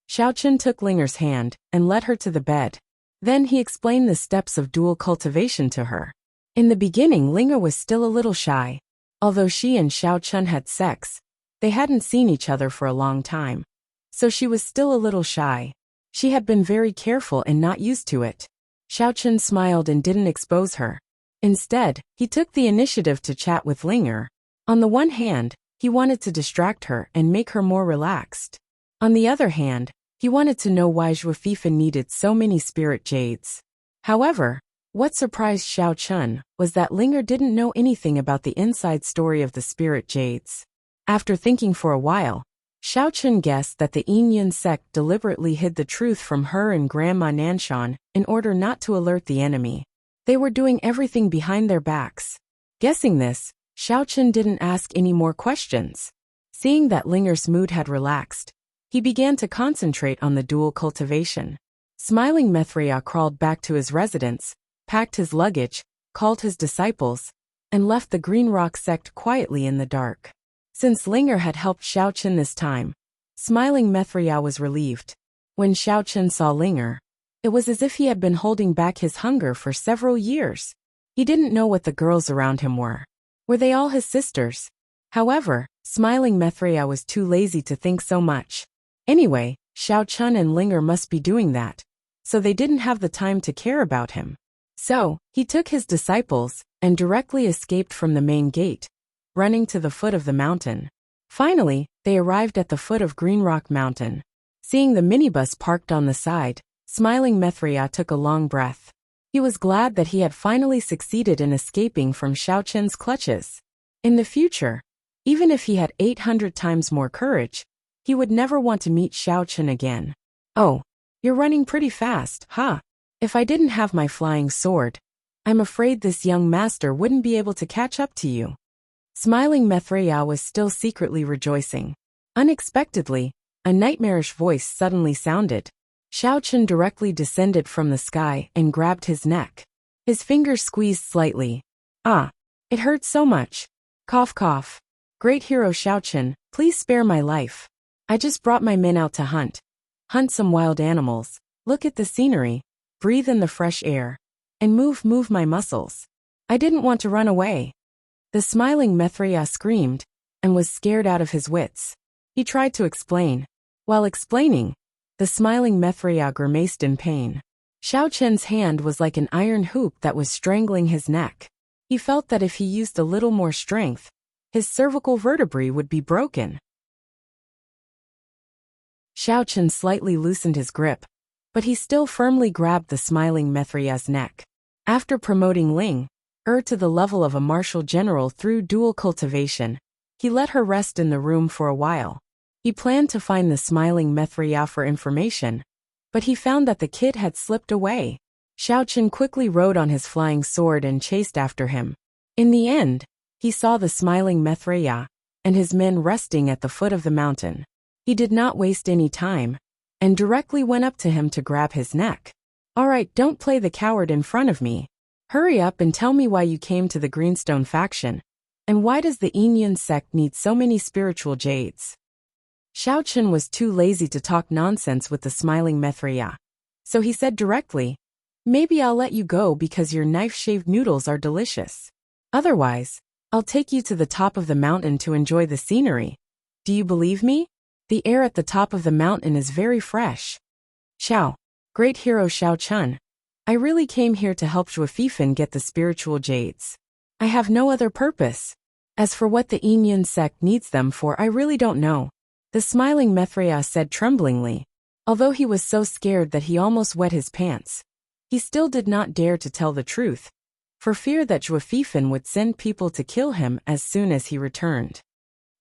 Xiao Chun took Linger's hand and led her to the bed. Then he explained the steps of dual cultivation to her. In the beginning, Linger was still a little shy. Although she and Xiao Chun had sex, they hadn't seen each other for a long time. So she was still a little shy. She had been very careful and not used to it. Xiao Chun smiled and didn't expose her. Instead, he took the initiative to chat with Linger. On the one hand, he wanted to distract her and make her more relaxed. On the other hand, he wanted to know why Zhuo Fifan needed so many spirit jades. However, what surprised Xiao Chun was that Linger didn't know anything about the inside story of the spirit jades. After thinking for a while, Xiao Chun guessed that the Yinyan sect deliberately hid the truth from her and Grandma Nanshan in order not to alert the enemy. They were doing everything behind their backs. Guessing this, Xiao Chun didn't ask any more questions. Seeing that Linger's mood had relaxed, He began to concentrate on the dual cultivation. Smiling Mithra crawled back to his residence, packed his luggage, called his disciples, and left the Green Rock sect quietly in the dark. Since Linger had helped Xiaochen this time, Smiling Mithra was relieved. When Xiaochen saw Linger, it was as if he had been holding back his hunger for several years. He didn't know what the girls around him were. Were they all his sisters? However, Smiling Mithra was too lazy to think so much. Anyway, Xiaochen and Linger must be doing that, so they didn't have the time to care about him. So, he took his disciples and directly escaped from the main gate, running to the foot of the mountain. Finally, they arrived at the foot of Green Rock Mountain. Seeing the minibus parked on the side, Smiling Mithra took a long breath. He was glad that he had finally succeeded in escaping from Xiaochen's clutches. In the future, even if he had 800 times more courage, he would never want to meet Xiaochen again. Oh, you're running pretty fast, huh? If I didn't have my flying sword, I'm afraid this young master wouldn't be able to catch up to you. Smiling Mithra was still secretly rejoicing. Unexpectedly, a nightmarish voice suddenly sounded. Xiaochen directly descended from the sky and grabbed his neck. His fingers squeezed slightly. Ah, it hurt so much. Cough cough. Great hero Xiaochen, please spare my life. I just brought my men out to hunt. Hunt some wild animals, look at the scenery, breathe in the fresh air, and move my muscles. I didn't want to run away. The Smiling Mithra screamed and was scared out of his wits. He tried to explain. While explaining, the Smiling Mithra grimaced in pain. Xiaochen's hand was like an iron hoop that was strangling his neck. He felt that if he used a little more strength, his cervical vertebrae would be broken. Xiaochen slightly loosened his grip, but he still firmly grabbed the Smiling Mithra's neck. After promoting Ling to the level of a martial general through dual cultivation, he let her rest in the room for a while. He planned to find the Smiling Mithra for information, but he found that the kid had slipped away. Xiaochen quickly rode on his flying sword and chased after him. In the end, he saw the Smiling Mithra and his men resting at the foot of the mountain. He did not waste any time, and directly went up to him to grab his neck. All right, don't play the coward in front of me. Hurry up and tell me why you came to the Greenstone faction, and why does the Inyan sect need so many spiritual jades? Xiaochen was too lazy to talk nonsense with the Smiling Mithra, so he said directly, maybe I'll let you go because your knife-shaved noodles are delicious. Otherwise, I'll take you to the top of the mountain to enjoy the scenery. Do you believe me? The air at the top of the mountain is very fresh. Xiao, great hero Xiaochen, I really came here to help Zhuofifan get the spiritual jades. I have no other purpose. As for what the Inyan sect needs them for, I really don't know. The Smiling Mithra said tremblingly. Although he was so scared that he almost wet his pants, he still did not dare to tell the truth, for fear that Zhuofifan would send people to kill him as soon as he returned.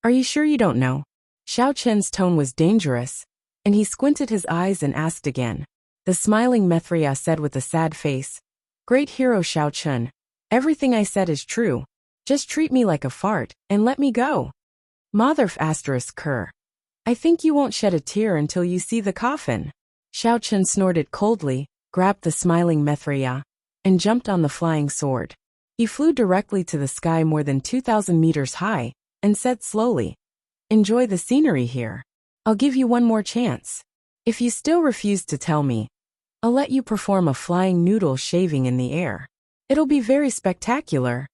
Are you sure you don't know? Xiaochen's tone was dangerous, and he squinted his eyes and asked again. The Smiling Mithra said with a sad face, Great hero Xiaochen, everything I said is true. Just treat me like a fart, and let me go. Motherf asterisk cur. I think you won't shed a tear until you see the coffin. Xiaochen snorted coldly, grabbed the Smiling Mithra, and jumped on the flying sword. He flew directly to the sky more than 2,000 meters high, and said slowly, Enjoy the scenery here. I'll give you one more chance. If you still refuse to tell me, I'll let you perform a flying noodle shaving in the air. It'll be very spectacular.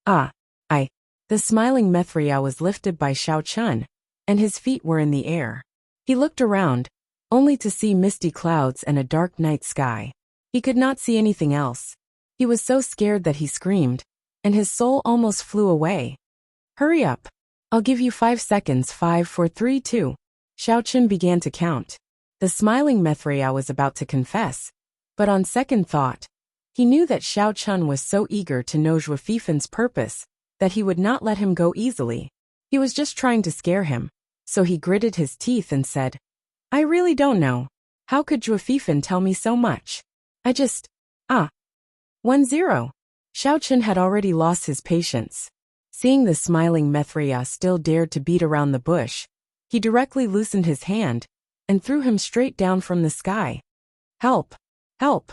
The Smiling Mithra was lifted by Xiaochen, and his feet were in the air. He looked around, only to see misty clouds and a dark night sky. He could not see anything else. He was so scared that he screamed, and his soul almost flew away. Hurry up. I'll give you 5 seconds. 5, 4, 3, 2. Xiaochen began to count. The Smiling Mithra was about to confess, but on second thought, he knew that Xiaochen was so eager to know Zhuofifan's purpose that he would not let him go easily. He was just trying to scare him, so he gritted his teeth and said, I really don't know. How could Zhuofifan tell me so much? I just, 1-0. Xiaochen had already lost his patience. Seeing the Smiling Mithra still dared to beat around the bush, he directly loosened his hand and threw him straight down from the sky. Help! Help!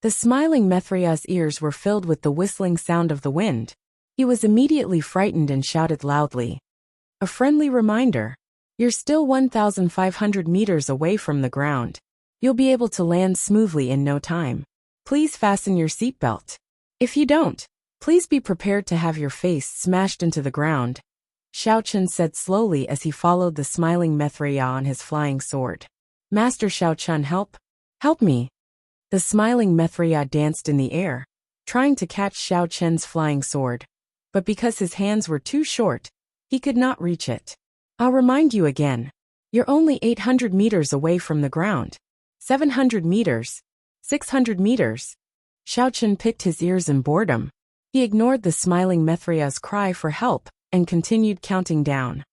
The smiling Mithrida's ears were filled with the whistling sound of the wind. He was immediately frightened and shouted loudly. A friendly reminder. You're still 1,500 meters away from the ground. You'll be able to land smoothly in no time. Please fasten your seatbelt. If you don't, please be prepared to have your face smashed into the ground, Xiao Chen said slowly as he followed the smiling Mithria on his flying sword. Master Xiao Chen, help! Help me! The smiling Mithria danced in the air, trying to catch Xiao Chen's flying sword, but because his hands were too short, he could not reach it. I'll remind you again. You're only 800 meters away from the ground. 700 meters. 600 meters. Xiao Chen picked his ears in boredom. He ignored the smiling Mithria's cry for help and continued counting down.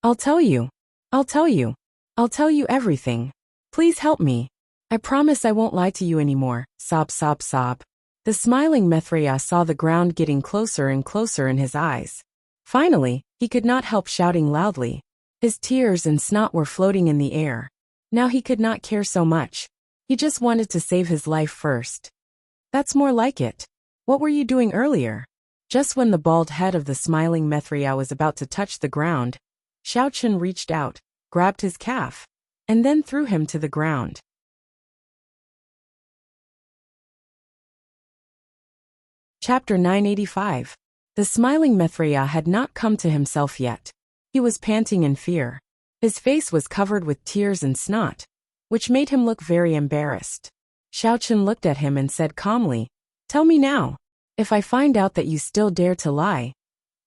I'll tell you. I'll tell you. I'll tell you everything. Please help me. I promise I won't lie to you anymore. Sob, sob, sob. The smiling Mithria saw the ground getting closer and closer in his eyes. Finally, he could not help shouting loudly. His tears and snot were floating in the air. Now he could not care so much. He just wanted to save his life first. That's more like it. What were you doing earlier? Just when the bald head of the smiling Mithria was about to touch the ground, Xiao Chen reached out, grabbed his calf, and then threw him to the ground. Chapter 985. The smiling Mithria had not come to himself yet. He was panting in fear. His face was covered with tears and snot, which made him look very embarrassed. Xiao Chen looked at him and said calmly, Tell me now. If I find out that you still dare to lie,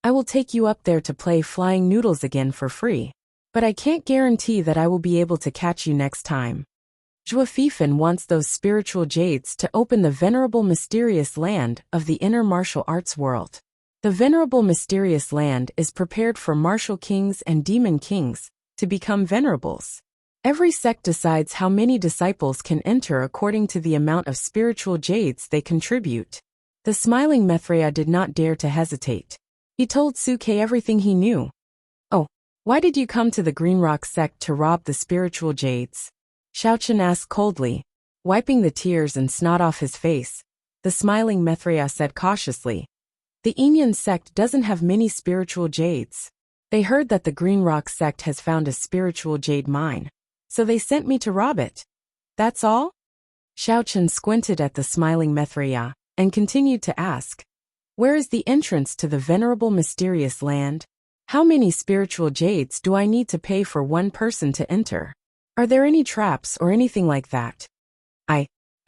I will take you up there to play flying noodles again for free. But I can't guarantee that I will be able to catch you next time. Zhuo Fifan wants those spiritual jades to open the venerable mysterious land of the inner martial arts world. The venerable mysterious land is prepared for martial kings and demon kings to become venerables. Every sect decides how many disciples can enter according to the amount of spiritual jades they contribute. The smiling Mithria did not dare to hesitate. He told Suke everything he knew. Oh, why did you come to the Green Rock sect to rob the spiritual jades? Xiao Chen asked coldly. Wiping the tears and snot off his face, the smiling Mithria said cautiously. The Enyan sect doesn't have many spiritual jades. They heard that the Green Rock sect has found a spiritual jade mine, so they sent me to rob it. That's all? Xiao Chen squinted at the smiling Mithria and continued to ask. Where is the entrance to the venerable mysterious land? How many spiritual jades do I need to pay for one person to enter? Are there any traps or anything like that?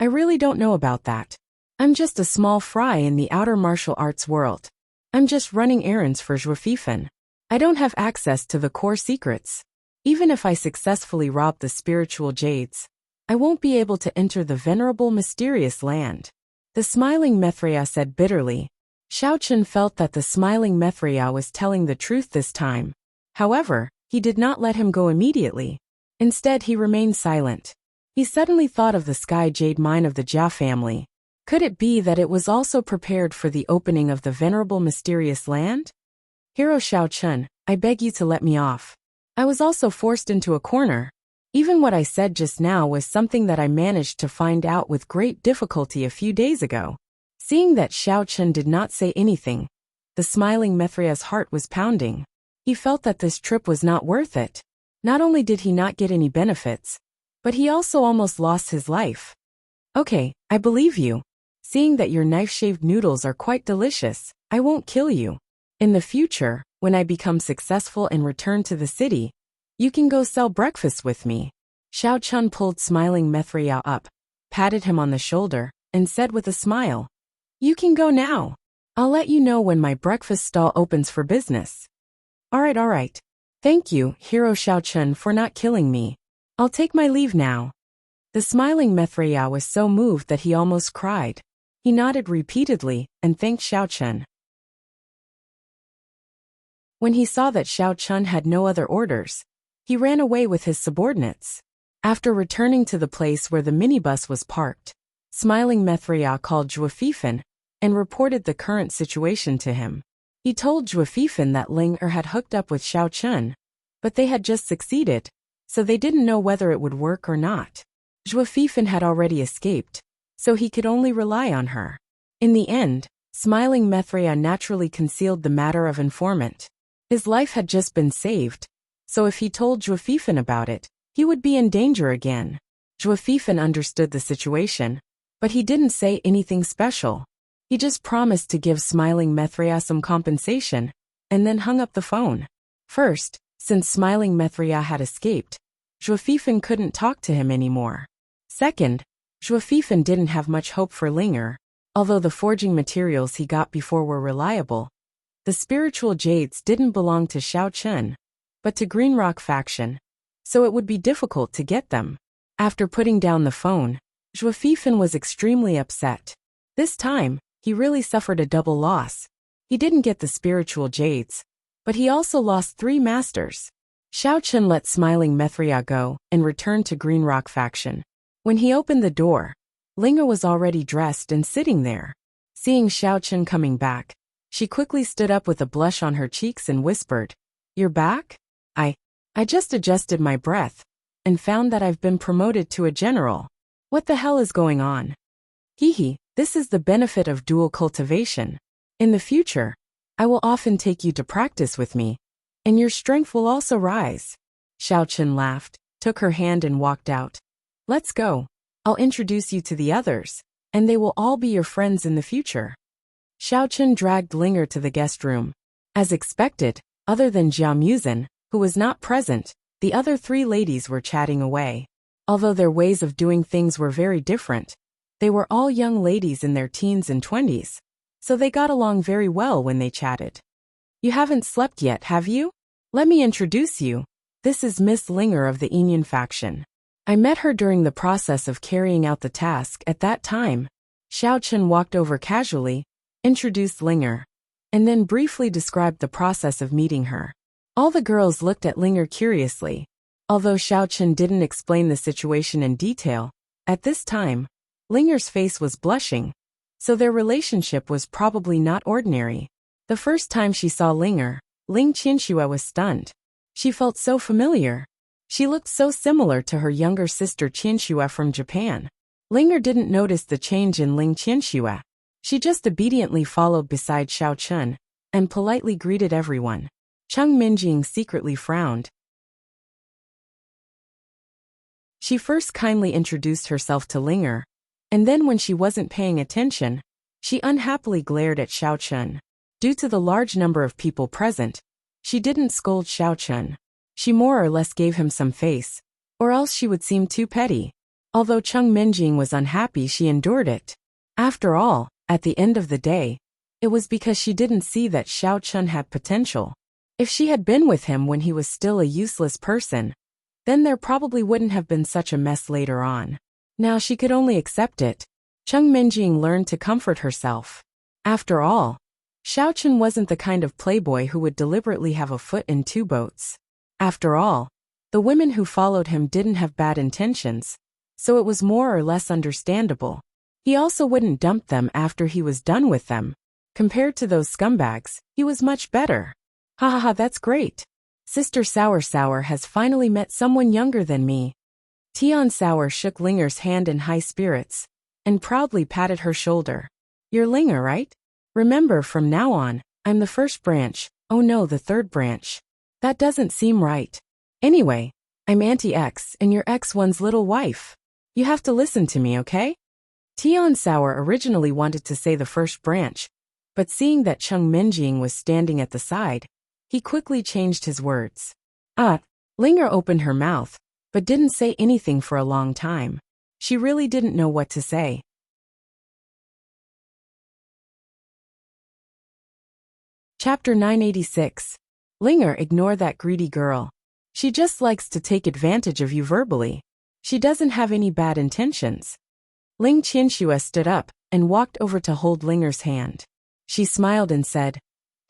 I really don't know about that. I'm just a small fry in the outer martial arts world. I'm just running errands for Zhuo Fifan. I don't have access to the core secrets. Even if I successfully rob the spiritual jades, I won't be able to enter the venerable mysterious land. The smiling Mithria said bitterly. Xiao Chen felt that the smiling Mithria was telling the truth this time. However, he did not let him go immediately. Instead, he remained silent. He suddenly thought of the sky jade mine of the Jia family. Could it be that it was also prepared for the opening of the venerable mysterious land? Hero Xiao Chen, I beg you to let me off. I was also forced into a corner. Even what I said just now was something that I managed to find out with great difficulty a few days ago. Seeing that Xiao Chen did not say anything, the smiling Mithria's heart was pounding. He felt that this trip was not worth it. Not only did he not get any benefits, but he also almost lost his life. Okay, I believe you. Seeing that your knife-shaved noodles are quite delicious, I won't kill you. In the future, when I become successful and return to the city, you can go sell breakfast with me. Xiao Chen pulled smiling Mithria up, patted him on the shoulder, and said with a smile, You can go now. I'll let you know when my breakfast stall opens for business. All right. Thank you, Hero Xiao Chen, for not killing me. I'll take my leave now. The smiling Mithria was so moved that he almost cried. He nodded repeatedly and thanked Xiao Chen. When he saw that Xiao Chen had no other orders, he ran away with his subordinates. After returning to the place where the minibus was parked, smiling Mithria called Zhuo Fifan and reported the current situation to him. He told Zhuo Fifan that Ling Er had hooked up with Xiao Chen, but they had just succeeded, so they didn't know whether it would work or not. Zhou Fifan had already escaped, so he could only rely on her. In the end, smiling Mithria naturally concealed the matter of informant. His life had just been saved, so if he told Zhou Fifan about it, he would be in danger again. Zhou Fifan understood the situation, but he didn't say anything special. He just promised to give smiling Mithria some compensation, and then hung up the phone. First, since smiling Mithria had escaped, Zhou Fifan couldn't talk to him anymore. Second, Zhou Fifan didn't have much hope for Linger, although the forging materials he got before were reliable. The spiritual jades didn't belong to Xiao Chen, but to Green Rock faction, so it would be difficult to get them. After putting down the phone, Zhou Fifan was extremely upset. This time, he really suffered a double loss. He didn't get the spiritual jades, but he also lost 3 masters. Xiao Chen let smiling Mithria go and returned to Green Rock faction. When he opened the door, Linger was already dressed and sitting there. Seeing Xiao Chen coming back, she quickly stood up with a blush on her cheeks and whispered, "You're back? I just adjusted my breath and found that I've been promoted to a general. What the hell is going on?" "Hee, this is the benefit of dual cultivation. In the future, I will often take you to practice with me, and your strength will also rise." Xiao Chen laughed, took her hand and walked out. "Let's go. I'll introduce you to the others, and they will all be your friends in the future." Xiao Chen dragged Linger to the guest room. As expected, other than Jia Muzhen, who was not present, the other 3 ladies were chatting away. Although their ways of doing things were very different, they were all young ladies in their teens and 20s, so they got along very well when they chatted. "You haven't slept yet, have you? Let me introduce you. This is Miss Linger of the Enyan faction. I met her during the process of carrying out the task at that time." Xiao Chen walked over casually, introduced Linger, and then briefly described the process of meeting her. All the girls looked at Linger curiously. Although Xiao Chen didn't explain the situation in detail, at this time, Linger's face was blushing, so their relationship was probably not ordinary. The first time she saw Linger, Ling Qianxue was stunned. She felt so familiar. She looked so similar to her younger sister Qianxue from Japan. Linger didn't notice the change in Ling Qianxue. She just obediently followed beside Xiao Chen and politely greeted everyone. Cheng Minjing secretly frowned. She first kindly introduced herself to Linger, and then when she wasn't paying attention, she unhappily glared at Xiao Chen. Due to the large number of people present, she didn't scold Xiao Chen. She more or less gave him some face, or else she would seem too petty. Although Cheng Minjing was unhappy, she endured it. After all, at the end of the day, it was because she didn't see that Xiao Chen had potential. If she had been with him when he was still a useless person, then there probably wouldn't have been such a mess later on. Now she could only accept it. Cheng Minjing learned to comfort herself. After all, Xiao Chen wasn't the kind of playboy who would deliberately have a foot in 2 boats. After all, the women who followed him didn't have bad intentions, so it was more or less understandable. He also wouldn't dump them after he was done with them. Compared to those scumbags, he was much better. "Ha ha ha, that's great. Sister Sour Sour has finally met someone younger than me." Tian Sour shook Linger's hand in high spirits and proudly patted her shoulder. "You're Linger, right? Remember, from now on, I'm the first branch. Oh no, the 3rd branch. That doesn't seem right. Anyway, I'm Auntie X and your X1's little wife. You have to listen to me, okay?" Tian Sour originally wanted to say the first branch, but seeing that Cheng Minjing was standing at the side, he quickly changed his words. Linger opened her mouth, but didn't say anything for a long time. She really didn't know what to say. Chapter 986. Linger, ignore that greedy girl. She just likes to take advantage of you verbally. She doesn't have any bad intentions. Ling Qianxue stood up and walked over to hold Linger's hand. She smiled and said,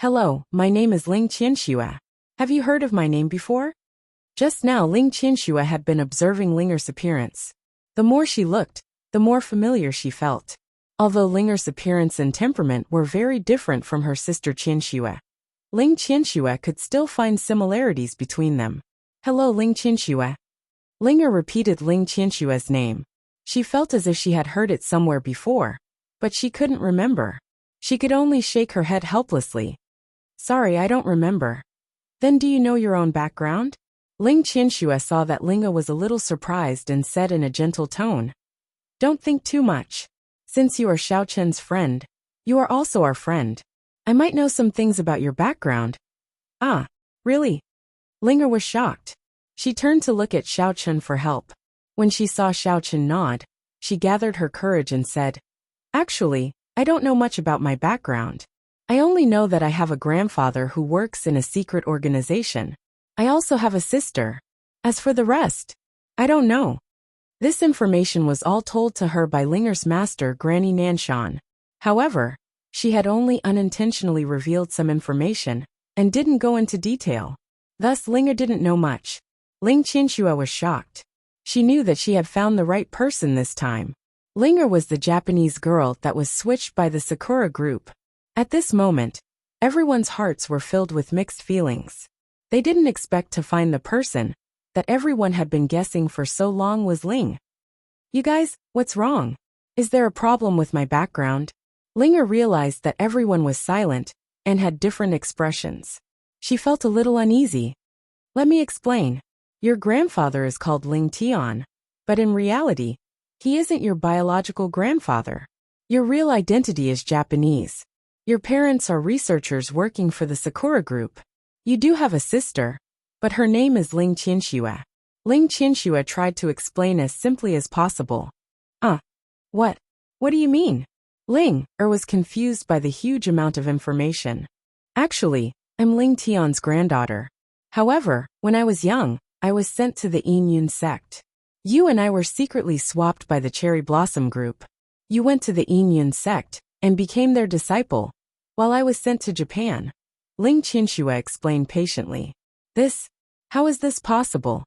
"Hello, my name is Ling Qianxue. Have you heard of my name before?" Just now Ling Qianxue had been observing Linger's appearance. The more she looked, the more familiar she felt. Although Linger's appearance and temperament were very different from her sister Qianxue, Ling Qianxue could still find similarities between them. Hello, Ling Qianxue. Linger repeated Ling Qianxue's name. She felt as if she had heard it somewhere before, but she couldn't remember. She could only shake her head helplessly. Sorry, I don't remember. Then do you know your own background? Ling Qianxue saw that Linga was a little surprised and said in a gentle tone, Don't think too much. Since you are Xiao Chen's friend, you are also our friend. I might know some things about your background. Ah, really? Linger was shocked. She turned to look at Xiao Chen for help. When she saw Xiao Chen nod, she gathered her courage and said, Actually, I don't know much about my background. I only know that I have a grandfather who works in a secret organization. I also have a sister. As for the rest, I don't know. This information was all told to her by Linger's master, Granny Nanshan. However, she had only unintentionally revealed some information and didn't go into detail. Thus, Linger didn't know much. Ling Qianxue was shocked. She knew that she had found the right person this time. Linger was the Japanese girl that was switched by the Sakura group. At this moment, everyone's hearts were filled with mixed feelings. They didn't expect to find the person that everyone had been guessing for so long was Ling. You guys, what's wrong? Is there a problem with my background? Linger realized that everyone was silent and had different expressions. She felt a little uneasy. Let me explain. Your grandfather is called Ling Tian, but in reality, he isn't your biological grandfather. Your real identity is Japanese. Your parents are researchers working for the Sakura group. You do have a sister, but her name is Ling Qianxue. Ling Qianxue tried to explain as simply as possible. What? What do you mean? Ling was confused by the huge amount of information. Actually, I'm Ling Tian's granddaughter. However, when I was young, I was sent to the Yun sect. You and I were secretly swapped by the Cherry Blossom group. You went to the Yun sect and became their disciple, while I was sent to Japan. Ling Qianxue explained patiently. How is this possible?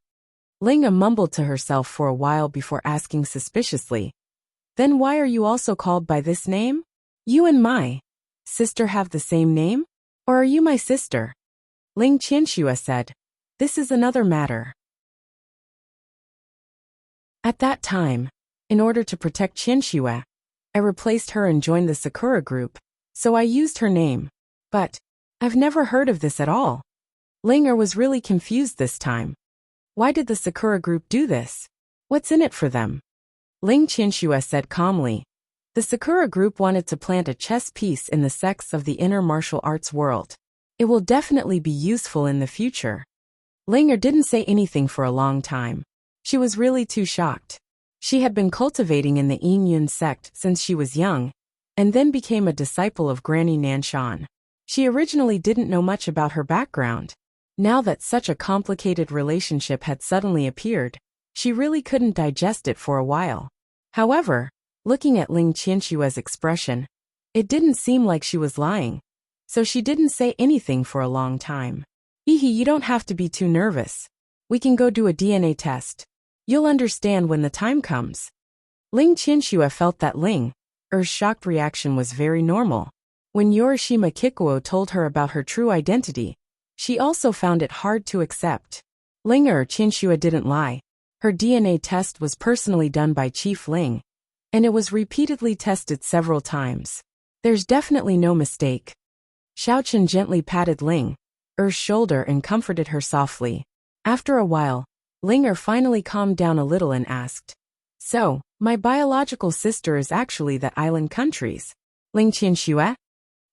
Linga mumbled to herself for a while before asking suspiciously. Then why are you also called by this name? You and my sister have the same name? Or are you my sister? Ling Qianxue said. This is another matter. At that time, in order to protect Qianxue, I replaced her and joined the Sakura group, so I used her name. But I've never heard of this at all. Linger was really confused this time. Why did the Sakura group do this? What's in it for them? Ling Qianxue said calmly. The Sakura group wanted to plant a chess piece in the sects of the inner martial arts world. It will definitely be useful in the future. Linger didn't say anything for a long time. She was really too shocked. She had been cultivating in the Yun sect since she was young, and then became a disciple of Granny Nanshan. She originally didn't know much about her background. Now that such a complicated relationship had suddenly appeared, she really couldn't digest it for a while. However, looking at Ling Qianxue's expression, it didn't seem like she was lying, so she didn't say anything for a long time. You don't have to be too nervous. We can go do a DNA test. You'll understand when the time comes. Ling Qianxue felt that Ling's shocked reaction was very normal. When Yorishima Kikuo told her about her true identity, she also found it hard to accept. Qianxue didn't lie. Her DNA test was personally done by Chief Ling, and it was repeatedly tested several times. There's definitely no mistake. Xiao Chen gently patted Ling's shoulder and comforted her softly. After a while, Linger finally calmed down a little and asked, So, my biological sister is actually the island countries? Ling Qianxue?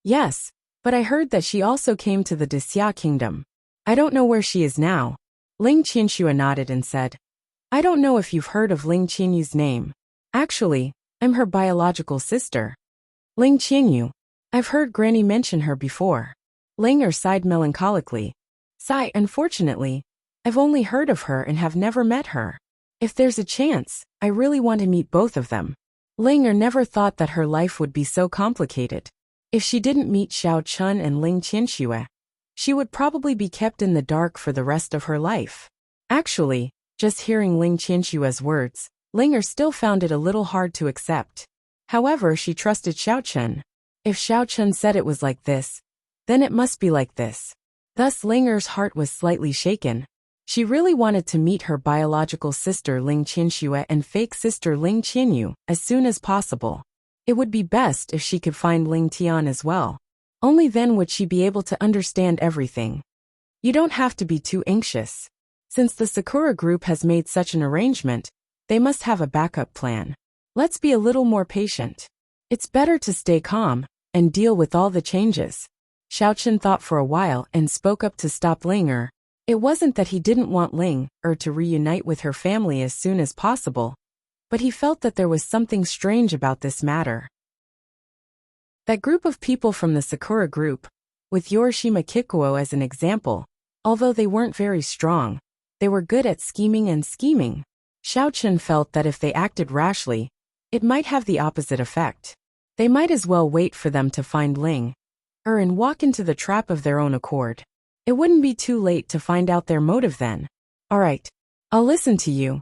Yes, but I heard that she also came to the Dixia kingdom. I don't know where she is now. Ling Qianxue nodded and said, I don't know if you've heard of Ling Qianyu's name. Actually, I'm her biological sister. Ling Qianyu. I've heard Granny mention her before. Linger sighed melancholically. Unfortunately, I've only heard of her and have never met her. If there's a chance, I really want to meet both of them. Linger never thought that her life would be so complicated. If she didn't meet Xiao Chun and Ling Qianxue, she would probably be kept in the dark for the rest of her life. Actually, just hearing Ling Qianxue's words, Linger still found it a little hard to accept. However, she trusted Xiao Chun. If Xiao Chun said it was like this, Then it must be like this. Thus Ling heart was slightly shaken. She really wanted to meet her biological sister Ling Qianxue and fake sister Ling Qianyu as soon as possible. It would be best if she could find Ling Tian as well. Only then would she be able to understand everything. You don't have to be too anxious. Since the Sakura group has made such an arrangement, they must have a backup plan. Let's be a little more patient. It's better to stay calm and deal with all the changes. Xiaochen thought for a while and spoke up to stop Ling. It wasn't that he didn't want Ling to reunite with her family as soon as possible, but he felt that there was something strange about this matter. That group of people from the Sakura group, with Yorishima Kikuo as an example, although they weren't very strong, they were good at scheming and scheming. Xiaochen felt that if they acted rashly, it might have the opposite effect. They might as well wait for them to find Ling and walk into the trap of their own accord. It wouldn't be too late to find out their motive then. All right, I'll listen to you.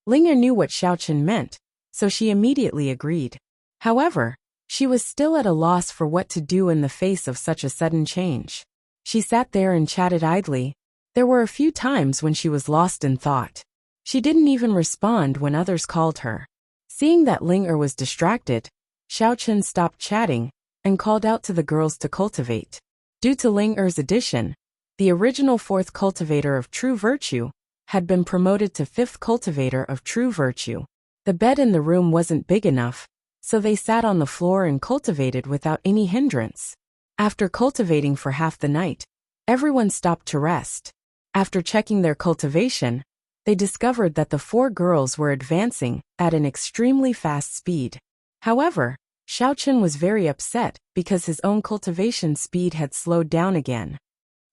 Ling knew what Xiaochen meant, so she immediately agreed. However, she was still at a loss for what to do in the face of such a sudden change. She sat there and chatted idly. There were a few times when she was lost in thought. She didn't even respond when others called her. Seeing that Ling was distracted, Xiaochen stopped chatting and called out to the girls to cultivate. Due to Ling's addition, the original 4th cultivator of true virtue had been promoted to 5th cultivator of true virtue. The bed in the room wasn't big enough, so they sat on the floor and cultivated without any hindrance. After cultivating for half the night, everyone stopped to rest. After checking their cultivation, they discovered that the 4 girls were advancing at an extremely fast speed. However, Xiaochen was very upset because his own cultivation speed had slowed down again.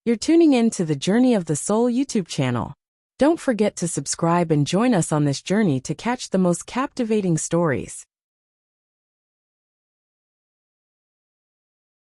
You're tuning in to the Journey of the Soul YouTube channel. Don't forget to subscribe and join us on this journey to catch the most captivating stories.